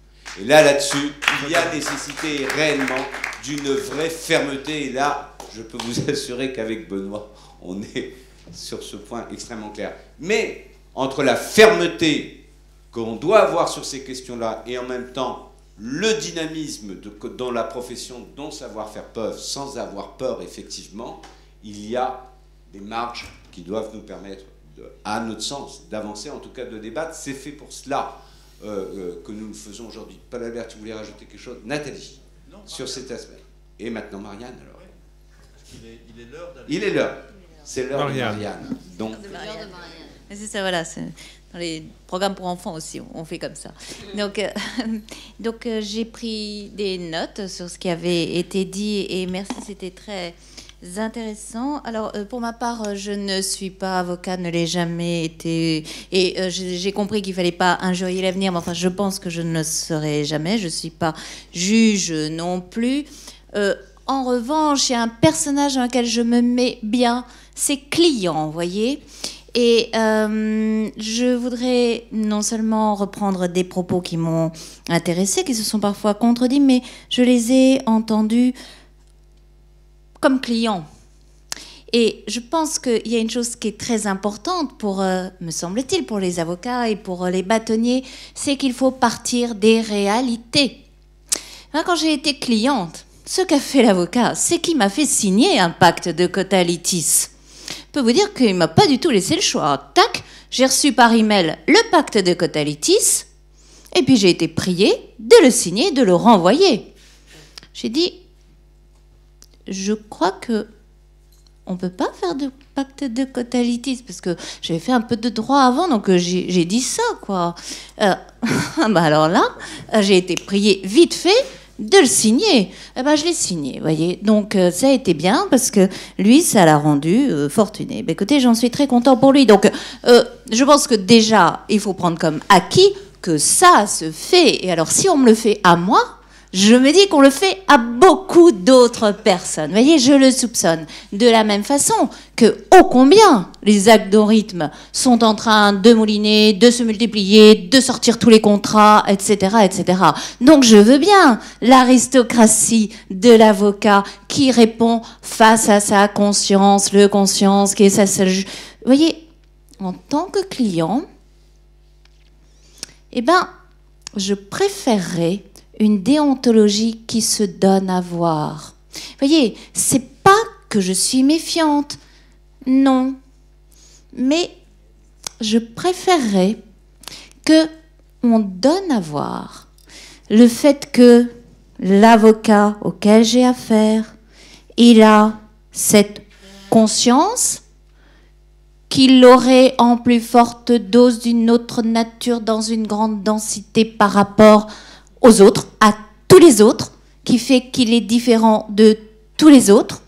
Et là-dessus, il y a nécessité réellement d'une vraie fermeté. Et là, je peux vous assurer qu'avec Benoît, on est sur ce point extrêmement clair. Mais entre la fermeté qu'on doit avoir sur ces questions-là et en même temps le dynamisme dans la profession, dont savoir-faire peuvent, sans avoir peur effectivement, il y a des marges qui doivent nous permettre, à notre sens, d'avancer, en tout cas de débattre. C'est fait pour cela que nous le faisons aujourd'hui. Paul Albert, tu voulais rajouter quelque chose? Nathalie, non, sur cet aspect. Et maintenant Marianne, alors. Il est l'heure d'aller... Il est l'heure. C'est l'heure de Marianne. Donc... C'est ça, voilà. Dans les programmes pour enfants aussi, on fait comme ça. Donc j'ai pris des notes sur ce qui avait été dit, et merci, c'était très intéressant. Alors, pour ma part, je ne suis pas avocat, ne l'ai jamais été, et j'ai compris qu'il ne fallait pas injurier l'avenir, mais enfin, je pense que je ne le serai jamais. Je ne suis pas juge non plus. En revanche, il y a un personnage dans lequel je me mets bien, c'est client, vous voyez. Et je voudrais non seulement reprendre des propos qui m'ont intéressée, qui se sont parfois contredits, mais je les ai entendus comme client. Et je pense qu'il y a une chose qui est très importante pour, me semble-t-il, pour les avocats et pour les bâtonniers, c'est qu'il faut partir des réalités. Quand j'ai été cliente, ce qu'a fait l'avocat, c'est qu'il m'a fait signer un pacte de quota litis. Je peux vous dire qu'il ne m'a pas du tout laissé le choix. Tac, j'ai reçu par email le pacte de quota litis, et puis j'ai été priée de le signer, de le renvoyer. J'ai dit, je crois que on ne peut pas faire de pacte de quota litis, parce que j'avais fait un peu de droit avant, donc j'ai dit ça, quoi. Alors là, j'ai été priée vite fait de le signer. Je l'ai signé, vous voyez. Donc ça a été bien, parce que lui, ça l'a rendu fortuné. Écoutez, j'en suis très content pour lui. Donc je pense que déjà, il faut prendre comme acquis que ça se fait, et alors si on me le fait à moi, je me dis qu'on le fait à beaucoup d'autres personnes. Vous voyez, je le soupçonne. De la même façon que, ô combien, les algorithmes sont en train de mouliner, de se multiplier, de sortir tous les contrats, etc., etc. Donc je veux bien l'aristocratie de l'avocat qui répond face à sa conscience, le conscience, qui est sa seule... Vous voyez, en tant que client, eh ben, je préférerais une déontologie qui se donne à voir. Vous voyez, c'est pas que je suis méfiante, non. Mais je préférerais que on donne à voir le fait que l'avocat auquel j'ai affaire, il a cette conscience qu'il l'aurait en plus forte dose d'une autre nature dans une grande densité par rapport aux autres, à tous les autres, qui fait qu'il est différent de tous les autres.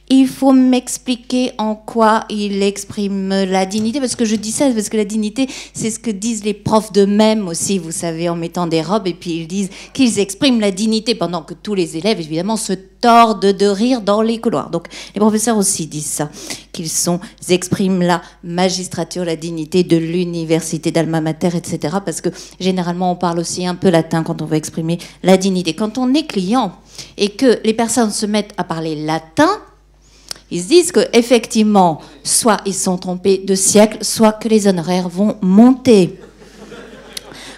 Il faut m'expliquer en quoi il exprime la dignité, parce que je dis ça, parce que la dignité, c'est ce que disent les profs d'eux-mêmes aussi, vous savez, en mettant des robes, et puis ils disent qu'ils expriment la dignité, pendant que tous les élèves, évidemment, se tordent de rire dans les couloirs. Donc les professeurs aussi disent ça, qu'ils expriment la magistrature, la dignité de l'université d'Alma Mater, etc., parce que généralement, on parle aussi un peu latin quand on veut exprimer la dignité. Quand on est client, et que les personnes se mettent à parler latin, ils se disent qu'effectivement, soit ils sont trompés de siècle, soit que les honoraires vont monter.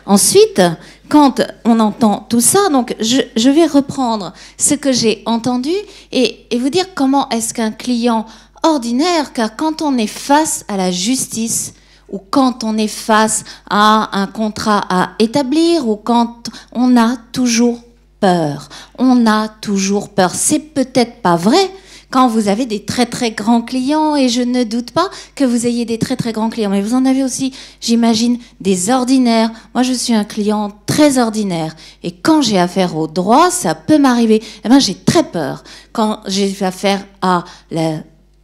Ensuite, quand on entend tout ça, donc je vais reprendre ce que j'ai entendu et vous dire comment est-ce qu'un client ordinaire, car quand on est face à la justice, ou quand on est face à un contrat à établir, ou quand on a toujours peur. On a toujours peur. C'est peut-être pas vrai quand vous avez des très très grands clients, et je ne doute pas que vous ayez des très très grands clients, mais vous en avez aussi, j'imagine, des ordinaires. Moi, je suis un client très ordinaire, et quand j'ai affaire au droit, ça peut m'arriver. Eh ben, j'ai très peur. Quand j'ai affaire à la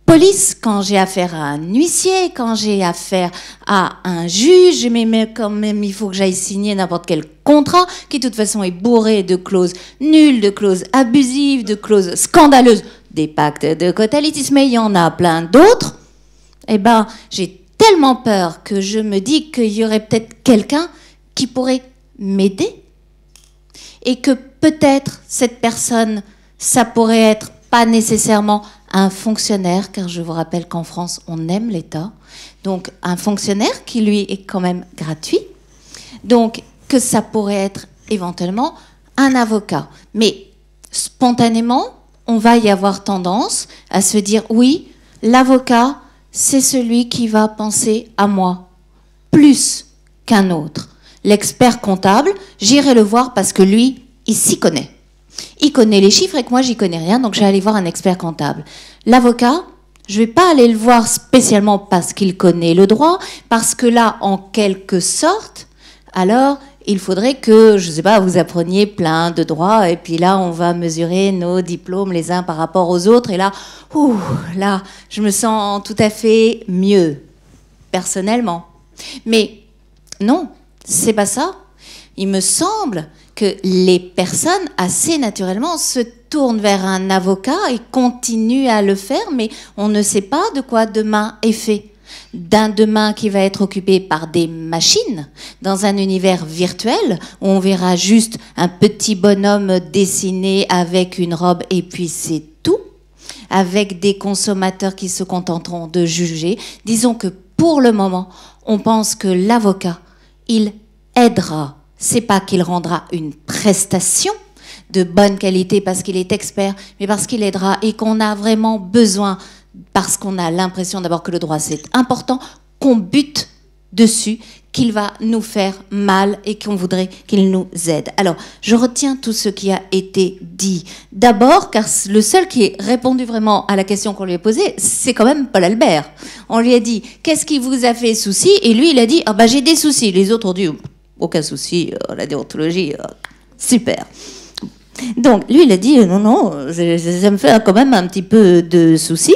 police, quand j'ai affaire à un huissier, quand j'ai affaire à un juge, mais quand même il faut que j'aille signer n'importe quel contrat qui de toute façon est bourré de clauses nulles, de clauses abusives, de clauses scandaleuses, des pactes de cotalitis, mais il y en a plein d'autres. Eh ben, j'ai tellement peur que je me dis qu'il y aurait peut-être quelqu'un qui pourrait m'aider, et que peut-être cette personne, ça pourrait être pas nécessairement un fonctionnaire, car je vous rappelle qu'en France, on aime l'État. Donc, un fonctionnaire qui, lui, est quand même gratuit. Donc, que ça pourrait être éventuellement un avocat. Mais spontanément, on va y avoir tendance à se dire, oui, l'avocat, c'est celui qui va penser à moi, plus qu'un autre. L'expert comptable, j'irai le voir parce que lui, il s'y connaît. Il connaît les chiffres et que moi, j'y connais rien, donc je vais aller voir un expert comptable. L'avocat, je ne vais pas aller le voir spécialement parce qu'il connaît le droit, parce que là, en quelque sorte, alors, il faudrait que, je ne sais pas, vous appreniez plein de droits, et puis là, on va mesurer nos diplômes les uns par rapport aux autres, et là, là, je me sens tout à fait mieux, personnellement. Mais non, c'est pas ça. Il me semble que les personnes, assez naturellement, se tournent vers un avocat et continuent à le faire, mais on ne sait pas de quoi demain est fait. D'un demain qui va être occupé par des machines, dans un univers virtuel, où on verra juste un petit bonhomme dessiné avec une robe, et puis c'est tout, avec des consommateurs qui se contenteront de juger. Disons que pour le moment, on pense que l'avocat, il aidera. C'est pas qu'il rendra une prestation de bonne qualité parce qu'il est expert, mais parce qu'il aidera, et qu'on a vraiment besoin, parce qu'on a l'impression d'abord que le droit c'est important, qu'on bute dessus, qu'il va nous faire mal et qu'on voudrait qu'il nous aide. Alors, je retiens tout ce qui a été dit. D'abord, car le seul qui ait répondu vraiment à la question qu'on lui a posée, c'est quand même Paul Albert. On lui a dit, qu'est-ce qui vous a fait souci? Et lui, il a dit, ah bah j'ai des soucis. Les autres ont dit, aucun souci, la déontologie, super. Donc, lui, il a dit, non, ça me fait quand même un petit peu de soucis.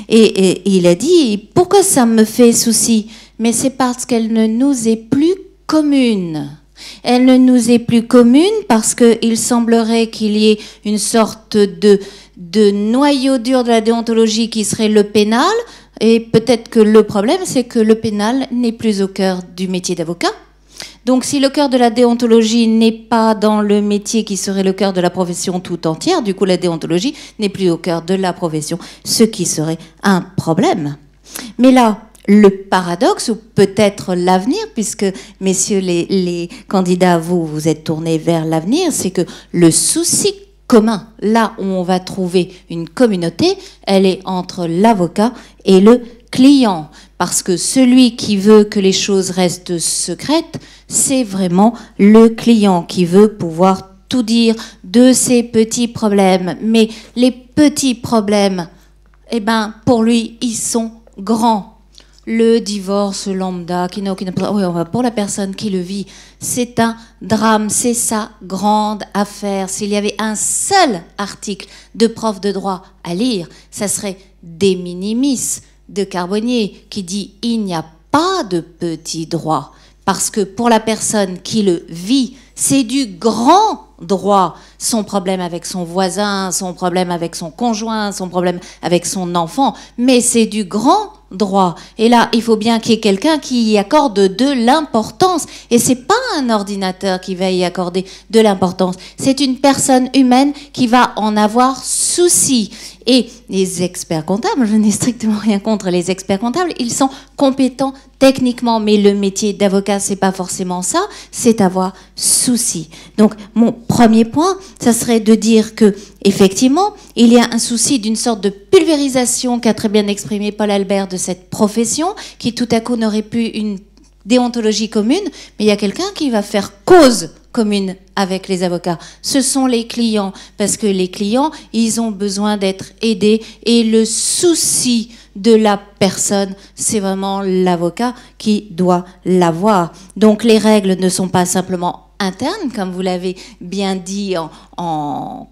Et il a dit, pourquoi ça me fait souci? Mais c'est parce qu'elle ne nous est plus commune. Elle ne nous est plus commune parce qu'il semblerait qu'il y ait une sorte de noyau dur de la déontologie qui serait le pénal. Et peut-être que le problème, c'est que le pénal n'est plus au cœur du métier d'avocat. Donc si le cœur de la déontologie n'est pas dans le métier qui serait le cœur de la profession tout entière, du coup la déontologie n'est plus au cœur de la profession, ce qui serait un problème. Mais là, le paradoxe, ou peut-être l'avenir, puisque, messieurs les candidats, vous êtes tournés vers l'avenir, c'est que le souci commun, là où on va trouver une communauté, elle est entre l'avocat et le client. Parce que celui qui veut que les choses restent secrètes, c'est vraiment le client qui veut pouvoir tout dire de ses petits problèmes. Mais les petits problèmes, eh ben, pour lui, ils sont grands. Le divorce lambda, pour la personne qui le vit, c'est un drame, c'est sa grande affaire. S'il y avait un seul article de prof de droit à lire, ça serait De minimis de Carbonnier qui dit « il n'y a pas de petit droit ». Parce que pour la personne qui le vit, c'est du grand droit. Son problème avec son voisin, son problème avec son conjoint, son problème avec son enfant, mais c'est du grand droit. Et là, il faut bien qu'il y ait quelqu'un qui y accorde de l'importance. Et c'est pas un ordinateur qui va y accorder de l'importance. C'est une personne humaine qui va en avoir souci. Et les experts comptables, je n'ai strictement rien contre les experts comptables, ils sont compétents techniquement, mais le métier d'avocat, c'est pas forcément ça, c'est avoir souci. Donc, mon premier point, ça serait de dire que, effectivement, il y a un souci d'une sorte de pulvérisation qu'a très bien exprimé Paul Albert de cette profession, qui tout à coup n'aurait plus une déontologie commune, mais il y a quelqu'un qui va faire cause commune avec les avocats. Ce sont les clients, parce que les clients, ils ont besoin d'être aidés, et le souci de la personne, c'est vraiment l'avocat qui doit l'avoir. Donc les règles ne sont pas simplement internes, comme vous l'avez bien dit en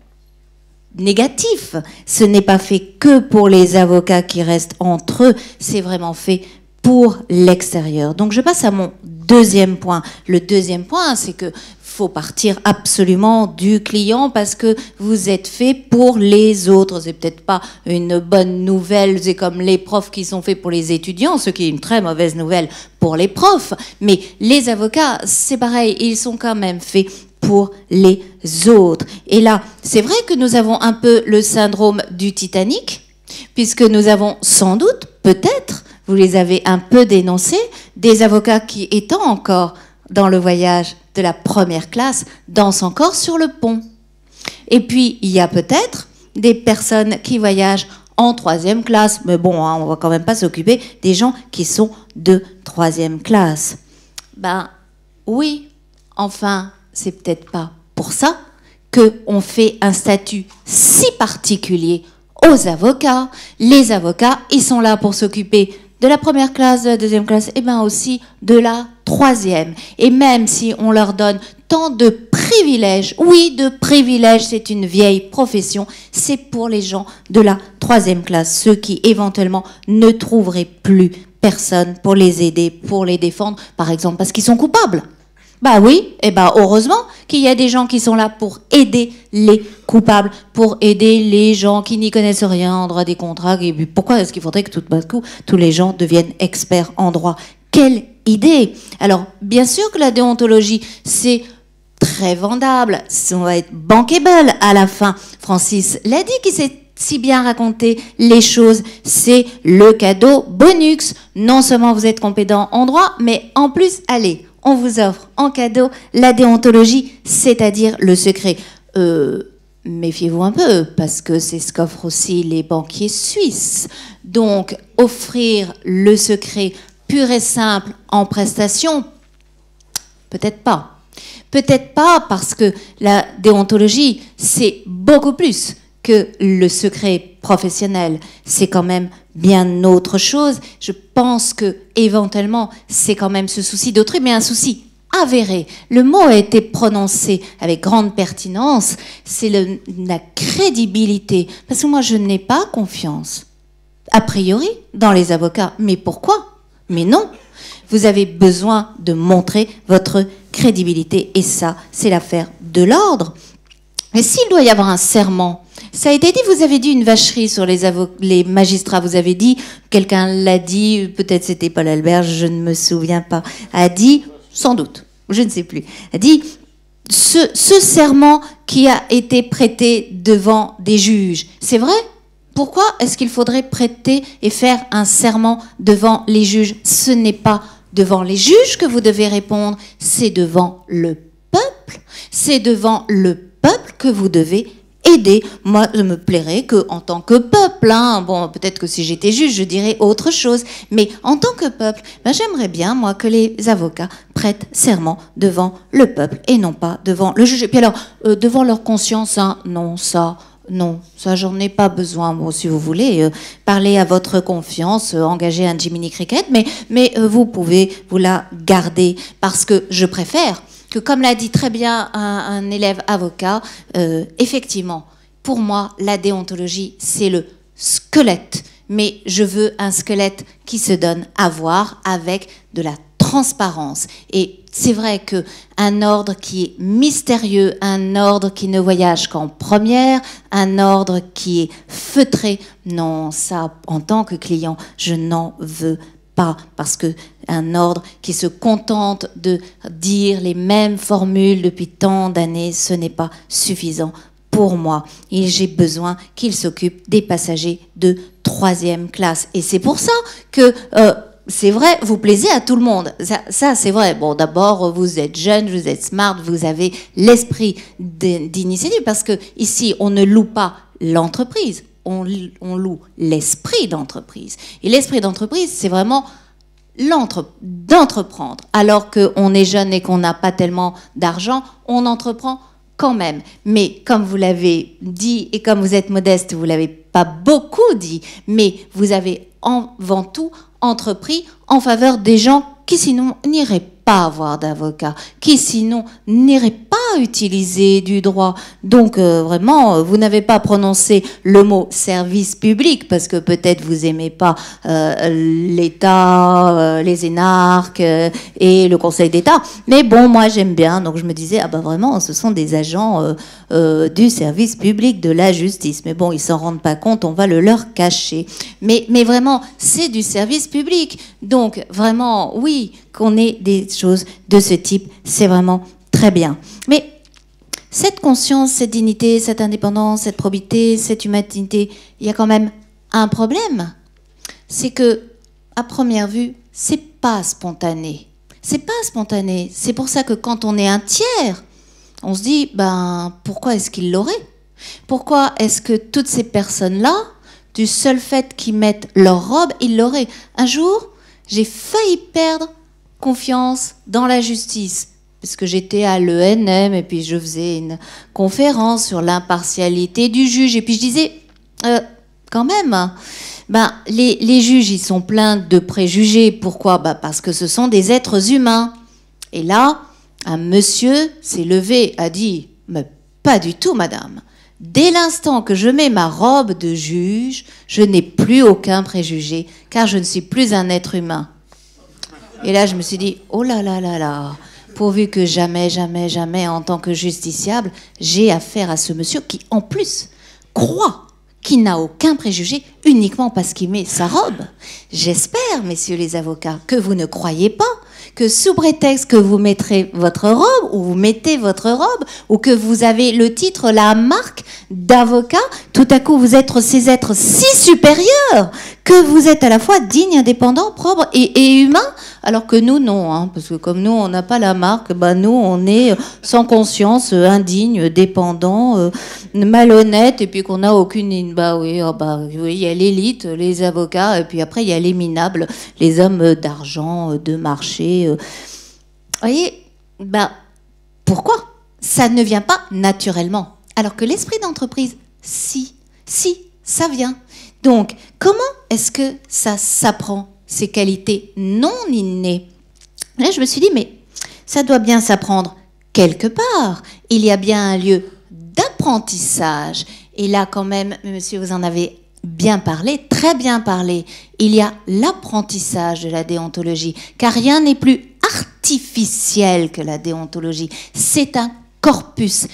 négatif. Ce n'est pas fait que pour les avocats qui restent entre eux, c'est vraiment fait pour l'extérieur. Donc je passe à mon deuxième point. Le deuxième point, c'est que faut partir absolument du client parce que vous êtes fait pour les autres. C'est peut-être pas une bonne nouvelle, c'est comme les profs qui sont faits pour les étudiants, ce qui est une très mauvaise nouvelle pour les profs. Mais les avocats, c'est pareil, ils sont quand même faits pour les autres. Et là, c'est vrai que nous avons un peu le syndrome du Titanic, puisque nous avons sans doute, peut-être, vous les avez un peu dénoncés, des avocats qui, étant encore dans le voyage de la première classe, dansent encore sur le pont. Et puis, il y a peut-être des personnes qui voyagent en troisième classe, mais bon, hein, on va quand même pas s'occuper des gens qui sont de troisième classe. Ben oui, enfin, c'est peut-être pas pour ça qu'on fait un statut si particulier aux avocats. Les avocats, ils sont là pour s'occuper de la première classe, de la deuxième classe, et bien aussi de la troisième. Et même si on leur donne tant de privilèges, oui, de privilèges, c'est une vieille profession, c'est pour les gens de la troisième classe, ceux qui éventuellement ne trouveraient plus personne pour les aider, pour les défendre, par exemple parce qu'ils sont coupables. Bah oui, et bah heureusement qu'il y a des gens qui sont là pour aider les coupables, pour aider les gens qui n'y connaissent rien en droit des contrats. Et puis pourquoi est-ce qu'il faudrait que tout d'un coup tous les gens deviennent experts en droit? Quelle idée! Alors bien sûr que la déontologie, c'est très vendable, on va être bankable à la fin. Francis l'a dit, qui sait si bien raconter les choses, c'est le cadeau bonus. Non seulement vous êtes compétent en droit, mais en plus, allez, on vous offre en cadeau la déontologie, c'est-à-dire le secret. Méfiez-vous un peu, parce que c'est ce qu'offrent aussi les banquiers suisses. Donc, offrir le secret pur et simple en prestation, peut-être pas. Peut-être pas, parce que la déontologie, c'est beaucoup plus que le secret professionnel. C'est quand même bien autre chose. Je pense que éventuellement, c'est quand même ce souci d'autrui, mais un souci avéré. Le mot a été prononcé avec grande pertinence. C'est la crédibilité. Parce que moi, je n'ai pas confiance, a priori, dans les avocats. Mais pourquoi? Mais non. vous avez besoin de montrer votre crédibilité. Et ça, c'est l'affaire de l'ordre. Et s'il doit y avoir un serment, ça a été dit, vous avez dit une vacherie sur les magistrats, vous avez dit, quelqu'un l'a dit, peut-être c'était Paul Albert, je ne me souviens pas, a dit, sans doute, je ne sais plus, a dit, ce serment qui a été prêté devant des juges, c'est vrai ? Pourquoi est-ce qu'il faudrait prêter et faire un serment devant les juges ? Ce n'est pas devant les juges que vous devez répondre, c'est devant le peuple, c'est devant le peuple que vous devez aider. Moi, je me plairais que, en tant que peuple, hein, bon, peut-être que si j'étais juge, je dirais autre chose, mais en tant que peuple, ben, j'aimerais bien, moi, que les avocats prêtent serment devant le peuple et non pas devant le juge. Et puis alors, devant leur conscience, hein, non, ça, j'en ai pas besoin. Bon, si vous voulez, parler à votre confiance, engager un Jiminy Cricket, mais vous pouvez vous la garder, parce que je préfère que, comme l'a dit très bien un élève avocat, effectivement, pour moi, la déontologie, c'est le squelette. Mais je veux un squelette qui se donne à voir avec de la transparence. Et c'est vrai qu'un ordre qui est mystérieux, un ordre qui ne voyage qu'en première, un ordre qui est feutré, non, ça, en tant que client, je n'en veux pas, parce qu'un ordre qui se contente de dire les mêmes formules depuis tant d'années, ce n'est pas suffisant pour moi. Et j'ai besoin qu'il s'occupe des passagers de 3e classe. Et c'est pour ça que... c'est vrai, vous plaisez à tout le monde. Ça c'est vrai. Bon, d'abord, vous êtes jeune, vous êtes smart, vous avez l'esprit d'initiative, parce que ici, on ne loue pas l'entreprise, on loue l'esprit d'entreprise. Et l'esprit d'entreprise, c'est vraiment d'entreprendre. Alors qu'on est jeune et qu'on n'a pas tellement d'argent, on entreprend quand même. Mais comme vous l'avez dit, et comme vous êtes modeste, vous ne l'avez pas beaucoup dit, mais vous avez avant tout entrepris en faveur des gens qui sinon n'iraient pas avoir d'avocat, qui sinon n'iraient pas utiliser du droit. Donc vraiment, vous n'avez pas prononcé le mot service public, parce que peut-être vous aimez pas l'État, les énarques et le Conseil d'État. Mais bon, moi j'aime bien, donc je me disais, ah ben vraiment, ce sont des agents du service public de la justice. Mais bon, ils s'en rendent pas compte, on va le leur cacher. Mais vraiment, c'est du service public. Donc vraiment, oui, qu'on ait des choses de ce type, c'est vraiment très bien. Mais cette conscience, cette dignité, cette indépendance, cette probité, cette humanité, il y a quand même un problème. C'est que, à première vue, c'est pas spontané. C'est pas spontané. C'est pour ça que quand on est un tiers, on se dit, ben, pourquoi est-ce qu'il l'aurait ? Pourquoi est-ce que toutes ces personnes-là, du seul fait qu'ils mettent leur robe, ils l'auraient ? Un jour, j'ai failli perdre confiance dans la justice, parce que j'étais à l'ENM et puis je faisais une conférence sur l'impartialité du juge, et puis je disais, quand même, ben, les juges, ils sont pleins de préjugés. Pourquoi ? Ben, parce que ce sont des êtres humains. Et là, un monsieur s'est levé, a dit, mais pas du tout, madame. Dès l'instant que je mets ma robe de juge, je n'ai plus aucun préjugé, car je ne suis plus un être humain. Et là, je me suis dit, oh là là là là, pourvu que jamais, jamais, jamais, en tant que justiciable, j'ai affaire à ce monsieur qui, en plus, croit qu'il n'a aucun préjugé uniquement parce qu'il met sa robe. J'espère, messieurs les avocats, que vous ne croyez pas que sous prétexte que vous mettrez votre robe, ou vous mettez votre robe, ou que vous avez le titre, la marque d'avocat, tout à coup vous êtes ces êtres si supérieurs que vous êtes à la fois digne, indépendant, propre et humain, alors que nous, non, hein, parce que comme nous, on n'a pas la marque, bah, nous, on est sans conscience, indigne, dépendant, malhonnête, et puis qu'on n'a aucune... Bah oui, oh bah, oui, il y a l'élite, les avocats, et puis après, il y a les minables, les hommes d'argent, de marché. Vous voyez, bah, pourquoi ? Ça ne vient pas naturellement. Alors que l'esprit d'entreprise, si, ça vient. Donc, comment est-ce que ça s'apprend, ces qualités non innées ? Là, je me suis dit, mais ça doit bien s'apprendre quelque part. Il y a bien un lieu d'apprentissage. Et là, quand même, monsieur, vous en avez bien parlé, très bien parlé. Il y a l'apprentissage de la déontologie, car rien n'est plus artificiel que la déontologie. C'est un corpus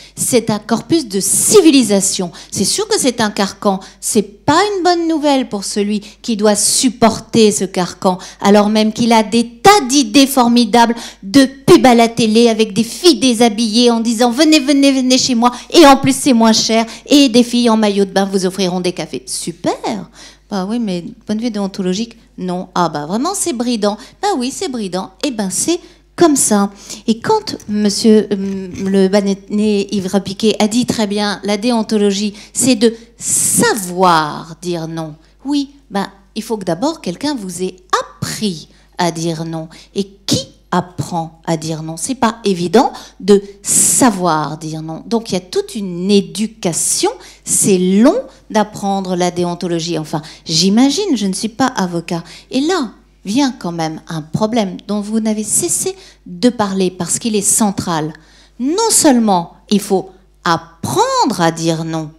de civilisation. C'est sûr que c'est un carcan. C'est pas une bonne nouvelle pour celui qui doit supporter ce carcan, alors même qu'il a des tas d'idées formidables, de pubs à la télé avec des filles déshabillées en disant venez, venez, venez chez moi, et en plus c'est moins cher, et des filles en maillot de bain vous offriront des cafés. Super. Bah oui, mais point de vue déontologique, non. Ah bah vraiment c'est bridant. Bah oui, c'est bridant. Eh ben c'est comme ça. Et quand monsieur le Banet Yves Repiquet a dit très bien, la déontologie, c'est de savoir dire non. Oui, ben, il faut que d'abord quelqu'un vous ait appris à dire non. Et qui apprend à dire non? C'est pas évident de savoir dire non. Donc il y a toute une éducation. C'est long d'apprendre la déontologie. Enfin, j'imagine, je ne suis pas avocat. Et là, vient quand même un problème dont vous n'avez cessé de parler parce qu'il est central. Non seulement il faut apprendre à dire non,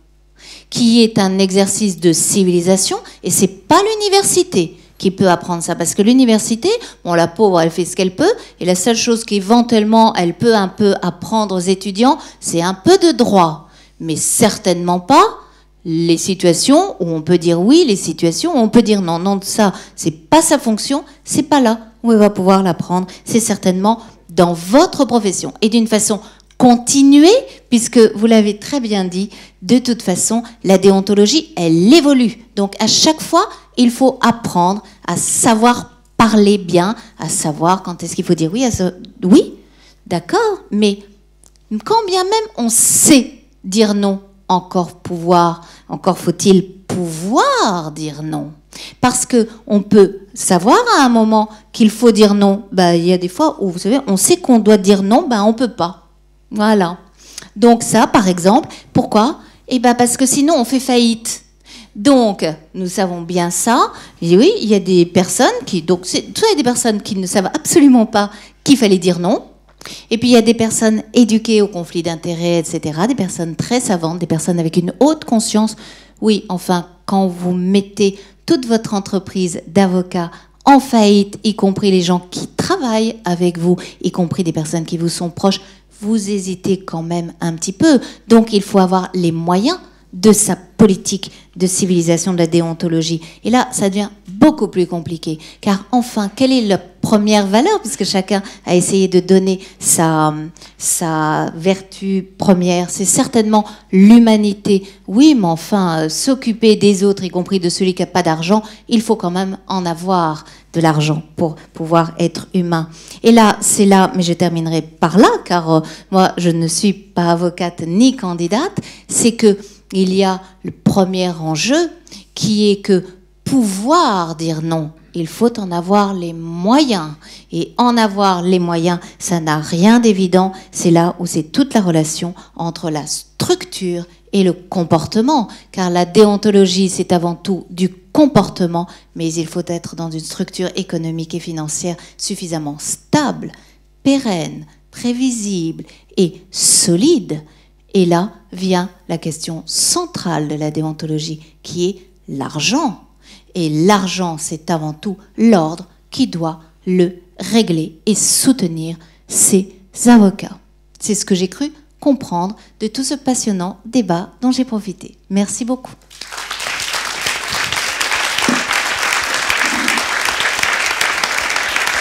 qui est un exercice de civilisation, et c'est pas l'université qui peut apprendre ça, parce que l'université, bon, la pauvre, elle fait ce qu'elle peut, et la seule chose qu'éventuellement elle peut un peu apprendre aux étudiants, c'est un peu de droit, mais certainement pas les situations où on peut dire oui, les situations où on peut dire non. Non, ça, c'est pas sa fonction, c'est pas là où elle va pouvoir l'apprendre. C'est certainement dans votre profession. Et d'une façon continuée, puisque vous l'avez très bien dit, de toute façon, la déontologie, elle évolue. Donc à chaque fois, il faut apprendre à savoir parler bien, à savoir quand est-ce qu'il faut dire oui, oui, d'accord, mais quand bien même on sait dire non, encore faut-il pouvoir dire non. Parce que on peut savoir à un moment qu'il faut dire non. Ben, il y a des fois où, vous savez, on sait qu'on doit dire non, ben, on peut pas. Voilà. Donc ça, par exemple, pourquoi? Eh ben, parce que sinon, on fait faillite. Donc, nous savons bien ça. Et oui, il y a des personnes qui... Donc, soit il y a des personnes qui ne savent absolument pas qu'il fallait dire non. Et puis il y a des personnes éduquées au conflit d'intérêts, etc., des personnes très savantes, des personnes avec une haute conscience. Oui, enfin, quand vous mettez toute votre entreprise d'avocats en faillite, y compris les gens qui travaillent avec vous, y compris des personnes qui vous sont proches, vous hésitez quand même un petit peu. Donc il faut avoir les moyens de sa politique de civilisation de la déontologie. Et là, ça devient beaucoup plus compliqué. Car enfin, quelle est la première valeur? Puisque chacun a essayé de donner sa vertu première. C'est certainement l'humanité. Oui, mais enfin, s'occuper des autres, y compris de celui qui n'a pas d'argent, il faut quand même en avoir de l'argent pour pouvoir être humain. Et là, c'est là, mais je terminerai par là, car moi, je ne suis pas avocate ni candidate, c'est que il y a le premier enjeu qui est que pouvoir dire non, il faut en avoir les moyens. Et en avoir les moyens, ça n'a rien d'évident. C'est là où c'est toute la relation entre la structure et le comportement. Car la déontologie, c'est avant tout du comportement, mais il faut être dans une structure économique et financière suffisamment stable, pérenne, prévisible et solide. Et là vient la question centrale de la déontologie, qui est l'argent. Et l'argent, c'est avant tout l'ordre qui doit le régler et soutenir ses avocats. C'est ce que j'ai cru comprendre de tout ce passionnant débat dont j'ai profité. Merci beaucoup.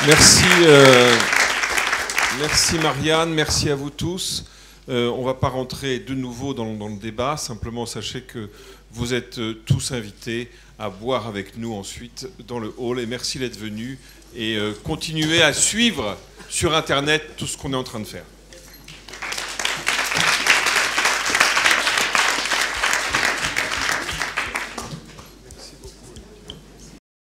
Merci, merci Marianne, merci à vous tous. On ne va pas rentrer de nouveau dans le débat, simplement sachez que vous êtes tous invités à boire avec nous ensuite dans le hall. Et merci d'être venus et continuez à suivre sur Internet tout ce qu'on est en train de faire.